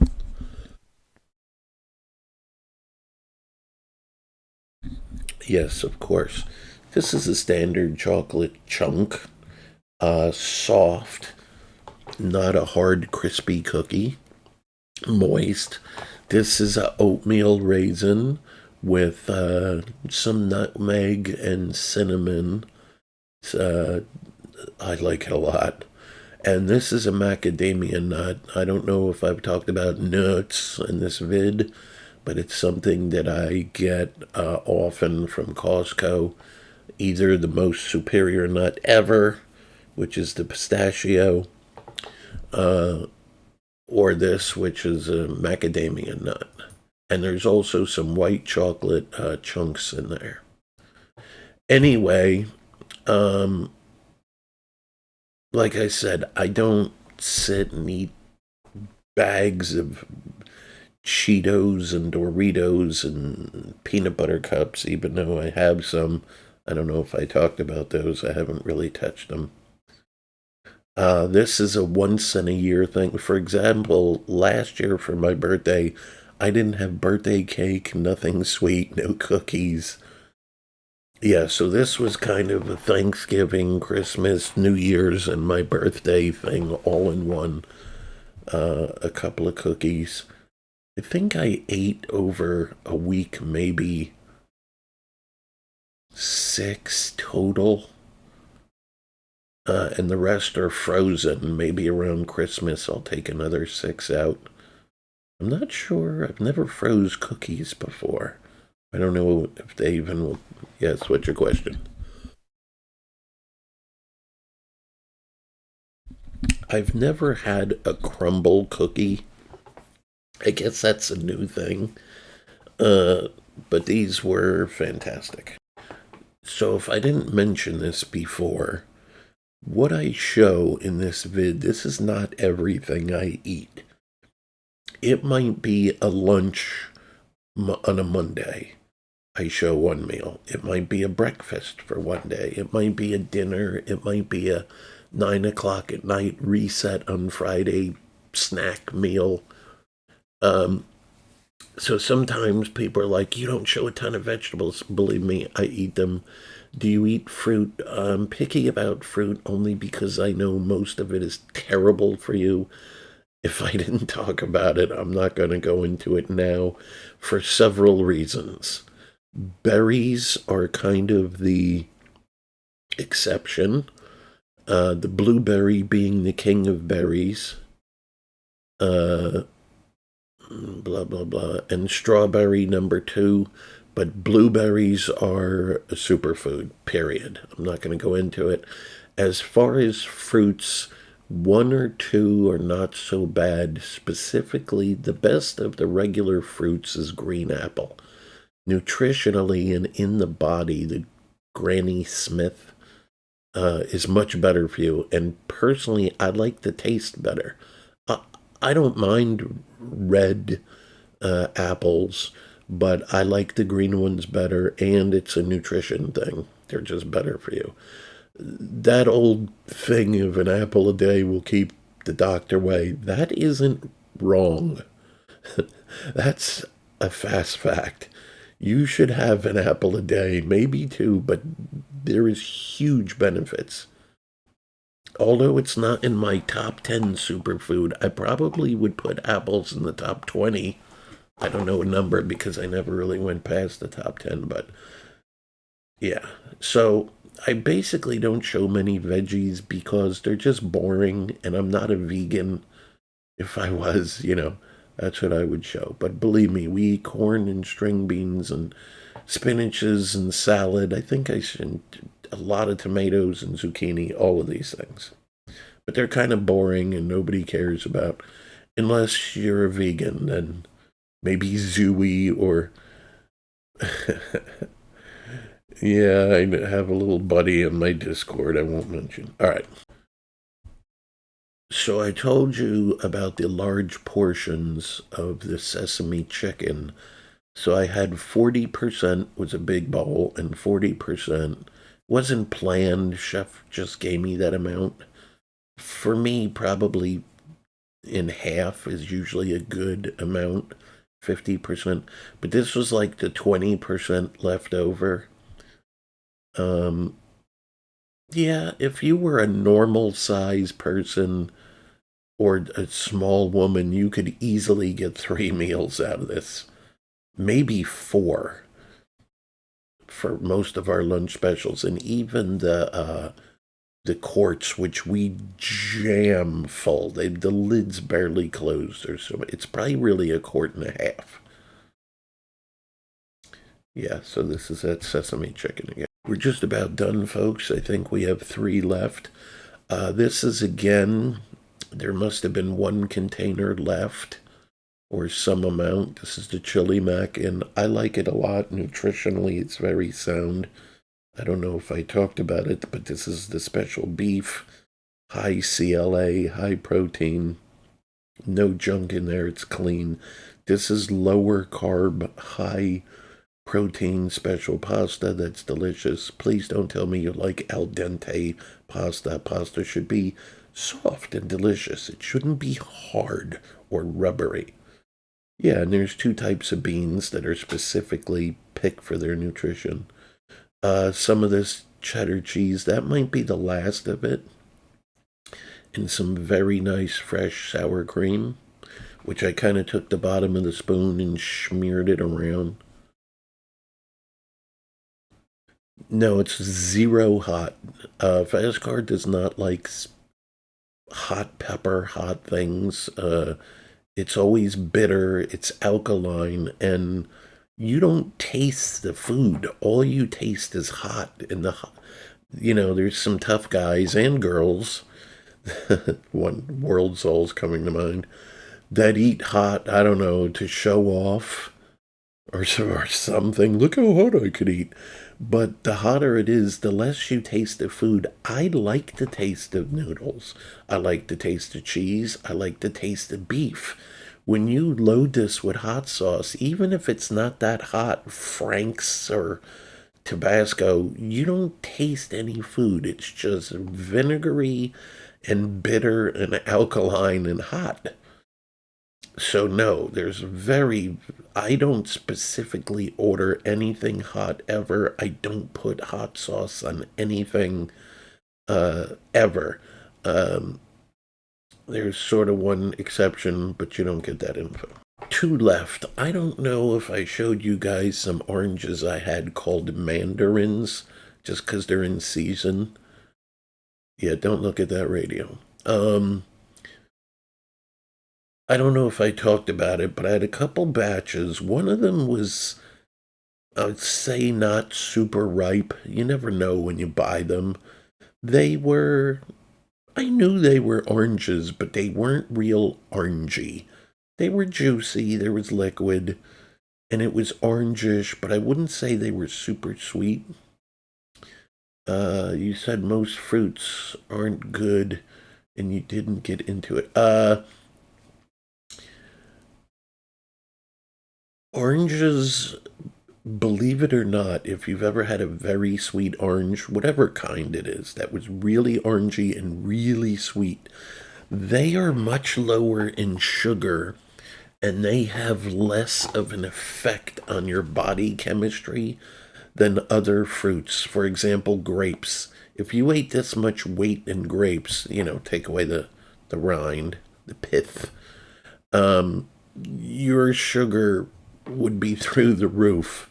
Yes, of course. This is a standard chocolate chunk, soft, not a hard, crispy cookie, moist. This is a oatmeal raisin with some nutmeg and cinnamon. Uh, I like it a lot. And this is a macadamia nut. I don't know if I've talked about nuts in this vid, but it's something that I get often from Costco. Either the most superior nut ever, which is the pistachio, or this, which is a macadamia nut. And there's also some white chocolate chunks in there. Anyway, um, like I said, I don't sit and eat bags of Cheetos and Doritos and peanut butter cups, even though I have some. I don't know if I talked about those. I haven't really touched them. This is a once in a year thing. For example, last year for my birthday, I didn't have birthday cake, nothing sweet, no cookies. Yeah, so this was kind of a Thanksgiving, Christmas, New Year's, and my birthday thing all in one. A couple of cookies. I think I ate over a week, maybe six total. And the rest are frozen. Maybe around Christmas I'll take another six out. I'm not sure. I've never froze cookies before. I don't know if they even will. Yes, what's your question? I've never had a crumble cookie. I guess that's a new thing. Uh, but these were fantastic. So if I didn't mention this before, what I show in this vid, this is not everything I eat. It might be a lunch on a Monday. I show one meal. It might be a breakfast for one day. It might be a dinner. It might be a 9 o'clock at night reset on Friday snack meal. Um, so sometimes people are like, you don't show a ton of vegetables. Believe me, I eat them. Do you eat fruit? I'm picky about fruit only because I know most of it is terrible for you. If I didn't talk about it, I'm not going to go into it now for several reasons. Berries are kind of the exception, the blueberry being the king of berries, uh, blah, blah, blah, and strawberry number two. But blueberries are a superfood, period. I'm not going to go into it. As far as fruits, one or two are not so bad. Specifically, the best of the regular fruits is green apple. Nutritionally and in the body, the Granny Smith is much better for you. And personally, I like the taste better. I, I don't mind red apples, but I like the green ones better, and it's a nutrition thing. They're just better for you. That old thing of an apple a day will keep the doctor away, that isn't wrong. That's a fast fact. You should have an apple a day, maybe two, but there is huge benefits. Although it's not in my top 10 superfood, I probably would put apples in the top 20. I don't know a number because I never really went past the top 10, but yeah. So I basically don't show many veggies because they're just boring and I'm not a vegan. If I was, that's what I would show. But believe me, we eat corn and string beans and spinaches and salad. I think I should a lot of tomatoes and zucchini, all of these things. But they're kind of boring and nobody cares about unless you're a vegan, then maybe zooey or yeah, I have a little buddy in my Discord I won't mention. All right. So I told you about the large portions of the sesame chicken. So I had 40% was a big bowl and 40% wasn't planned. Chef just gave me that amount. For me, probably in half is usually a good amount, 50%. But this was like the 20% left over. Um, yeah, if you were a normal size person or a small woman, you could easily get 3 meals out of this. Maybe 4 for most of our lunch specials, and even the quarts, which we jam full. The lid's barely closed, or so. It's probably really a quart and a half. Yeah, so this is that sesame chicken again. We're just about done, folks. I think we have 3 left. This is again, there must have been 1 container left or some amount. This is the chili mac, and I like it a lot. Nutritionally, it's very sound. I don't know if I talked about it, but this is the special beef, high CLA, high protein, no junk in there, it's clean. This is lower carb, high protein special pasta that's delicious. Please don't tell me you like al dente pasta. Pasta should be soft and delicious. It shouldn't be hard or rubbery. Yeah, and there's 2 types of beans that are specifically picked for their nutrition. Some of this cheddar cheese, that might be the last of it. And some very nice fresh sour cream, which I kind of took the bottom of the spoon and smeared it around. No, it's 0 hot. Fastcar does not like hot pepper, hot things. It's always bitter, it's alkaline, and you don't taste the food. All you taste is hot. And there's some tough guys and girls, one world soul's coming to mind, that eat hot, I don't know, to show off or something. Look how hot I could eat. But the hotter it is, the less you taste the food. I like the taste of noodles. I like the taste of cheese. I like the taste of beef. When you load this with hot sauce, even if it's not that hot, Frank's or Tabasco, you don't taste any food. It's just vinegary and bitter and alkaline and hot. So no, I don't specifically order anything hot ever. I don't put hot sauce on anything ever. There's sort of one exception, but you don't get that info. 2 left. I don't know if I showed you guys some oranges I had called mandarins, just because they're in season. Yeah, don't look at that radio. I don't know if I talked about it, but I had a couple batches. One of them was, I would say, not super ripe. You never know when you buy them. I knew they were oranges, but they weren't real orangey. They were juicy, there was liquid, and it was orangish, but I wouldn't say they were super sweet. You said most fruits aren't good, and you didn't get into it. Oranges, believe it or not, if you've ever had a very sweet orange, whatever kind it is, that was really orangey and really sweet, they are much lower in sugar and they have less of an effect on your body chemistry than other fruits. For example, grapes. If you ate this much weight in grapes, take away the rind, the pith, your sugar would be through the roof.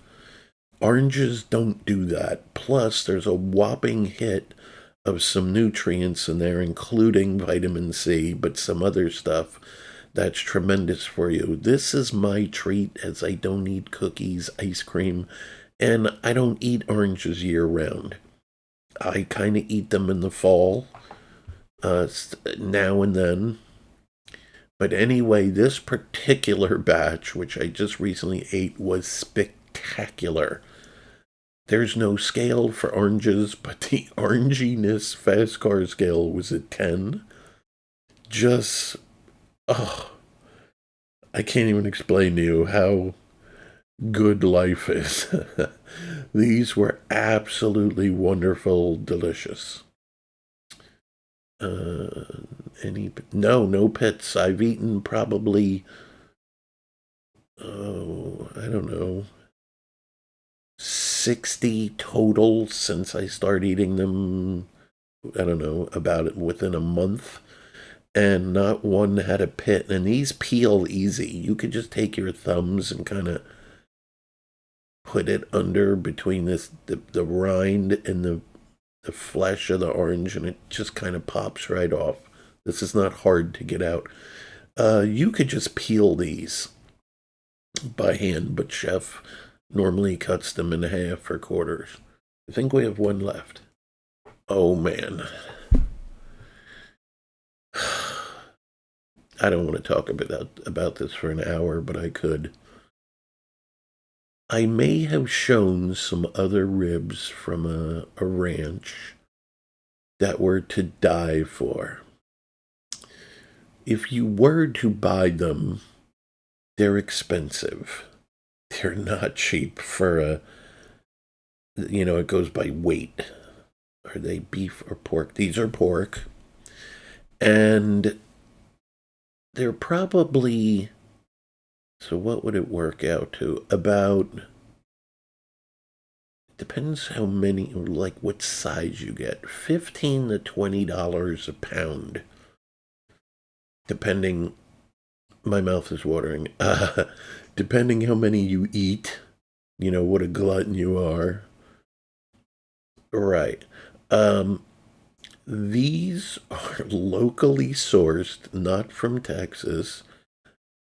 Oranges don't do that. Plus, there's a whopping hit of some nutrients in there, including vitamin C, but some other stuff that's tremendous for you. This is my treat, as I don't eat cookies, ice cream, And I don't eat oranges year round. I kind of eat them in the fall, now and then. But anyway, this particular batch, which I just recently ate, was spectacular. There's no scale for oranges, but the oranginess Fastcar scale was a 10. Just, oh, I can't even explain to you how good life is. These were absolutely wonderful, delicious. No pits. I've eaten probably, oh, I don't know, 60 total since I started eating them. I don't know, about it within a month. And not one had a pit. And these peel easy. You could just take your thumbs and kind of put it under between the rind and the flesh of the orange, and it just kind of pops right off. This is not hard to get out. You could just peel these by hand, but Chef normally cuts them in half or quarters. I think we have one left. Oh man. I don't want to talk about this for an hour, but I could. I may have shown some other ribs from a ranch that were to die for. If you were to buy them, they're expensive. They're not cheap for it goes by weight. Are they beef or pork? These are pork. And they're probably, so what would it work out to? About, depends how many, like what size you get. $15 to $20 a pound. Depending, my mouth is watering. Depending how many you eat, what a glutton you are. Right. These are locally sourced, not from Texas.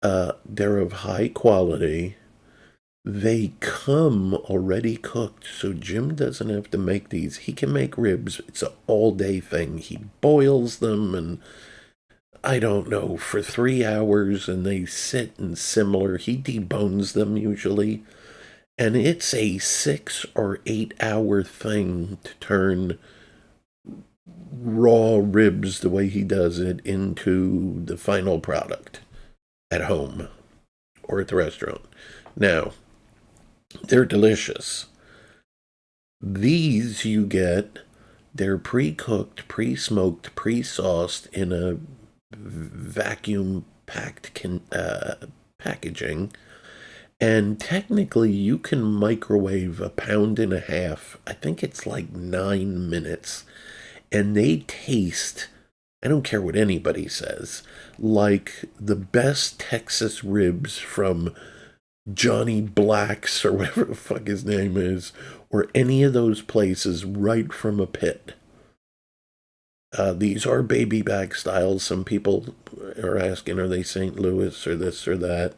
They're of high quality. They come already cooked, so Jim doesn't have to make these. He can make ribs. It's an all-day thing. He boils them, and I don't know, for 3 hours, and they sit and simmer. He debones them usually, and it's a 6 or 8 hour thing to turn raw ribs the way he does it into the final product at home or at the restaurant. Now, they're delicious. These you get, they're pre-cooked, pre-smoked, pre-sauced in a vacuum packed packaging, and technically you can microwave 1.5 pounds. I think it's like 9 minutes, and they taste, I don't care what anybody says, like the best Texas ribs from Johnny Black's or whatever the fuck his name is, or any of those places right from a pit. These are baby back styles. Some people are asking, are they St. Louis or this or that?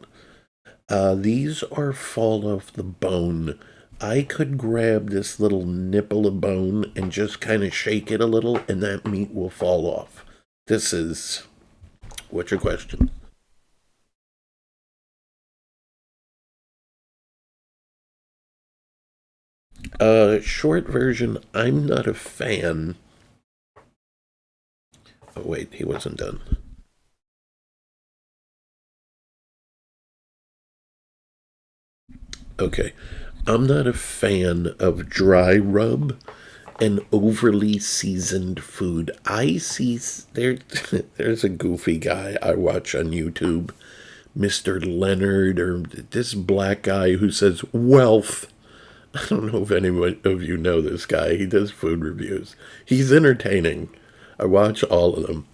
These are fall off the bone. I could grab this little nipple of bone and just kind of shake it a little, and that meat will fall off. This is... What's your question? Short version, I'm not a fan. Oh, wait, he wasn't done. Okay. I'm not a fan of dry rub and overly seasoned food. I see there's a goofy guy I watch on YouTube, Mr. Leonard, or this black guy who says wealth. I don't know if anyone of you know this guy. He does food reviews. He's entertaining. I watch all of them.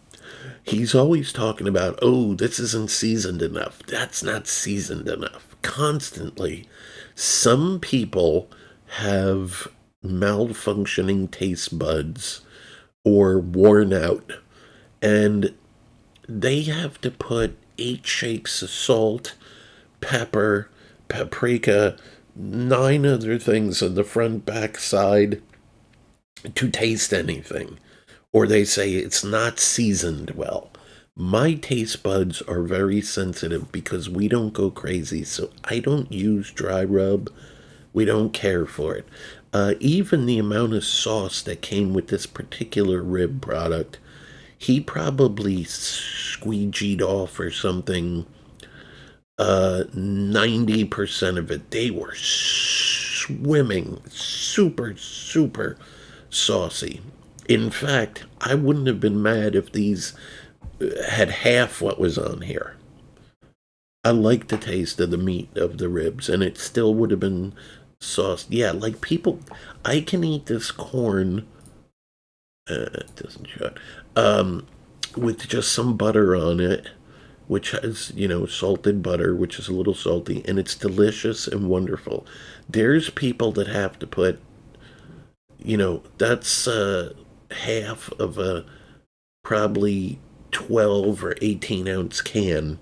He's always talking about, oh, this isn't seasoned enough. That's not seasoned enough. Constantly. Some people have malfunctioning taste buds or worn out, and they have to put 8 shakes of salt, pepper, paprika, 9 other things on the front, back, side to taste anything. Or they say it's not seasoned well. My taste buds are very sensitive because we don't go crazy, so I don't use dry rub. We don't care for it. Even the amount of sauce that came with this particular rib product, he probably squeegeed off or something 90% of it. They were swimming, super, super saucy. In fact, I wouldn't have been mad if these had half what was on here. I like the taste of the meat of the ribs, and it still would have been sauced. Yeah, like people, I can eat this corn. It doesn't shut. With just some butter on it, which has, salted butter, which is a little salty, and it's delicious and wonderful. There's people that have to put, that's half of a probably 12 or 18-ounce can.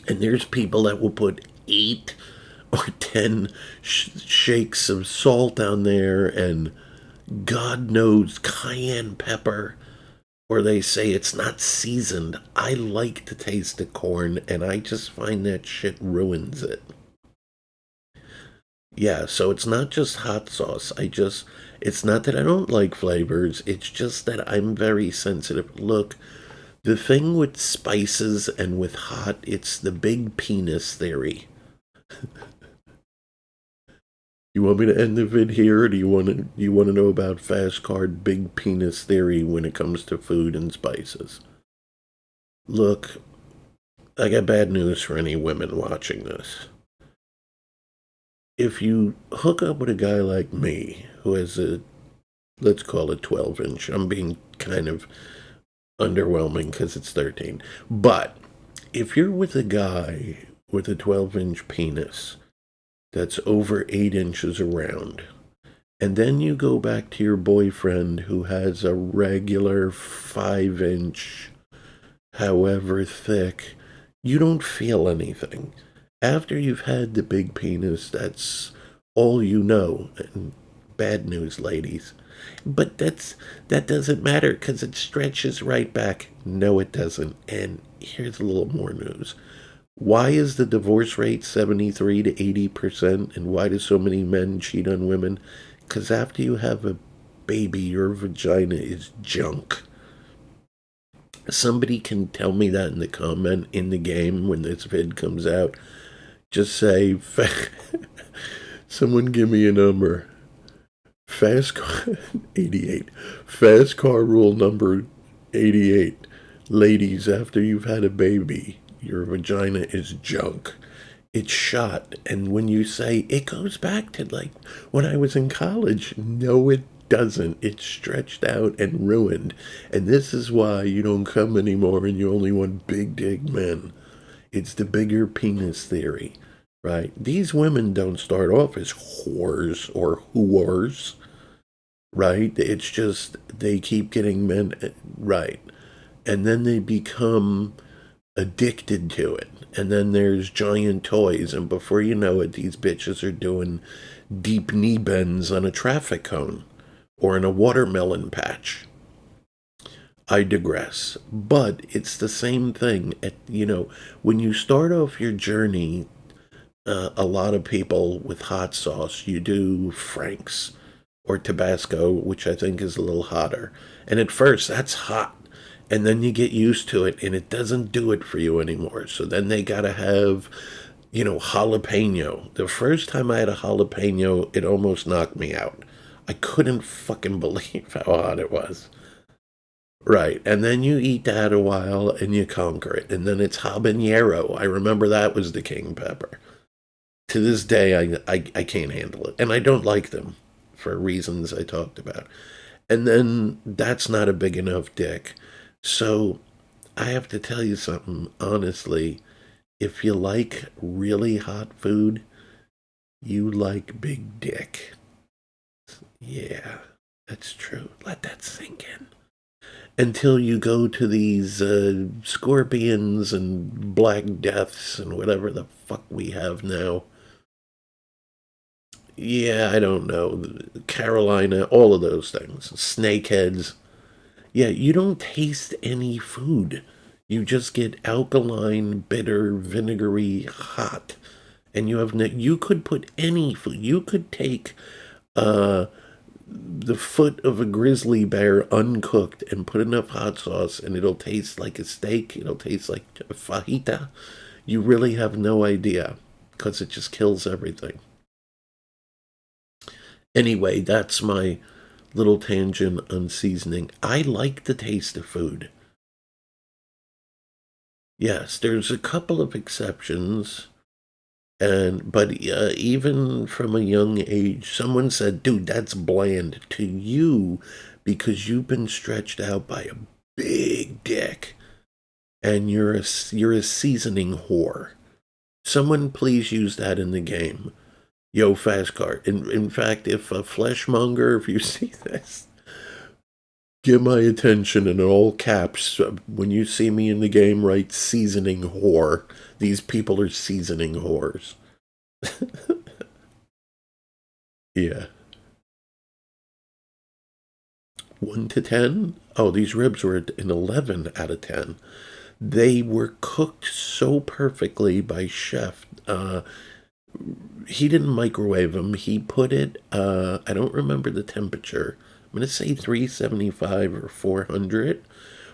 And there's people that will put 8 or 10 shakes of salt on there and God knows cayenne pepper, or they say it's not seasoned. I like the taste of corn, and I just find that shit ruins it. Yeah, so it's not just hot sauce. It's not that I don't like flavors, it's just that I'm very sensitive. Look, the thing with spices and with hot, it's the big penis theory. You want me to end the vid here, or do you want to know about Fastcars big penis theory when it comes to food and spices? Look, I got bad news for any women watching this. If you hook up with a guy like me, who has let's call it 12-inch, I'm being kind of underwhelming because it's 13, but if you're with a guy with a 12-inch penis that's over 8 inches around, and then you go back to your boyfriend who has a regular 5-inch, however thick, you don't feel anything. After you've had the big penis, that's all you know. And bad news, ladies. But that doesn't matter because it stretches right back. No, it doesn't. And here's a little more news. Why is the divorce rate 73 to 80%? And why do so many men cheat on women? Because after you have a baby, your vagina is junk. Somebody can tell me that in the comment in the game when this vid comes out. Just say, someone give me a number. Fast car 88. Fast car rule number 88. Ladies, after you've had a baby, your vagina is junk. It's shot. And when you say it goes back to like when I was in college, no, it doesn't. It's stretched out and ruined. And this is why you don't come anymore and you only want big dick men. It's the bigger penis theory, right? These women don't start off as whores or whores, right? It's just they keep getting men, right? And then they become addicted to it. And then there's giant toys, and before you know it, these bitches are doing deep knee bends on a traffic cone or in a watermelon patch. I digress. But it's the same thing. When you start off your journey, a lot of people with hot sauce, you do Frank's or Tabasco, which I think is a little hotter. And at first, that's hot. And then you get used to it, and it doesn't do it for you anymore. So then they gotta have, jalapeno. The first time I had a jalapeno, it almost knocked me out. I couldn't fucking believe how hot it was. Right, and then you eat that a while and you conquer it, and then it's habanero. I remember that was the king pepper. To this day, I can't handle it, and I don't like them for reasons I talked about. And then that's not a big enough dick. So I have to tell you something, honestly. If you like really hot food, you like big dick. Yeah, that's true. Let that sink in. Until you go to these scorpions and black deaths and whatever the fuck we have now. Yeah, I don't know. Carolina, all of those things. Snakeheads. Yeah, you don't taste any food. You just get alkaline, bitter, vinegary, hot. And you have you could put any food. You could take uh the foot of a grizzly bear uncooked and put enough hot sauce and it'll taste like a steak. It'll taste like a fajita. You really have no idea because it just kills everything. Anyway, that's my little tangent on seasoning. I like the taste of food. Yes, there's a couple of exceptions, and but even from a young age, someone said, "Dude, that's bland to you because you've been stretched out by a big dick, and you're a seasoning whore." Someone please use that in the game. Yo, Fastcar. In fact, if a fleshmonger, if you see this, get my attention in all caps. When you see me in the game, write seasoning whore. These people are seasoning whores. Yeah. 1 to 10? Oh, these ribs were an 11 out of 10. They were cooked so perfectly by chef. He didn't microwave them. He put it, I don't remember the temperature. I'm going to say 375 or 400.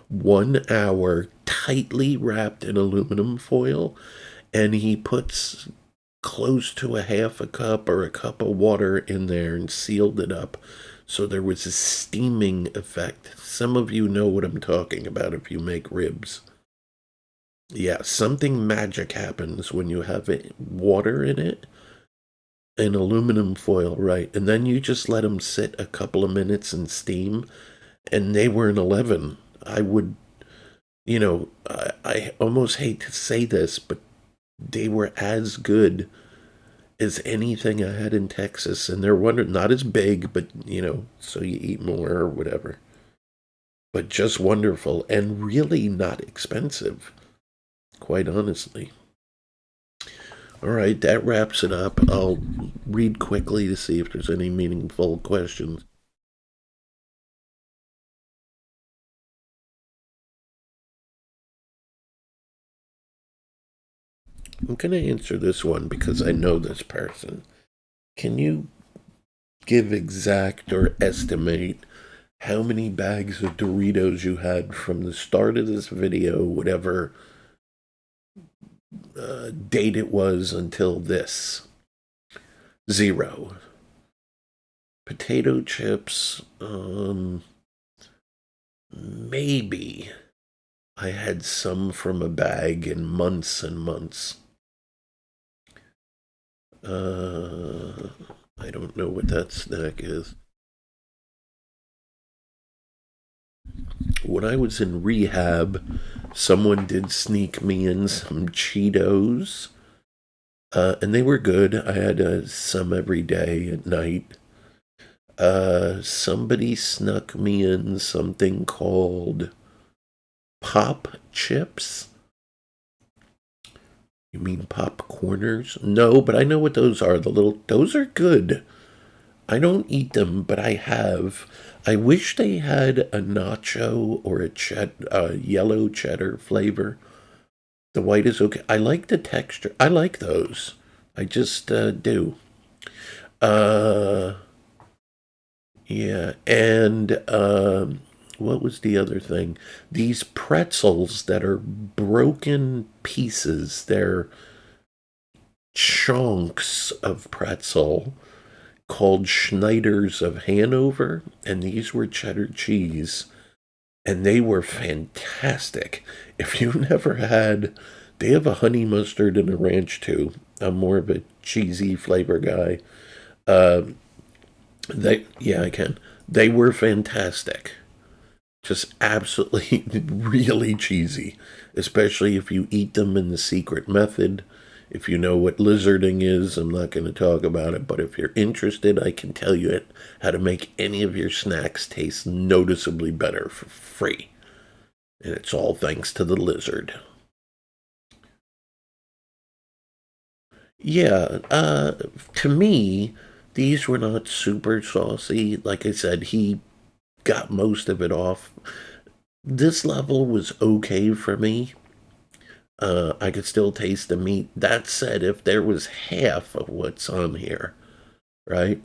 1 hour, tightly wrapped in aluminum foil. And he puts close to a half a cup or a cup of water in there and sealed it up. So there was a steaming effect. Some of you know what I'm talking about if you make ribs. Yeah, something magic happens when you have water in it and aluminum foil, right? And then you just let them sit a couple of minutes and steam, and they were an 11. I would, I almost hate to say this, but they were as good as anything I had in Texas, and they're not as big, but so you eat more or whatever. But just wonderful and really not expensive, quite honestly. All right, that wraps it up. I'll read quickly to see if there's any meaningful questions. I'm going to answer this one because I know this person. Can you give exact or estimate how many bags of Doritos you had from the start of this video, whatever date it was, until this? 0. Potato chips, maybe. I had some from a bag in months and months. I don't know what that snack is. When I was in rehab, someone did sneak me in some Cheetos, and they were good. I had some every day at night. Somebody snuck me in something called pop chips. You mean popcorners? No, but I know what those are. Those are good. I don't eat them, but I have. I wish they had a nacho or a yellow cheddar flavor. The white is okay. I like the texture. I like those. I just do. Uh, yeah, and what was the other thing? These pretzels that are broken pieces. They're chunks of pretzel called Schneiders of Hanover, and these were cheddar cheese, and they were fantastic. If you've never had, they have a honey mustard and a ranch too. I'm more of a cheesy flavor guy. Uh, yeah, I can. They were fantastic. Just absolutely, really cheesy, especially if you eat them in the secret method. If you know what lizarding is, I'm not going to talk about it, but if you're interested, I can tell you how to make any of your snacks taste noticeably better for free. And it's all thanks to the lizard. Yeah, to me, These were not super saucy. Like I said, he got most of it off. This level was okay for me. I could still taste the meat. That said, if there was half of what's on here, right?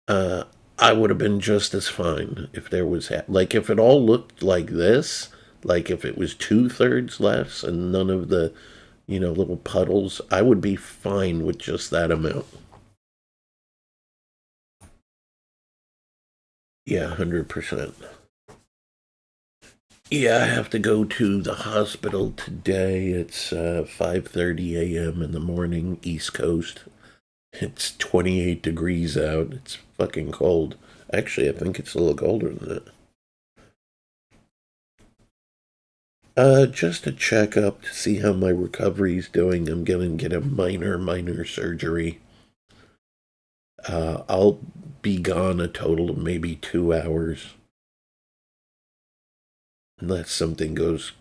Uh, I would have been just as fine if there was half. Like if it all looked like this, like if it was 2/3 less and none of the, little puddles, I would be fine with just that amount. Yeah, 100%. Yeah, I have to go to the hospital today. It's 5:30 a.m. in the morning, East Coast. It's 28 degrees out. It's fucking cold. Actually, I think it's a little colder than that. Just a checkup to see how my recovery's doing. I'm gonna get a minor surgery. I'll be gone a total of maybe 2 hours, unless something goes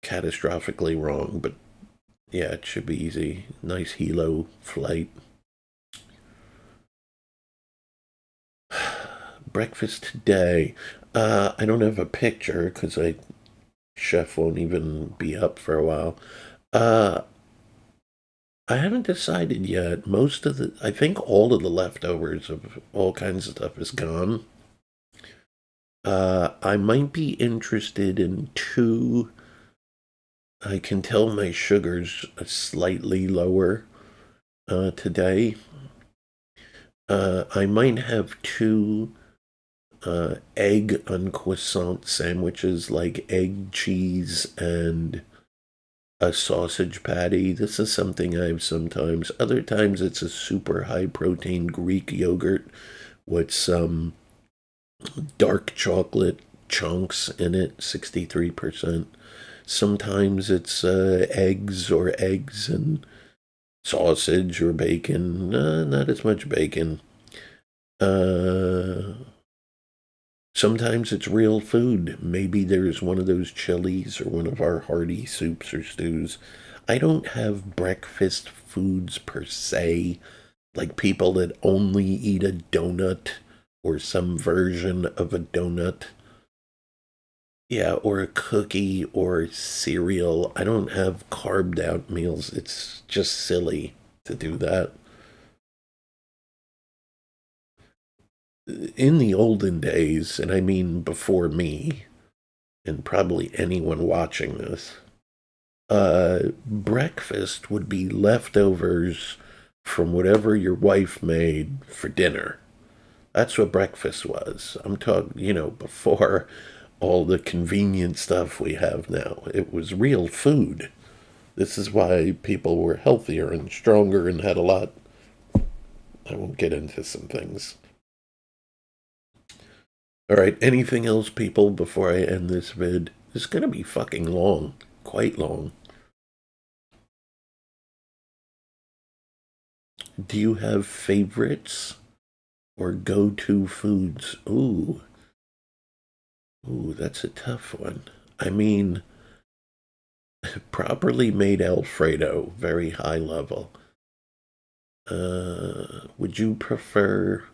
catastrophically wrong. But yeah, it should be easy. Nice helo flight. Breakfast today. I don't have a picture because I chef won't even be up for a while. Uh, I haven't decided yet. I think all of the leftovers of all kinds of stuff is gone. I might be interested in two. I can tell my sugar's slightly lower today. I might have two egg on croissant sandwiches, like egg, cheese, and a sausage patty. This is something I have sometimes. Other times it's a super high protein Greek yogurt with some dark chocolate chunks in it, 63%. Sometimes it's eggs and sausage or bacon. Not as much bacon. Uh, Sometimes it's real food. Maybe there's one of those chilies or one of our hearty soups or stews. I don't have breakfast foods per se, like people that only eat a donut or some version of a donut. Yeah, or a cookie or cereal. I don't have carved out meals. It's just silly to do that. In the olden days, and I mean before me, and probably anyone watching this, breakfast would be leftovers from whatever your wife made for dinner. That's what breakfast was. I'm talking, before all the convenient stuff we have now. It was real food. This is why people were healthier and stronger and had a lot. I won't get into some things. All right, anything else, people, before I end this vid? It's going to be fucking long, quite long. Do you have favorites or go to foods? Ooh, that's a tough one. I mean, properly made Alfredo, very high level. Would you prefer,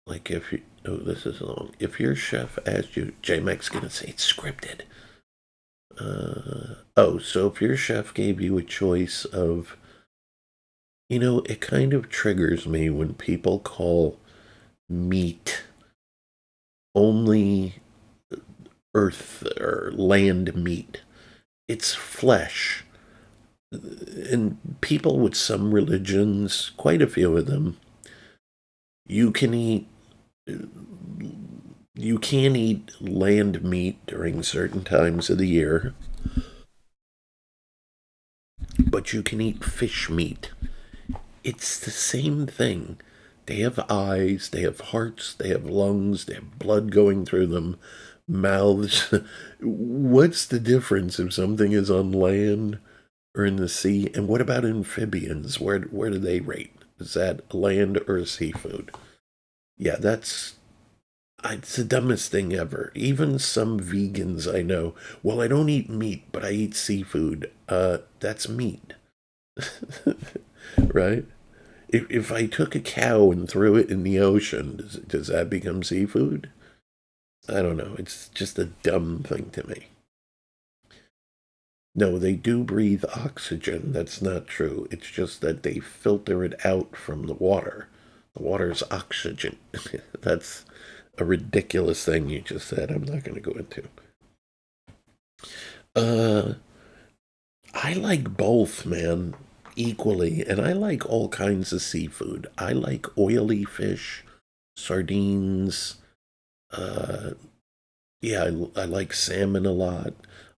like, if you, oh, this is long. If your chef asked you, J-Mac's gonna say it's scripted. So if your chef gave you a choice of, it kind of triggers me when people call meat only earth or land meat. It's flesh. And people with some religions, quite a few of them, you can eat you can't eat land meat during certain times of the year, but you can eat fish meat. It's the same thing. They have eyes, they have hearts, they have lungs, they have blood going through them, mouths. What's the difference if something is on land or in the sea? And what about amphibians? Where do they rate? Is that land or a seafood? Yeah, it's the dumbest thing ever. Even some vegans I know, well, I don't eat meat, but I eat seafood. That's meat. Right? if I took a cow and threw it in the ocean, does that become seafood? I don't know. It's just a dumb thing to me. No, they do breathe oxygen. That's not true. It's just that they filter it out from the water. The water's oxygen. That's a ridiculous thing you just said. I'm not going to go into. Uh, I like both, man, equally, and I like all kinds of seafood. I like oily fish, sardines. Uh, yeah, I like salmon a lot.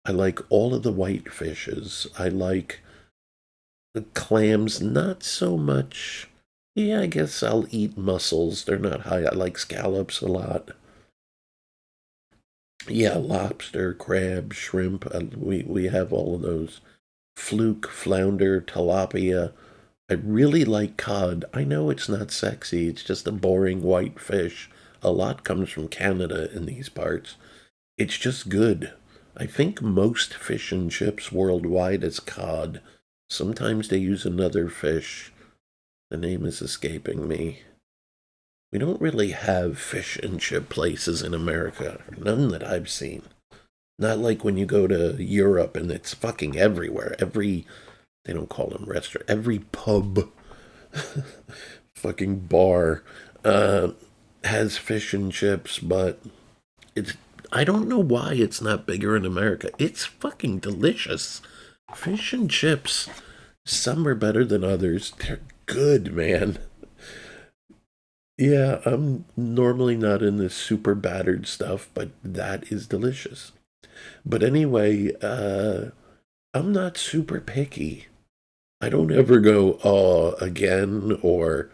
I like all of the white fishes. I like the clams, not so much. Yeah, I guess I'll eat mussels. They're not high. I like scallops a lot. Yeah, lobster, crab, shrimp. We have all of those. Fluke, flounder, tilapia. I really like cod. I know it's not sexy. It's just a boring white fish. A lot comes from Canada in these parts. It's just good. I think most fish and chips worldwide is cod. Sometimes they use another fish. The name is escaping me. We don't really have fish and chip places in America. None that I've seen. Not like when you go to Europe and it's fucking everywhere. They don't call them restaurant, every pub, fucking bar, has fish and chips, but it's, I don't know why it's not bigger in America. It's fucking delicious. Fish and chips, some are better than others. They're good, man. Yeah, I'm normally not in this super battered stuff, but that is delicious. But anyway, I'm not super picky. I don't ever go, oh, again or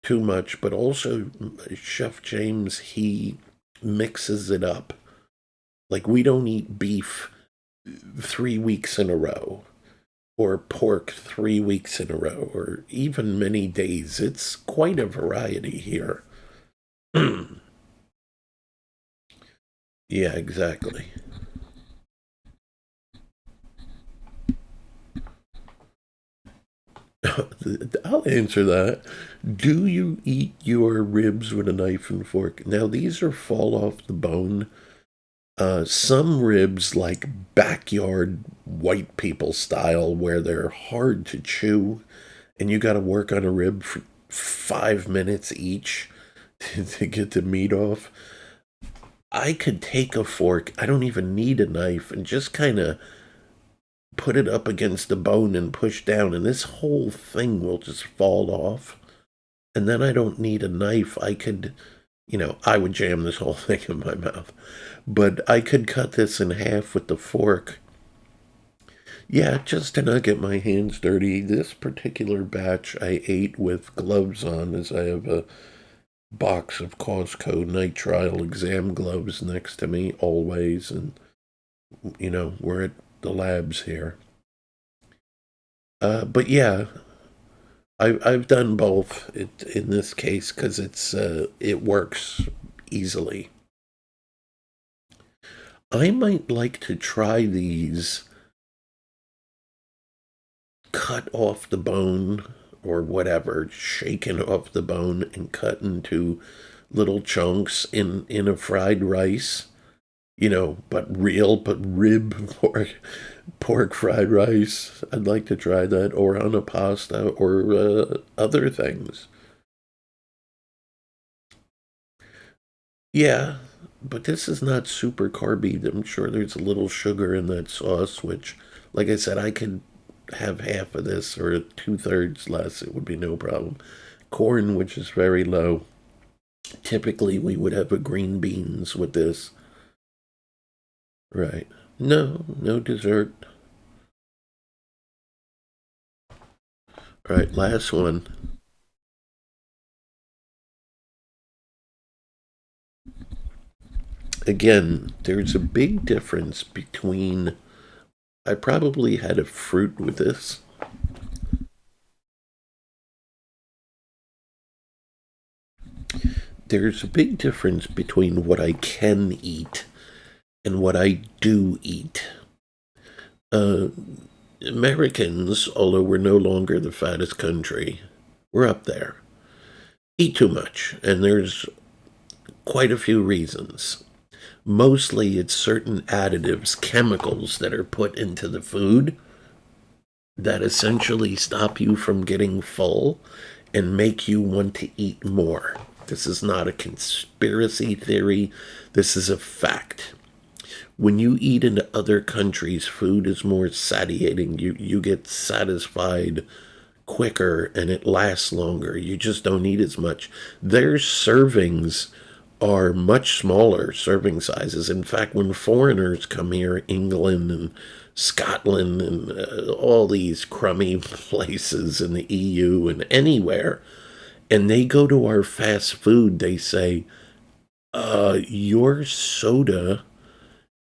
too much, but also Chef James, he mixes it up. Like, we don't eat beef 3 weeks in a row, or pork 3 weeks in a row, or even many days. It's quite a variety here. Yeah, exactly. I'll answer that. Do you eat your ribs with a knife and fork? Now, these are fall off the bone. Some ribs, like backyard white people style, where they're hard to chew, and you got to work on a rib for 5 minutes each to get the meat off. I could take a fork, I don't even need a knife, and just kind of put it up against the bone and push down, and this whole thing will just fall off. And then I don't need a knife. I would jam this whole thing in my mouth. But I could cut this in half with the fork. Yeah, just to not get my hands dirty. This particular batch I ate with gloves on, as I have a box of Costco nitrile exam gloves next to me always. And, we're at the labs here. But yeah, I've done both in this case because it works easily. I might like to try these cut off the bone or whatever, shaken off the bone and cut into little chunks in a fried rice. But rib pork fried rice. I'd like to try that, or on a pasta, or other things. Yeah, but this is not super carby. I'm sure there's a little sugar in that sauce, which, like I said, I could have half of this or two-thirds less. It would be no problem. Corn, which is very low. Typically, we would have a green beans with this. Right. No, no dessert. All right, last one. Again, there's a big difference between. I probably had a fruit with this. There's a big difference between what I can eat and what I do eat. Uh, Americans, although we're no longer the fattest country, We're up there. Eat too much, and there's quite a few reasons. Mostly it's certain additives, chemicals that are put into the food that essentially stop you from getting full and make you want to eat more. This is not a conspiracy theory. This is a fact. When you eat in other countries, food is more satiating. You get satisfied quicker and it lasts longer. You just don't eat as much. Their servings are much smaller serving sizes. In fact, when foreigners come here, England and Scotland and all these crummy places in the EU and anywhere, and they go to our fast food, they say, your soda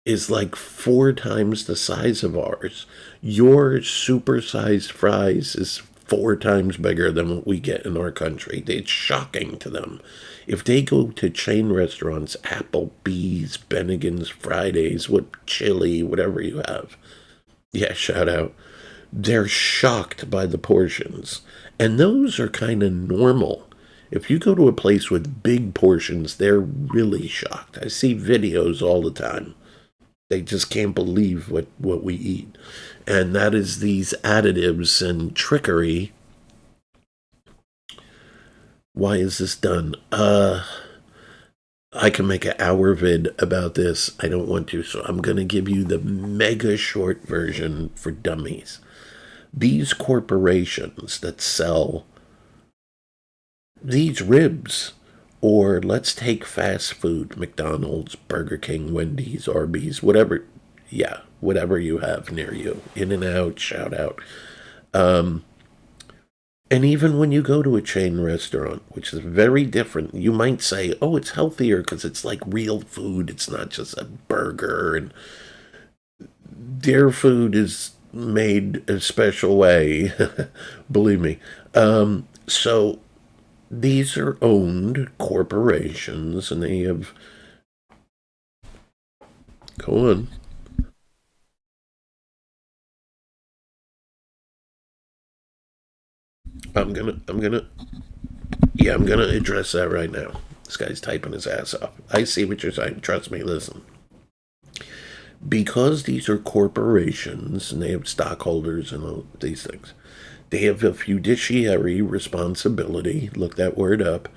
is like 4 times the size of ours. Your supersized fries is 4 times bigger than what we get in our country. It's shocking to them. If they go to chain restaurants, Applebee's, Bennigan's, Fridays, what chili, whatever you have, yeah, shout out, they're shocked by the portions. And those are kind of normal. If you go to a place with big portions, they're really shocked. I see videos all the time. They just can't believe what we eat. And that is these additives and trickery. Why is this done? I can make an hour vid about this. I don't want to, so I'm going to give you the mega short version for dummies. These corporations that sell these ribs, or let's take fast food, McDonald's, Burger King, Wendy's, Arby's, whatever, yeah, whatever you have near you, In-N-Out, shout out. And even when you go to a chain restaurant, which is very different, you might say, oh, it's healthier because it's like real food. It's not just a burger. And their food is made a special way, believe me. So these are owned corporations, and they have... Go on. I'm gonna address that right now. This guy's typing his ass off. I see what you're saying. Trust me, listen. Because these are corporations and they have stockholders and all these things, they have a fiduciary responsibility, look that word up,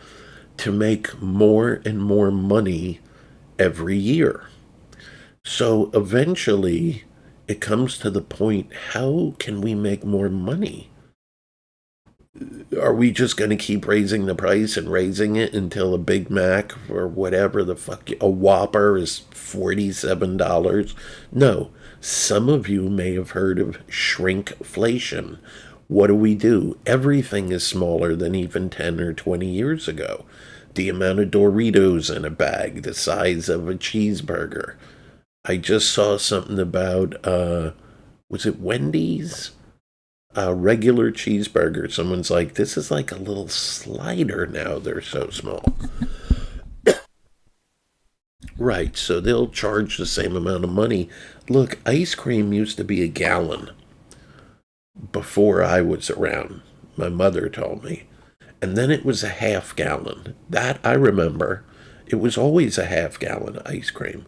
to make more and more money every year. So eventually it comes to the point, how can we make more money? Are we just going to keep raising the price and raising it until a Big Mac or whatever the fuck, a Whopper is $47? No. Some of you may have heard of shrinkflation. What do? Everything is smaller than even 10 or 20 years ago. The amount of Doritos in a bag, the size of a cheeseburger. I just saw something about, was it Wendy's? A regular cheeseburger. Someone's like, this is like a little slider now. They're so small. Right, so they'll charge the same amount of money. Look, ice cream used to be a gallon before I was around. My mother told me. And then it was a half gallon. That I remember. It was always a half gallon ice cream.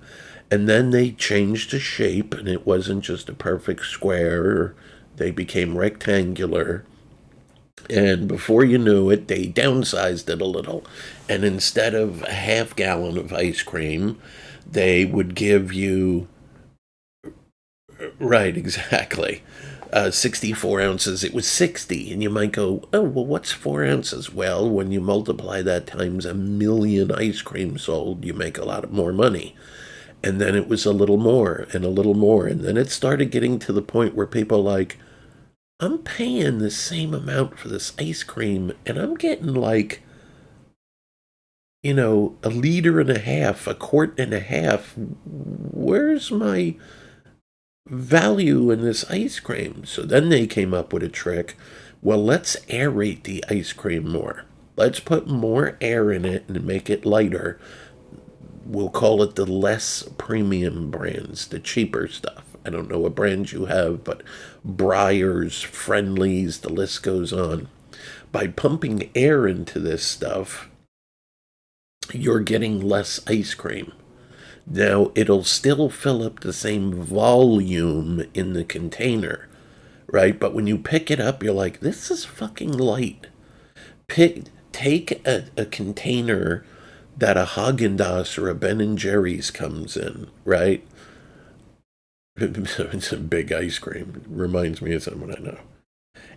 And then they changed the shape, and it wasn't just a perfect square. They became rectangular. And before you knew it, they downsized it a little. And instead of a half gallon of ice cream, they would give you... Right, exactly. 64 ounces, it was 60. And you might go, oh, well, what's 4 ounces? Well, when you multiply that times 1,000,000 ice cream sold, you make a lot more money. And then it was a little more and a little more. And then it started getting to the point where people are like, I'm paying the same amount for this ice cream, and I'm getting like, a liter and a half, a quart and a half. Where's my value in this ice cream? So then they came up with a trick. Well, let's aerate the ice cream more. Let's put more air in it and make it lighter. We'll call it the less premium brands, the cheaper stuff. I don't know what brands you have, but Breyers, Friendlies, the list goes on. By pumping air into this stuff, you're getting less ice cream. Now, it'll still fill up the same volume in the container, right? But when you pick it up, you're like, this is fucking light. Take a container that a Haagen-Dazs or a Ben and Jerry's comes in, right? It's a big ice cream. It reminds me of someone I know.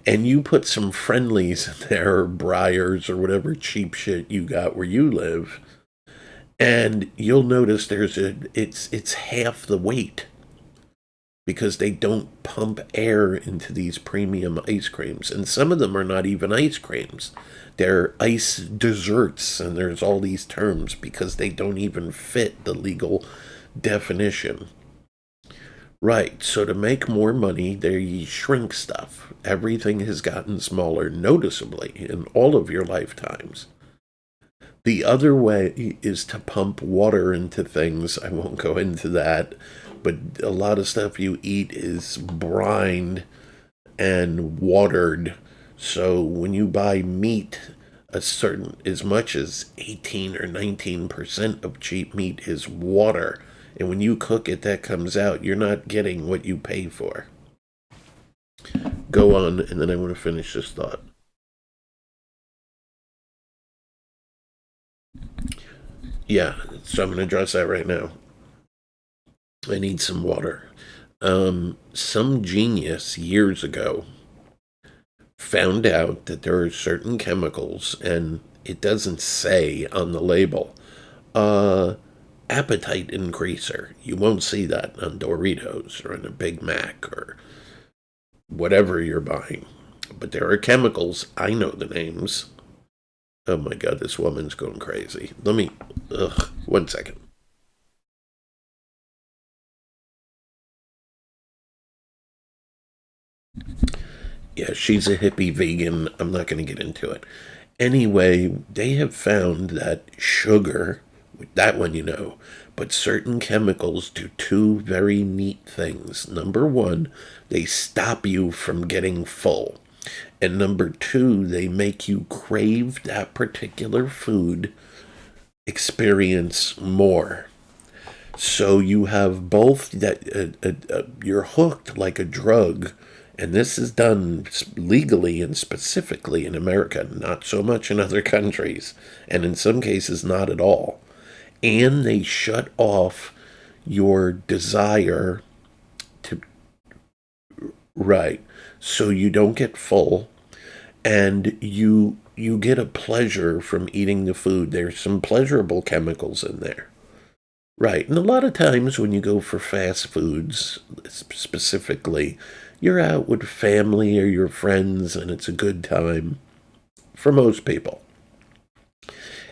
And you put some Friendlies in there, or Briars, or whatever cheap shit you got where you live, and you'll notice it's half the weight because they don't pump air into these premium ice creams. And some of them are not even ice creams. They're ice desserts, and there's all these terms because they don't even fit the legal definition. Right, so to make more money, they shrink stuff. Everything has gotten smaller noticeably in all of your lifetimes. The other way is to pump water into things. I won't go into that, but a lot of stuff you eat is brined and watered. So when you buy meat, as much as 18 or 19% of cheap meat is water. And when you cook it, that comes out. You're not getting what you pay for. Go on, and then I want to finish this thought. Yeah, so I'm going to address that right now. I need some water. Some genius years ago found out that there are certain chemicals, and it doesn't say on the label, appetite increaser. You won't see that on Doritos or on a Big Mac or whatever you're buying. But there are chemicals, I know the names. Oh my god, this woman's going crazy. One second. Yeah, she's a hippie vegan. I'm not going to get into it. Anyway, they have found that sugar, that one you know, but certain chemicals do two very neat things. Number one, they stop you from getting full. And number two, they make you crave that particular food experience more. So you have both that you're hooked like a drug, and this is done legally and specifically in America, not so much in other countries, and in some cases not at all. And they shut off your desire to right, so you don't get full, and you get a pleasure from eating the food. There's some pleasurable chemicals in there. Right. And a lot of times when you go for fast foods, specifically, you're out with family or your friends and it's a good time for most people.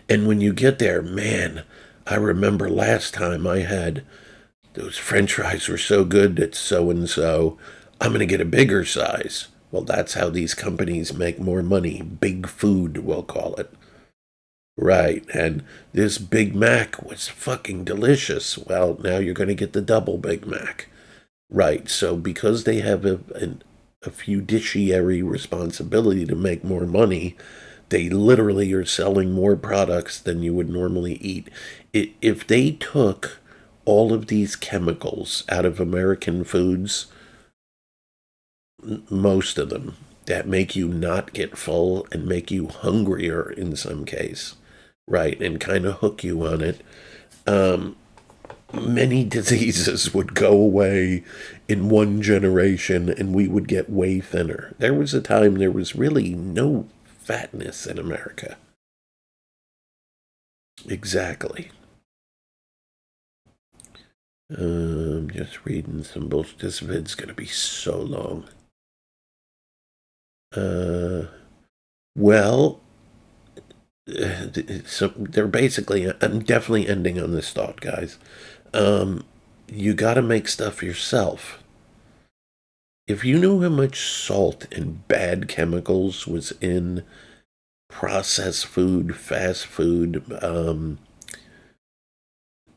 And when you get there, man, I remember last time I had those french fries were so good that so and so, I'm going to get a bigger size. Well, that's how these companies make more money. Big food, we'll call it. Right, and this Big Mac was fucking delicious. Well, now you're going to get the double Big Mac. Right, so because they have a fiduciary responsibility to make more money, they literally are selling more products than you would normally eat. If they took all of these chemicals out of American foods, most of them, that make you not get full and make you hungrier in some case, right, and kind of hook you on it, many diseases would go away in one generation and we would get way thinner. There was a time there was really no fatness in America. Exactly. Just reading some bullshit. This vid's gonna be so long. Well, so they're basically, I'm definitely ending on this thought, guys. You gotta make stuff yourself. If you knew how much salt and bad chemicals was in processed food, fast food,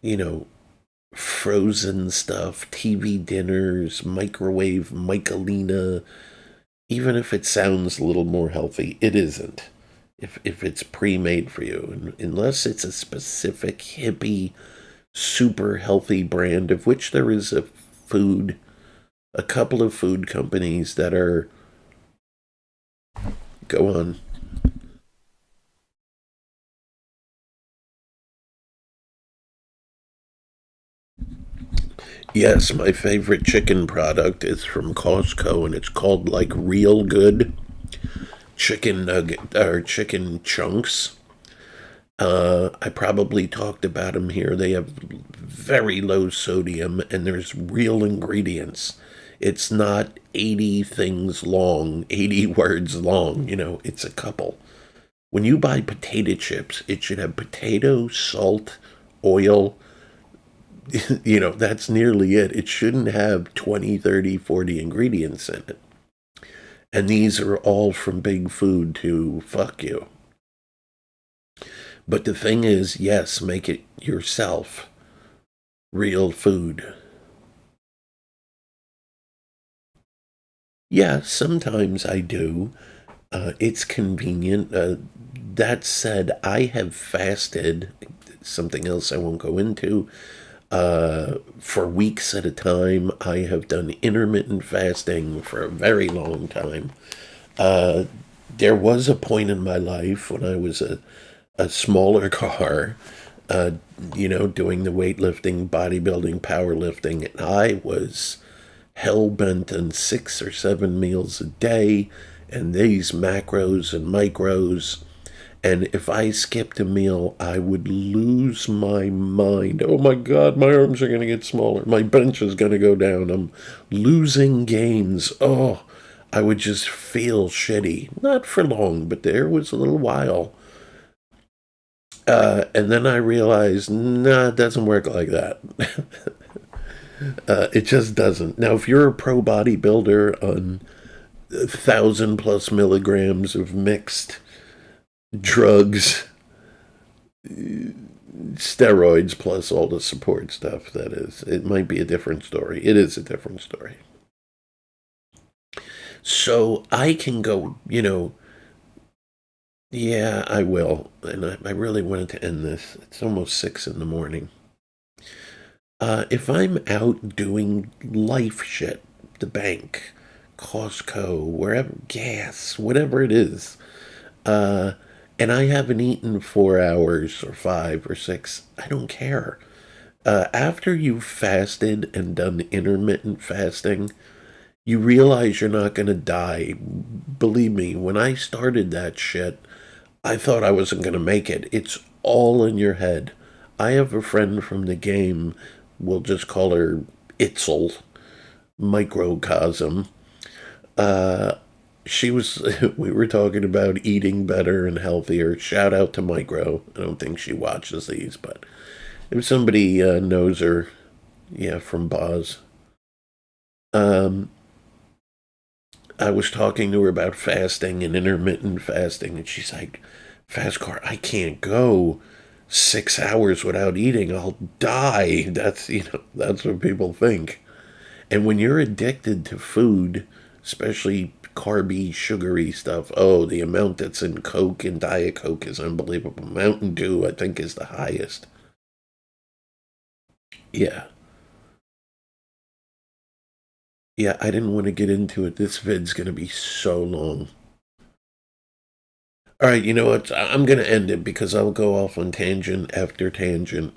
you know, frozen stuff, TV dinners, microwave Michelina, even if it sounds a little more healthy, it isn't. If it's pre-made for you, and unless it's a specific hippie, super healthy brand, of which there is a couple of food companies that are, go on. Yes, my favorite chicken product is from Costco, and it's called like Real Good chicken nugget or chicken chunks. I probably talked about them here. They have very low sodium and there's real ingredients. It's not 80 things long, 80 words long, it's a couple. When you buy potato chips, it should have potato, salt, oil. That's nearly it. It shouldn't have 20, 30, 40 ingredients in it. And these are all from Big Food to fuck you. But the thing is, yes, make it yourself. Real food. Yeah, sometimes I do. It's convenient. That said, I have fasted, something else I won't go into, for weeks at a time. I have done intermittent fasting for a very long time. Uh, there was a point in my life when I was a smaller car, uh, doing the weightlifting, bodybuilding, powerlifting, and I was hell bent on 6 or 7 meals a day and these macros and micros. And if I skipped a meal, I would lose my mind. Oh my God, my arms are going to get smaller. My bench is going to go down. I'm losing gains. Oh, I would just feel shitty. Not for long, but there was a little while. And then I realized, nah, it doesn't work like that. It just doesn't. Now, if you're a pro bodybuilder on 1,000+ milligrams of mixed drugs, steroids, plus all the support stuff, that is, it might be a different story. It is a different story. So I can go, yeah, I will. And I really wanted to end this. It's almost 6 in the morning. If I'm out doing life shit, the bank, Costco, wherever, gas, whatever it is, uh, and I haven't eaten 4 hours or 5 or 6, I don't care. After you've fasted and done intermittent fasting, you realize you're not going to die. Believe me, when I started that shit, I thought I wasn't going to make it. It's all in your head. I have a friend from the game, we'll just call her Itzel, microcosm. Uh, she was, we were talking about eating better and healthier. Shout out to Micro. I don't think she watches these, but if somebody knows her, yeah, from Boz. Um, I was talking to her about fasting and intermittent fasting, and she's like, Fastcar, I can't go 6 hours without eating. I'll die. That's what people think. And when you're addicted to food, especially carby, sugary stuff, oh, the amount that's in Coke and Diet Coke is unbelievable. Mountain Dew, I think, is the highest. Yeah. Yeah, I didn't want to get into it. This vid's going to be so long. All right, you know what? I'm going to end it because I'll go off on tangent after tangent.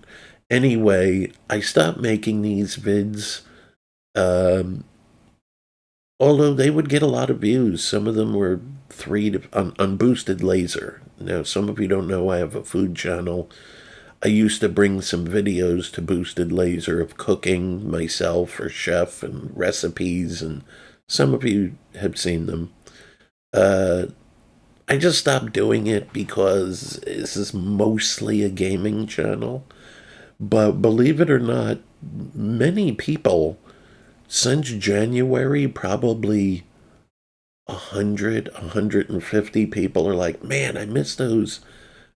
Anyway, I stopped making these vids. Um, Although they would get a lot of views. Some of them were on Boosted Laser. Now, some of you don't know I have a food channel. I used to bring some videos to Boosted Laser of cooking myself or chef and recipes, and some of you have seen them. Uh, I just stopped doing it because this is mostly a gaming channel. But believe it or not, many people since January, probably 150 people are like, man, I miss those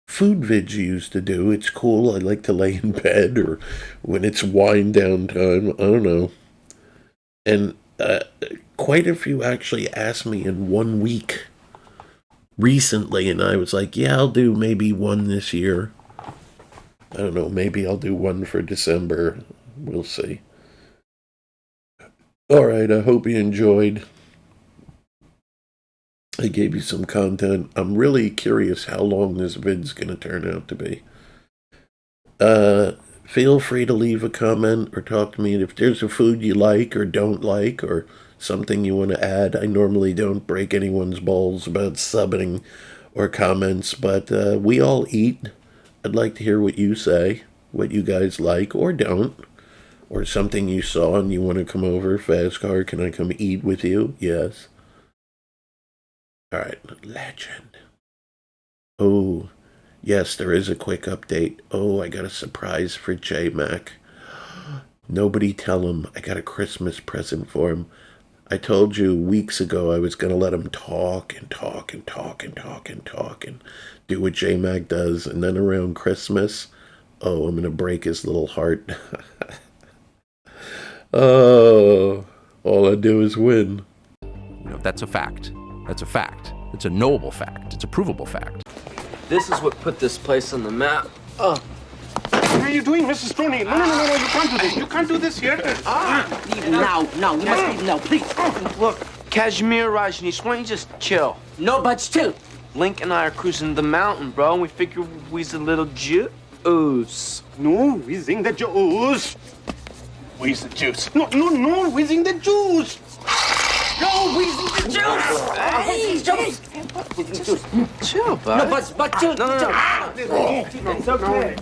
food vids you used to do. It's cool. I like to lay in bed or when it's wind down time. I don't know. And quite a few actually asked me in 1 week recently, and I was like, yeah, I'll do maybe one this year. I don't know, maybe I'll do one for December. We'll see. Alright, I hope you enjoyed. I gave you some content. I'm really curious how long this vid's gonna turn out to be. Feel free to leave a comment or talk to me. If there's a food you like or don't like or something you want to add, I normally don't break anyone's balls about subbing or comments, but we all eat. I'd like to hear what you say, what you guys like or don't, or something you saw and you want to come over. Fastcar, can I come eat with you? Yes. Alright, legend. Oh, yes, there is a quick update. Oh, I got a surprise for J-Mac. Nobody tell him I got a Christmas present for him. I told you weeks ago I was going to let him talk and talk and talk and talk and talk and do what J-Mac does. And then around Christmas, oh, I'm going to break his little heart. Oh, all I do is win. You know, that's a fact. That's a fact. It's a knowable fact. It's a provable fact. This is what put this place on the map. What are you doing, Mrs. Stoney? No, you can't do this. You can't do this here. Leave now. We must leave now, please. Look, Kashmir, Rajneesh, why don't you just chill? No, but still. Link and I are cruising the mountain, bro, and we figure we's a little juice. No, we sing the juice. Where's the juice? No, we sing the juice. No, we sing the juice. Chill, bud. No, but chill. No. It's okay.